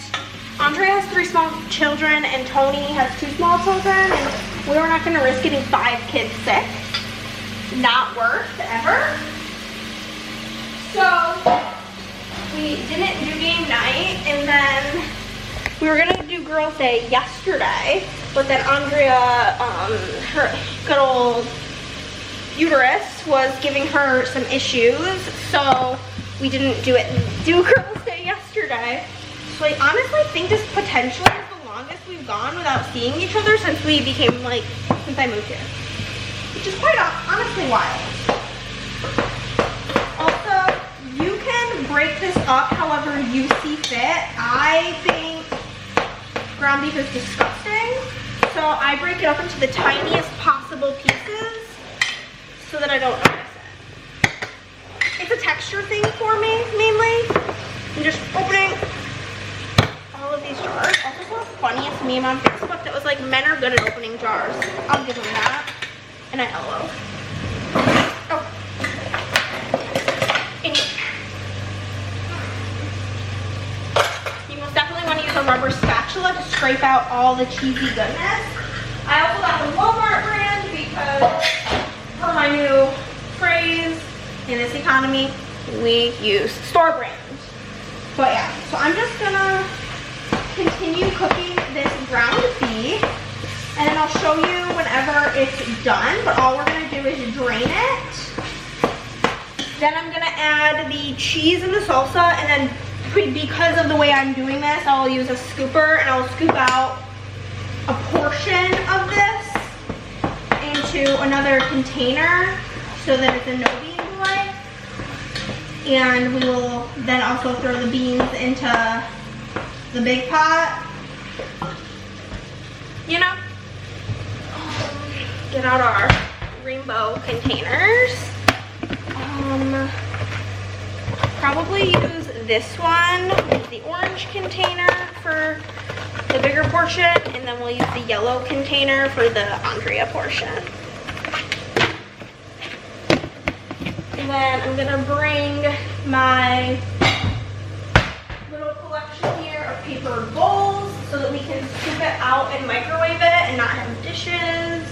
Andrea has 3 small children and Tony has 2 small children, and we were not gonna risk getting 5 kids sick. Not worth ever. So we didn't do game night, and then we were gonna do girls' day yesterday, but then Andrea, her good old uterus was giving her some issues, so we didn't do girls' day yesterday. So I honestly think this potentially is the longest we've gone without seeing each other since we became like, since I moved here, which is quite honestly wild. Also, you can break this up however you see fit. I think ground beef is disgusting, so I break it up into the tiniest possible pieces so that I don't notice it. It's a texture thing for me, mainly. I'm just opening all of these jars. Also saw the funniest meme on Facebook that was like, men are good at opening jars. I'll give them that. And I LOL. Oh. You most definitely want to use a rubber spatula to scrape out all the cheesy goodness. I also got the Walmart brand because for my new phrase in this economy, we use store brand. But yeah, so I'm just gonna continue cooking this ground beef, and then I'll show you whenever it's done, but all we're gonna do is drain it. Then I'm gonna add the cheese and the salsa, and then because of the way I'm doing this, I'll use a scooper and I'll scoop out a portion of this into another container so that it's a no bean boy. And we will then also throw the beans into the big pot. You know? Get out our rainbow containers. Probably use this one, the orange container for the bigger portion, and then we'll use the yellow container for the Andrea portion. And then I'm gonna bring my little collection here of paper bowls so that we can scoop it out and microwave it and not have dishes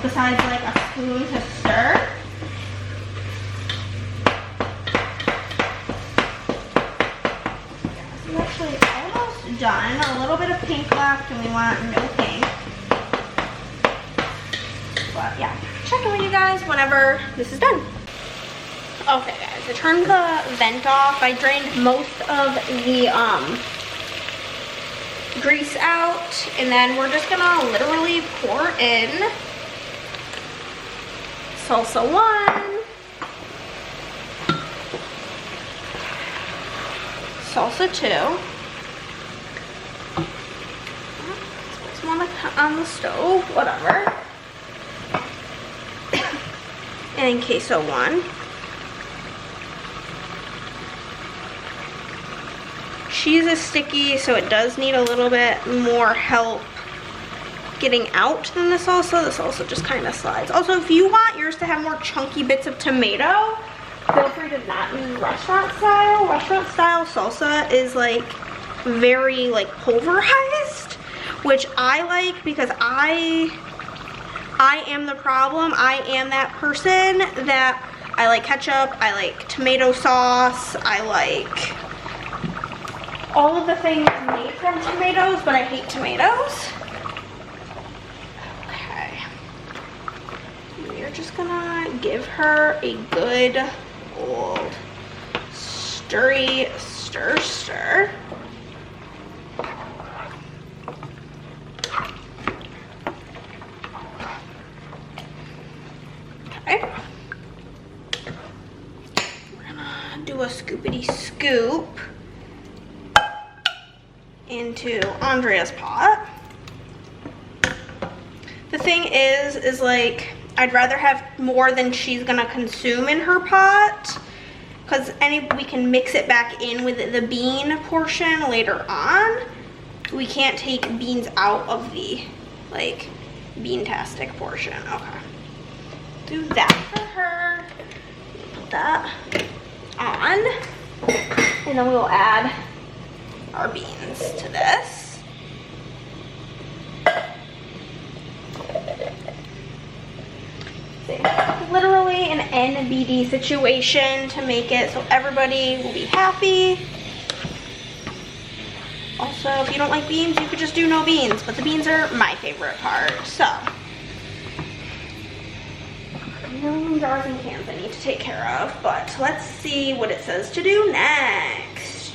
besides like a spoon to stir. I'm actually almost done. A little bit of pink left, and we want no pink. But yeah, check in with you guys whenever this is done. Okay guys, I turned the vent off. I drained most of the grease out, and then we're just gonna literally pour in salsa 1, salsa 2, some on the stove, whatever, and queso 1. Cheese is sticky, so it does need a little bit more help getting out than the salsa. The salsa just kind of slides. Also, if you want yours to have more chunky bits of tomato, feel free to not use restaurant style. Restaurant style salsa is like very like pulverized, which I like because I am the problem. I am that person that I like ketchup, I like tomato sauce, I like all of the things made from tomatoes, but I hate tomatoes. Okay. We're just gonna give her a good old stirry stir. Okay. We're gonna do a scoopity scoop into Andrea's pot. The thing is like, I'd rather have more than she's gonna consume in her pot, because we can mix it back in with the bean portion later on. We can't take beans out of the like bean-tastic portion. Okay, do that for her. Put that on, and then we will add our beans to this. Literally an NBD situation to make it so everybody will be happy. Also, if you don't like beans, you could just do no beans, but the beans are my favorite part. So, a million jars and cans I need to take care of, but let's see what it says to do next.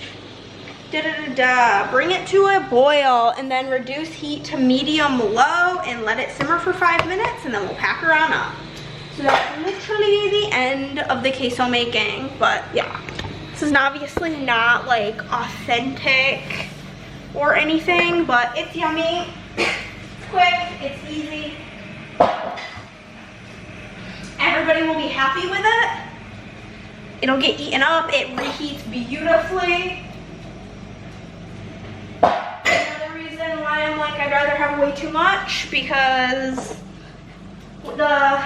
Bring it to a boil and then reduce heat to medium low and let it simmer for 5 minutes, and then we'll pack her on up. So that's literally the end of the queso making, but yeah, this is obviously not like authentic or anything, but it's yummy, it's quick, it's easy. Everybody will be happy with it. It'll get eaten up, it reheats beautifully. Another reason why I'm like, I'd rather have way too much, because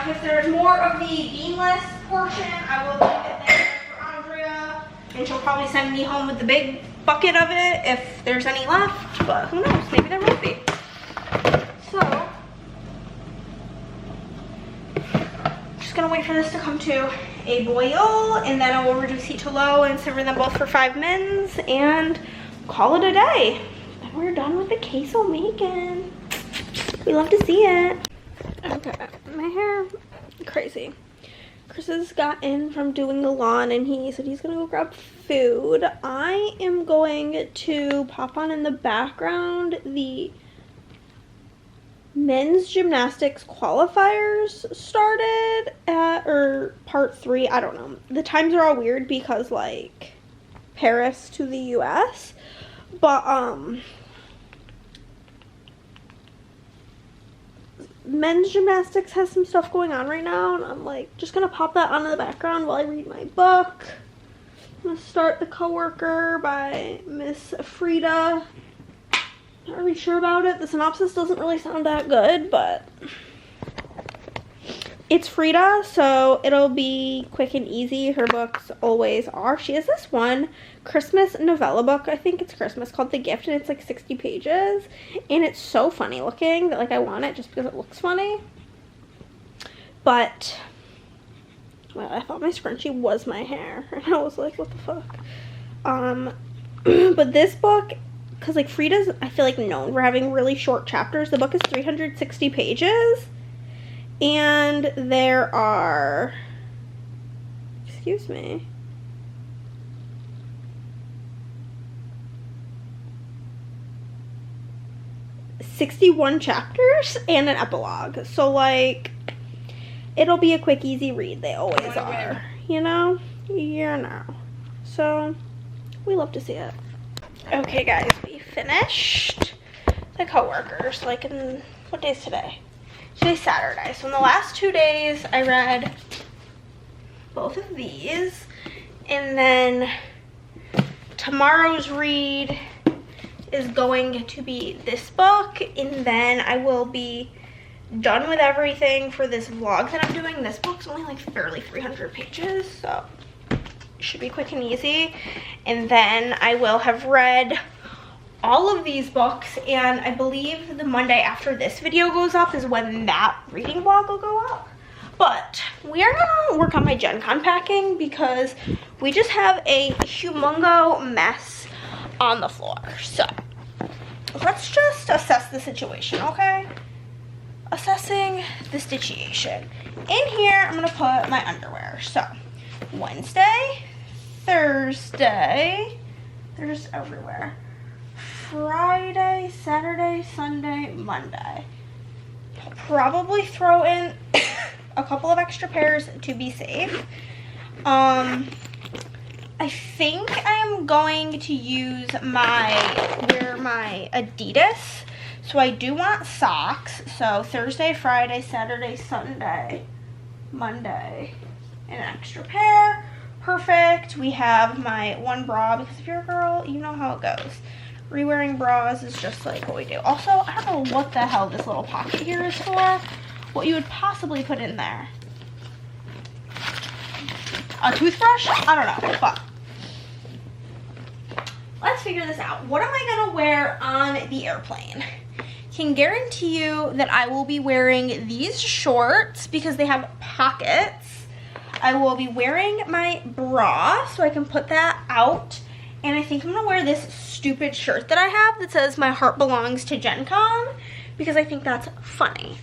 if there's more of the beanless portion, I will leave it there for Andrea, and she'll probably send me home with the big bucket of it if there's any left, but who knows, maybe there won't be. So, just gonna wait for this to come to a boil, and then I will reduce heat to low and simmer them both for 5 minutes and call it a day. And we're done with the queso making. We love to see it. Okay, my hair, crazy. Chris has got in from doing the lawn and he said he's gonna go grab food. I am going to pop on in the background the men's gymnastics qualifiers started at, or part 3, I don't know. The times are all weird because like Paris to the US, but men's gymnastics has some stuff going on right now, and I'm like just gonna pop that on in the background while I read my book. I'm gonna start The Coworker by Miss Frida. Not really sure about it. The synopsis doesn't really sound that good, but it's Frida, so it'll be quick and easy. Her books always are. She has this one Christmas novella book, I think it's Christmas, called The Gift, and it's like 60 pages, and it's so funny looking that like I want it just because it looks funny. But well, I thought my scrunchie was my hair, and I was like, what the fuck. But this book, because like Frida's, I feel like, known for having really short chapters. The book is 360 pages, and there are, excuse me, 61 chapters and an epilogue. So like, it'll be a quick, easy read. They always are, you know? So we love to see it. Okay guys, we finished The Coworkers, like in, what day is today? Today's Saturday. So in the last 2 days, I read both of these, and then tomorrow's read is going to be this book, and then I will be done with everything for this vlog that I'm doing. This book's only like barely 300 pages, so it should be quick and easy. And then I will have read all of these books, and I believe the Monday after this video goes up is when that reading vlog will go up. But we are gonna work on my Gen Con packing because we just have a humongo mess on the floor. So let's just assess the situation, okay? Assessing the situation. In here, I'm gonna put my underwear. So Wednesday, Thursday, they're just everywhere. Friday, Saturday, Sunday, Monday. I'll probably throw in a couple of extra pairs to be safe. I think I am going to use wear my Adidas. So I do want socks. So Thursday, Friday, Saturday, Sunday, Monday, and an extra pair. Perfect. We have my one bra, because if you're a girl, you know how it goes. Re-wearing bras is just like what we do. Also, I don't know what the hell this little pocket here is for. What you would possibly put in there. A toothbrush? I don't know, but let's figure this out. What am I gonna wear on the airplane? Can guarantee you that I will be wearing these shorts because they have pockets. I will be wearing my bra so I can put that out. And I think I'm gonna wear this stupid shirt that I have that says "My heart belongs to Gen Con" because I think that's funny.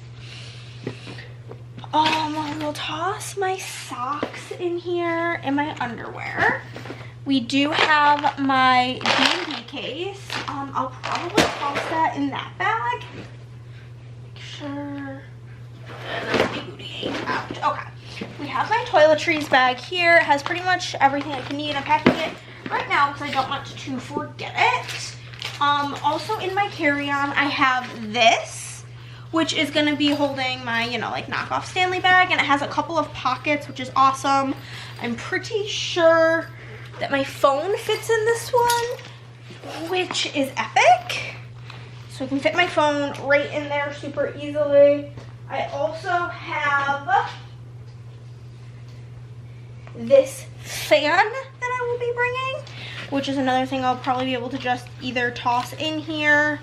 We'll toss my socks in here and my underwear. We do have my D&D case. I'll probably toss that in that bag. Make sure. And my booty ain't out. Okay. We have my toiletries bag here. It has pretty much everything I can need. I'm packing it right now because I don't want to forget it. Also in my carry-on, I have this, which is going to be holding my, like knockoff Stanley bag, and it has a couple of pockets, which is awesome. I'm pretty sure that my phone fits in this one, which is epic. So I can fit my phone right in there super easily. I also have this fan that I will be bringing, which is another thing I'll probably be able to just either toss in here.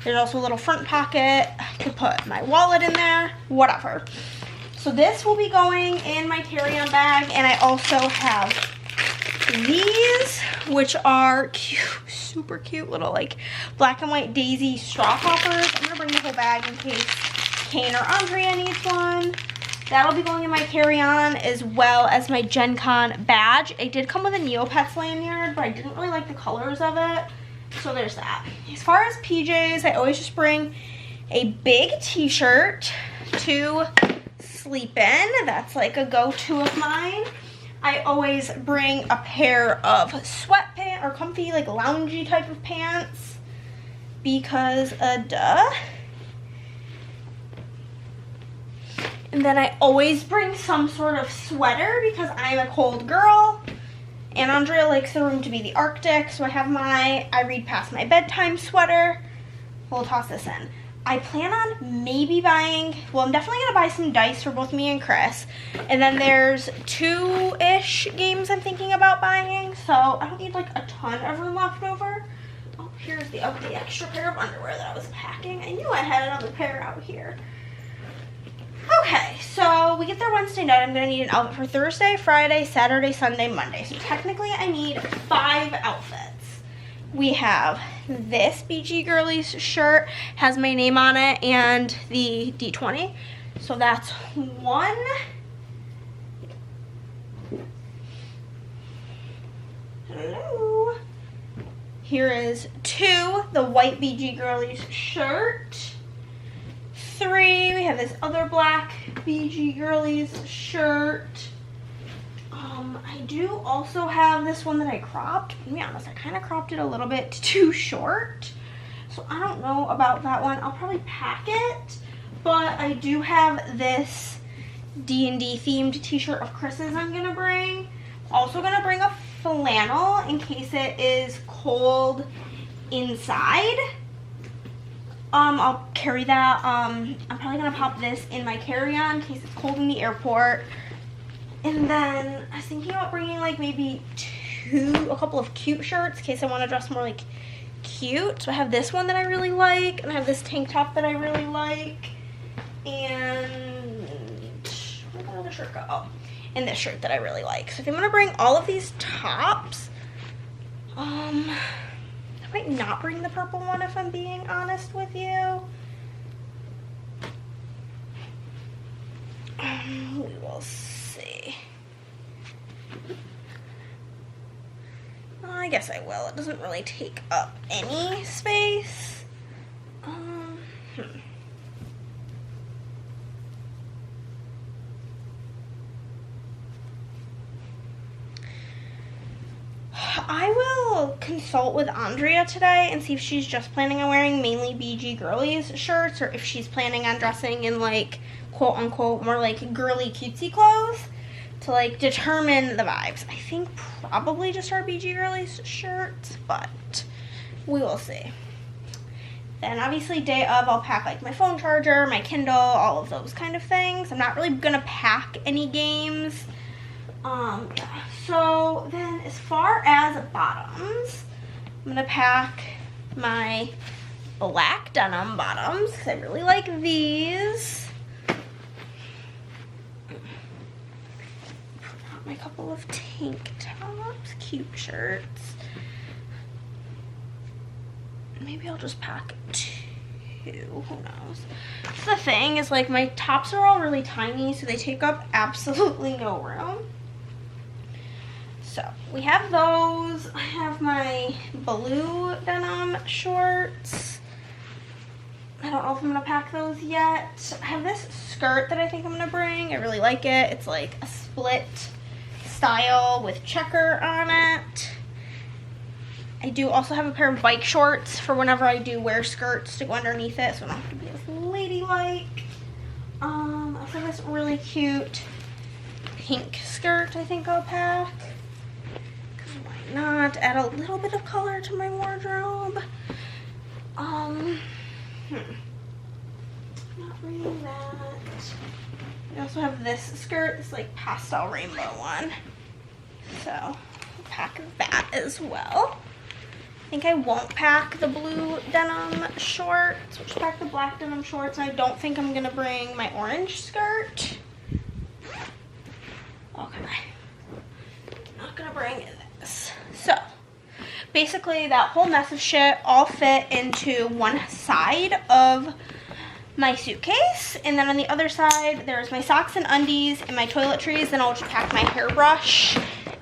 There's also a little front pocket. I could put my wallet in there, whatever. So this will be going in my carry-on bag, and I also have these, which are cute, super cute little like black and white daisy straw poppers. I'm gonna bring the whole bag in case Kane or Andrea needs one. That'll be going in my carry-on, as well as my Gen Con badge. It did come with a Neopets lanyard, but I didn't really like the colors of it. So there's that. As far as PJs, I always just bring a big t-shirt to sleep in. That's like a go-to of mine. I always bring a pair of sweatpants or comfy, like loungy type of pants because duh. And then I always bring some sort of sweater because I'm a cold girl. And Andrea likes the room to be the Arctic, so I have I read past my bedtime sweater. We'll toss this in. I plan on maybe buying, well, I'm definitely going to buy some dice for both me and Chris. And then there's 2-ish games I'm thinking about buying, so I don't need like a ton of room left over. Oh, here's the extra pair of underwear that I was packing. I knew I had another pair out here. Okay, so we get there Wednesday night. I'm going to need an outfit for Thursday, Friday, Saturday, Sunday, Monday. So technically I need 5 outfits. We have this BG Girlies shirt, has my name on it and the D20. So that's 1. Hello. Here is 2, the white BG Girlies shirt. 3, we have this other black BG Girlies shirt. I do also have this one that I cropped. To be honest, I kind of cropped it a little bit too short. So I don't know about that one. I'll probably pack it. But I do have this D&D themed t-shirt of Chris's I'm going to bring. Also going to bring a flannel in case it is cold inside. I'll carry that. I'm probably going to pop this in my carry-on in case it's cold in the airport. And then I was thinking about bringing like maybe a couple of cute shirts in case I want to dress more like cute. So I have this one that I really like, and I have this tank top that I really like, and where'd that other shirt go? Oh, and this shirt that I really like. So if I'm gonna bring all of these tops, I might not bring the purple one if I'm being honest with you. We will see. I guess I will. It doesn't really take up any space. I will consult with Andrea today and see if she's just planning on wearing mainly BG Girlies shirts, or if she's planning on dressing in like quote unquote more like girly cutesy clothes to like determine the vibes. I think probably just our BG Girlies shirts, but we will see. Then obviously day of, I'll pack like my phone charger, my Kindle, all of those kind of things. I'm not really gonna pack any games. Yeah. So then as far as bottoms, I'm gonna pack my black denim bottoms because I really like these. Put out my couple of tank tops, cute shirts. Maybe I'll just pack 2, who knows. The thing is, like, my tops are all really tiny, so they take up absolutely no room. So we have those. I have my blue denim shorts. I don't know if I'm gonna pack those yet. I have this skirt that I think I'm gonna bring. I really like it. It's like a split style with checker on it. I do also have a pair of bike shorts for whenever I do wear skirts to go underneath it, so I don't have to be as ladylike. I also have this really cute pink skirt I think I'll pack. Because why not? Add a little bit of color to my wardrobe. Not bringing that. I also have this skirt, this like pastel rainbow one. So I'll pack that as well. I think I won't pack the blue denim shorts, which pack the black denim shorts, and I don't think I'm gonna bring my orange skirt. Okay, not gonna bring this. So basically that whole mess of shit all fit into one side of my suitcase, and then on the other side there's my socks and undies and my toiletries. Then I'll just pack my hairbrush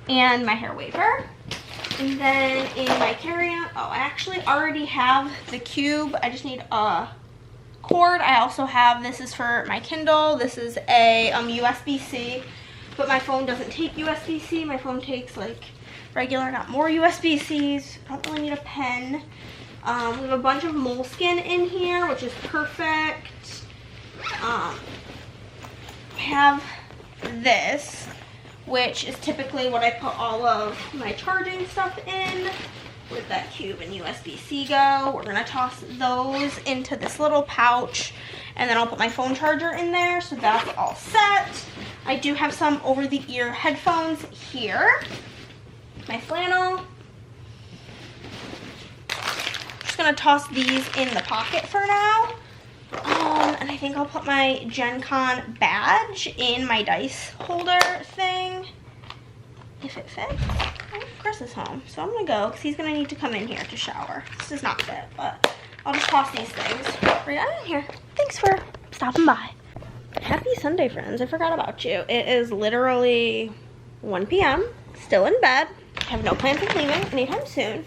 and my hair waver. And then in my carry-on, oh, I actually already have the cube. I just need a cord. I also have, this is for my Kindle. This is a USB-C, but my phone doesn't take USB-C. My phone takes like regular, not more USB-Cs. I don't really need a pen. We have a bunch of moleskin in here, which is perfect. I have this, which is typically what I put all of my charging stuff in. Where'd that cube and USB-C go? We're gonna toss those into this little pouch, and then I'll put my phone charger in there, so that's all set. I do have some over-the-ear headphones here. My flannel. Just gonna toss these in the pocket for now. And I think I'll put my Gen Con badge in my dice holder thing, if it fits. Oh, Chris is home, so I'm gonna go because he's gonna need to come in here to shower. This does not fit, but I'll just toss these things right out in here. Thanks for stopping by. Happy Sunday, friends. I forgot about you. It is literally 1 p.m. Still in bed. I have no plans of leaving anytime soon.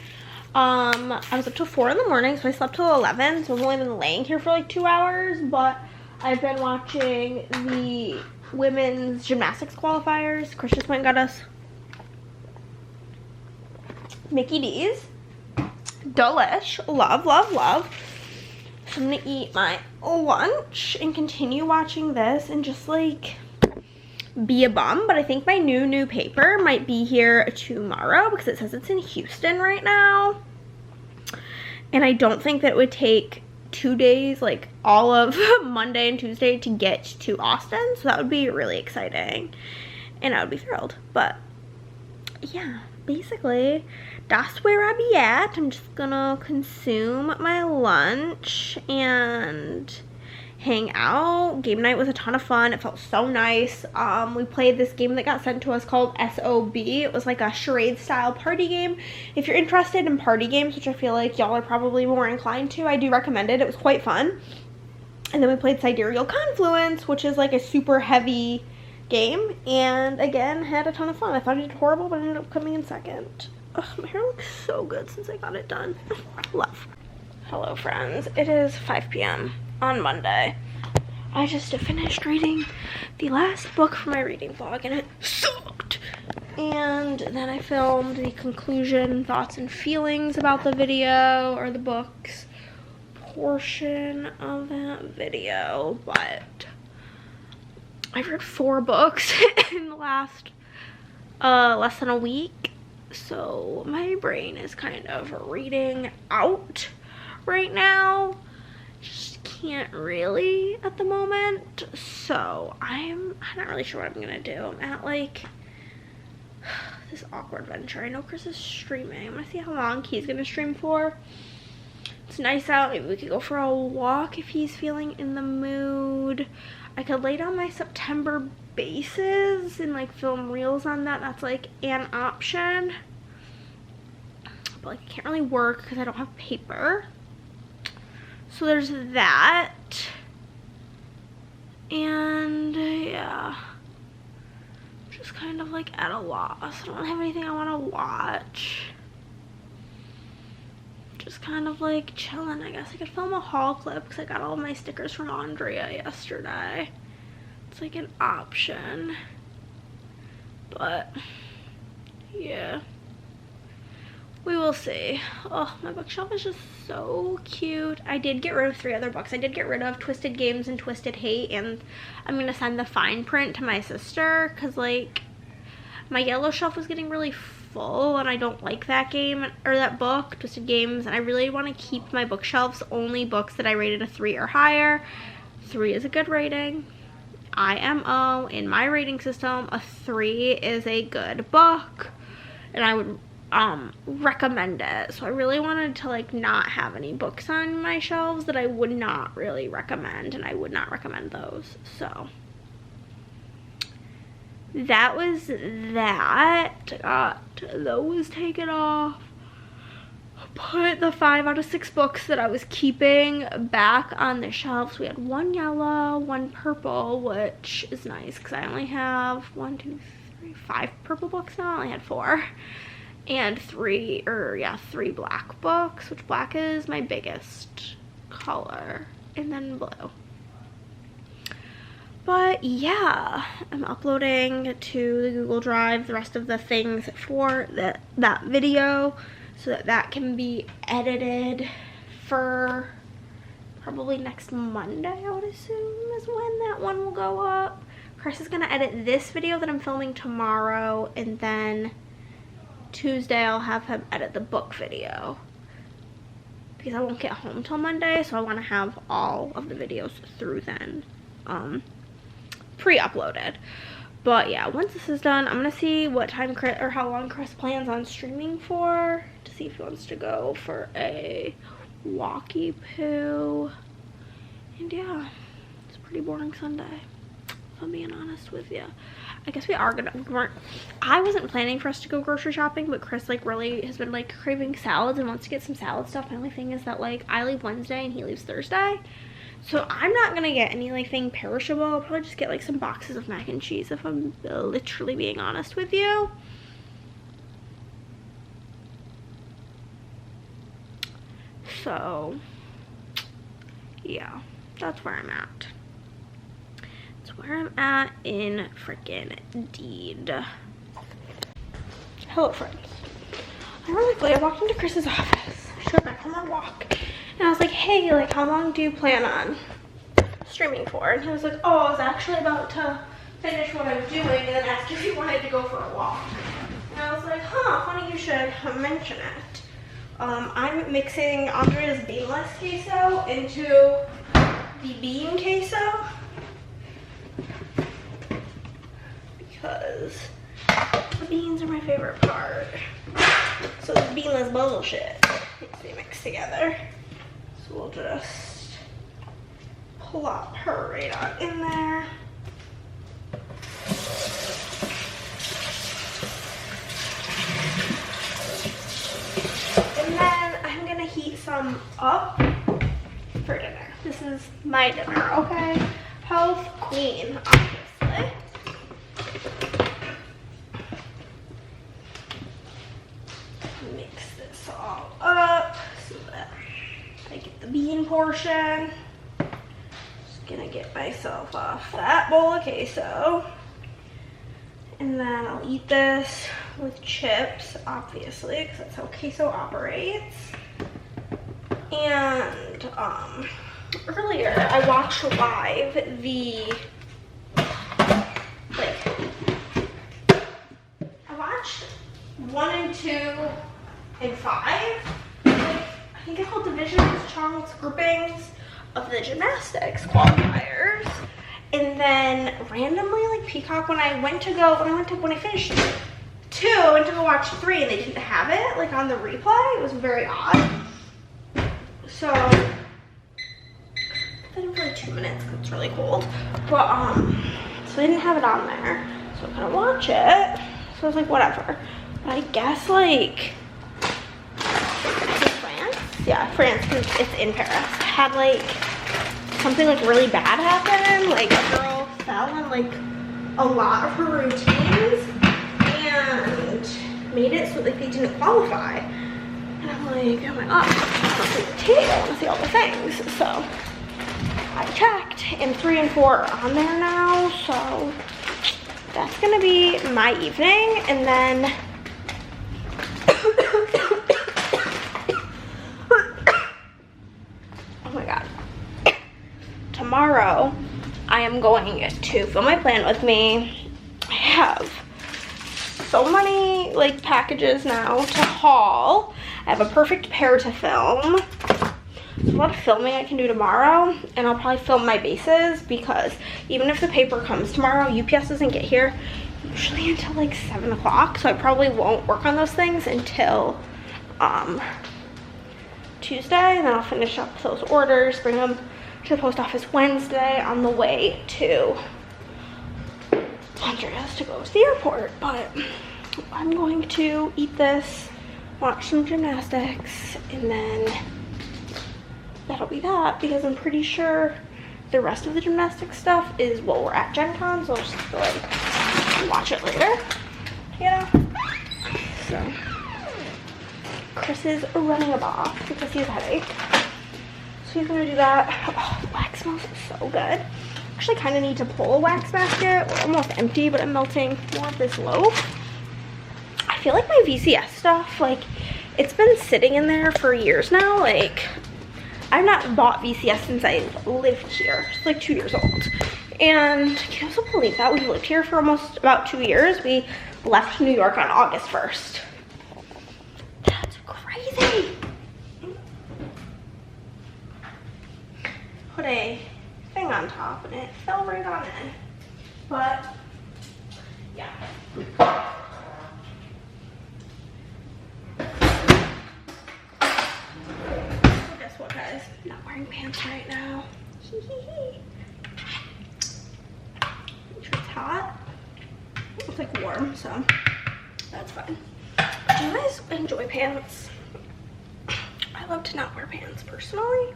I was up till 4 in the morning, so I slept till 11, so I've only been laying here for like 2 hours, but I've been watching the women's gymnastics qualifiers. Chris just went and got us Mickey D's. Delish. Love, love, love. So I'm gonna eat my lunch and continue watching this and just like be a bum. But I think my new paper might be here tomorrow because it says it's in Houston right now, and I don't think that it would take 2 days, like all of Monday and Tuesday, to get to Austin, so that would be really exciting and I would be thrilled. But yeah, basically that's where I be at. I'm just gonna consume my lunch and hang out. Game night was a ton of fun. It felt so nice. We played this game that got sent to us called SOB. It was like a charade style party game. If you're interested in party games, which I feel like y'all are probably more inclined to, I do recommend it. It was quite fun. And then we played Sidereal Confluence, which is like a super heavy game, and again had a ton of fun. I thought I did horrible, but I ended up coming in second. Ugh, my hair looks so good since I got it done. Love. Hello friends, it is 5 p.m. on Monday. I just finished reading the last book for my reading vlog and it sucked. And then I filmed the conclusion, thoughts and feelings about the video, or the books portion of that video. But I've read 4 books in the last less than a week, so my brain is kind of reading out right now. Just can't really at the moment, so I'm not really sure what I'm gonna do. I'm at like this awkward venture. I know Chris is streaming. I'm gonna see how long he's gonna stream for. It's nice out. Maybe we could go for a walk if he's feeling in the mood. I could lay down my September bases and like film reels on that. That's like an option, but like I can't really work because I don't have paper. So there's that. And yeah, just kind of like at a loss. I don't have anything I want to watch. Just kind of like chilling. I guess I could film a haul clip because I got all of my stickers from Andrea yesterday. It's like an option, but yeah, we will see. Oh, my bookshelf is just so cute. I did get rid of 3 other books. I did get rid of Twisted Games and Twisted Hate, and I'm gonna send the fine print to my sister because like my yellow shelf was getting really full and I don't like that game or that book, Twisted Games, and I really want to keep my bookshelves only books that I rated a 3 or higher. 3 is a good rating. IMO, in my rating system, a 3 is a good book, and I would recommend it. So I really wanted to like not have any books on my shelves that I would not really recommend, and I would not recommend those. So that was that. Got those taken off. Put the 5 out of 6 books that I was keeping back on the shelves. We had 1 yellow, 1 purple, which is nice because I only have 1, 2, 3, 5 purple books now. I only had 4. And 3 black books, which black is my biggest color, and then blue. But yeah, I'm uploading to the Google Drive the rest of the things for that video so that can be edited for probably next Monday, I would assume is when that one will go up. Chris is gonna edit this video that I'm filming tomorrow, and then Tuesday I'll have him edit the book video because I won't get home till Monday, so I want to have all of the videos through then pre-uploaded. But yeah, once this is done, I'm gonna see what time Chris, or how long Chris plans on streaming for, to see if he wants to go for a walkie poo. And yeah, it's a pretty boring Sunday, if I'm being honest with you. I guess we are gonna, I wasn't planning for us to go grocery shopping, but Chris like really has been like craving salads and wants to get some salad stuff. My only thing is that like I leave Wednesday and he leaves Thursday, so I'm not gonna get anything perishable. I'll probably just get like some boxes of mac and cheese, if I'm literally being honest with you. So yeah, that's where I'm at. Where I'm at in freaking deed. Hello friends. I really walked into Chris's office. I showed back on my walk, and I was like, hey, like how long do you plan on streaming for? And he was like, oh, I was actually about to finish what I'm doing and then asked if you wanted to go for a walk. And I was like, huh, funny you should mention it. I'm mixing Andrea's beanless queso into the bean queso, because the beans are my favorite part. So this beanless bullshit needs to be mixed together. So we'll just plop her right on in there. And then I'm gonna heat some up for dinner. This is my dinner, okay? Health queen, obviously. Mix this all up so that I get the bean portion. Just gonna get myself off that bowl of queso. And then I'll eat this with chips, obviously, because that's how queso operates. And earlier I watched live the, I watched 1 and 2 and 5. I think it's called divisions, chunks, groupings of the gymnastics qualifiers. And then randomly, like Peacock, when I finished 2, I went to go watch 3 and they didn't have it like on the replay. It was very odd. So I put in for like 2 minutes because it's really cold. But so they didn't have it on there. So I couldn't watch it. So I was like, whatever. But I guess like France? Yeah, France, because it's in Paris. Had like something like really bad happen. Like a girl fell on like a lot of her routines and made it so like they didn't qualify. And I'm like, oh my god, I want to see the tape, I want to see all the things. So I checked and 3 and 4 are on there now. So that's gonna be my evening. And then oh my god, tomorrow I am going to film my plan with me. I have so many like packages now to haul. I have a perfect pair to film. There's a lot of filming I can do tomorrow, and I'll probably film my bases because even if the paper comes tomorrow, UPS doesn't get here usually until like 7 o'clock, so I probably won't work on those things until Tuesday, and then I'll finish up those orders, bring them to the post office Wednesday on the way to Andrea's to go to the airport. But I'm going to eat this, watch some gymnastics, and then that'll be that, because I'm pretty sure the rest of the gymnastics stuff is while we're at Gen Con, so I'll just have to like watch it later, you know? So Chris is running off because he has a headache, so he's gonna do that. Oh, the wax smells so good. Actually kind of need to pull a wax basket. We're almost empty, but I'm melting more of this loaf. I feel like my VCS stuff, like it's been sitting in there for years now. Like I've not bought VCS since I lived here. It's like 2 years old. And can you also believe that? We've lived here for almost about 2 years. We left New York on August 1st. That's crazy. Put a thing on top and it fell right on in. But yeah. Guess what, guys? I'm not wearing pants right now. It's hot. It's like warm, so that's fine. Do you guys enjoy pants? I love to not wear pants personally.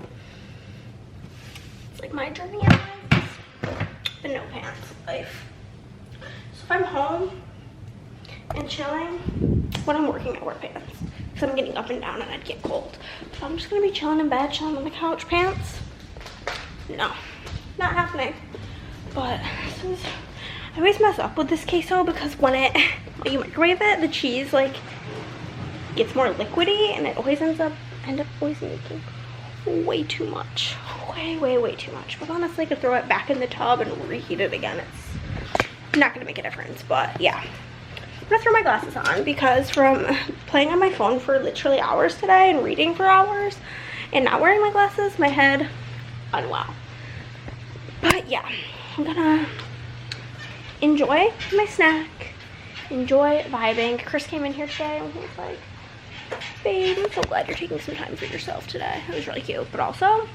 It's like my journey in life. The no pants life. So if I'm home and chilling, when I'm working I wear pants, because I'm getting up and down and I'd get cold. If I'm just gonna be chilling in bed, chilling on the couch, pants, no, not happening. But this is, I always mess up with this queso because when you microwave it, the cheese like gets more liquidy and it always ends up always making way too much. Way too much. But honestly, I could throw it back in the tub and reheat it again. It's not gonna make a difference, but yeah. I'm gonna throw my glasses on because from playing on my phone for literally hours today and reading for hours and not wearing my glasses, my head unwell. But yeah, I'm gonna enjoy my snack, enjoy vibing. Chris came in here today and he was like, babe, I'm so glad you're taking some time for yourself today. It was really cute. But also,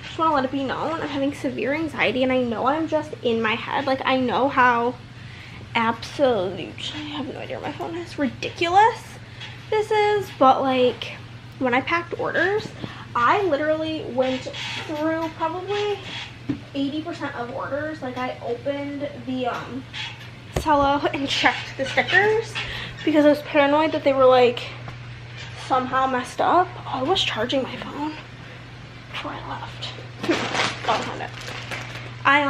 just want to let it be known, I'm having severe anxiety and I know I'm just in my head. Like, I know how absolutely, I have no idea where my phone is, ridiculous this is, but like, when I packed orders, I literally went through probably 80% of orders. Like, I opened the cello and checked the stickers because I was paranoid that they were like somehow messed up. Oh, I was charging my phone before I left. I'll find it. I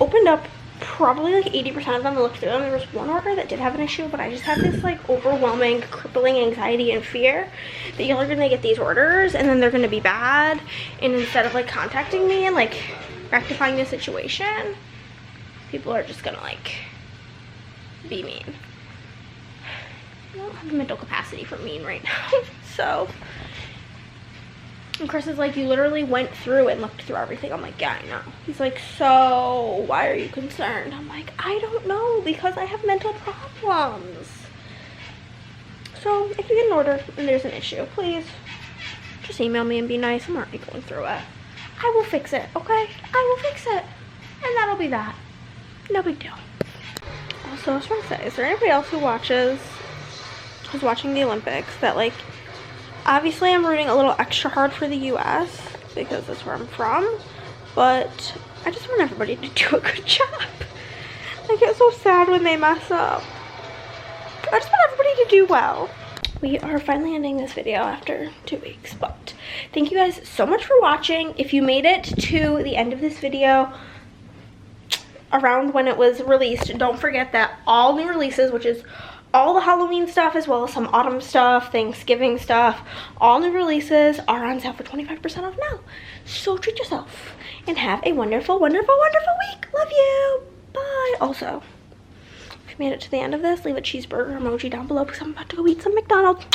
opened up probably like 80% of them, I looked through them. There was one order that did have an issue, but I just have this like overwhelming, crippling anxiety and fear that y'all are gonna get these orders and then they're gonna be bad. And instead of like contacting me and like rectifying the situation, people are just gonna like be mean. I don't have the mental capacity for mean right now. So, and Chris is like, you literally went through and looked through everything. I'm like, yeah, I know. He's like, so why are you concerned? I'm like, I don't know, because I have mental problems. So if you get an order and there's an issue, please just email me and be nice. I'm already going through it. I will fix it, okay? I will fix it. And that'll be that. No big deal. Also, I was trying to say, is there anybody else who's watching the Olympics that like, obviously I'm rooting a little extra hard for the US because that's where I'm from, but I just want everybody to do a good job. I get so sad when they mess up. I just want everybody to do well. We are finally ending this video after 2 weeks, but thank you guys so much for watching. If you made it to the end of this video, around when it was released, don't forget that all new releases, which is all the Halloween stuff as well as some autumn stuff, Thanksgiving stuff, all new releases are on sale for 25% off now. So treat yourself and have a wonderful, wonderful, wonderful week. Love you. Bye. Also, if you made it to the end of this, leave a cheeseburger emoji down below because I'm about to go eat some McDonald's.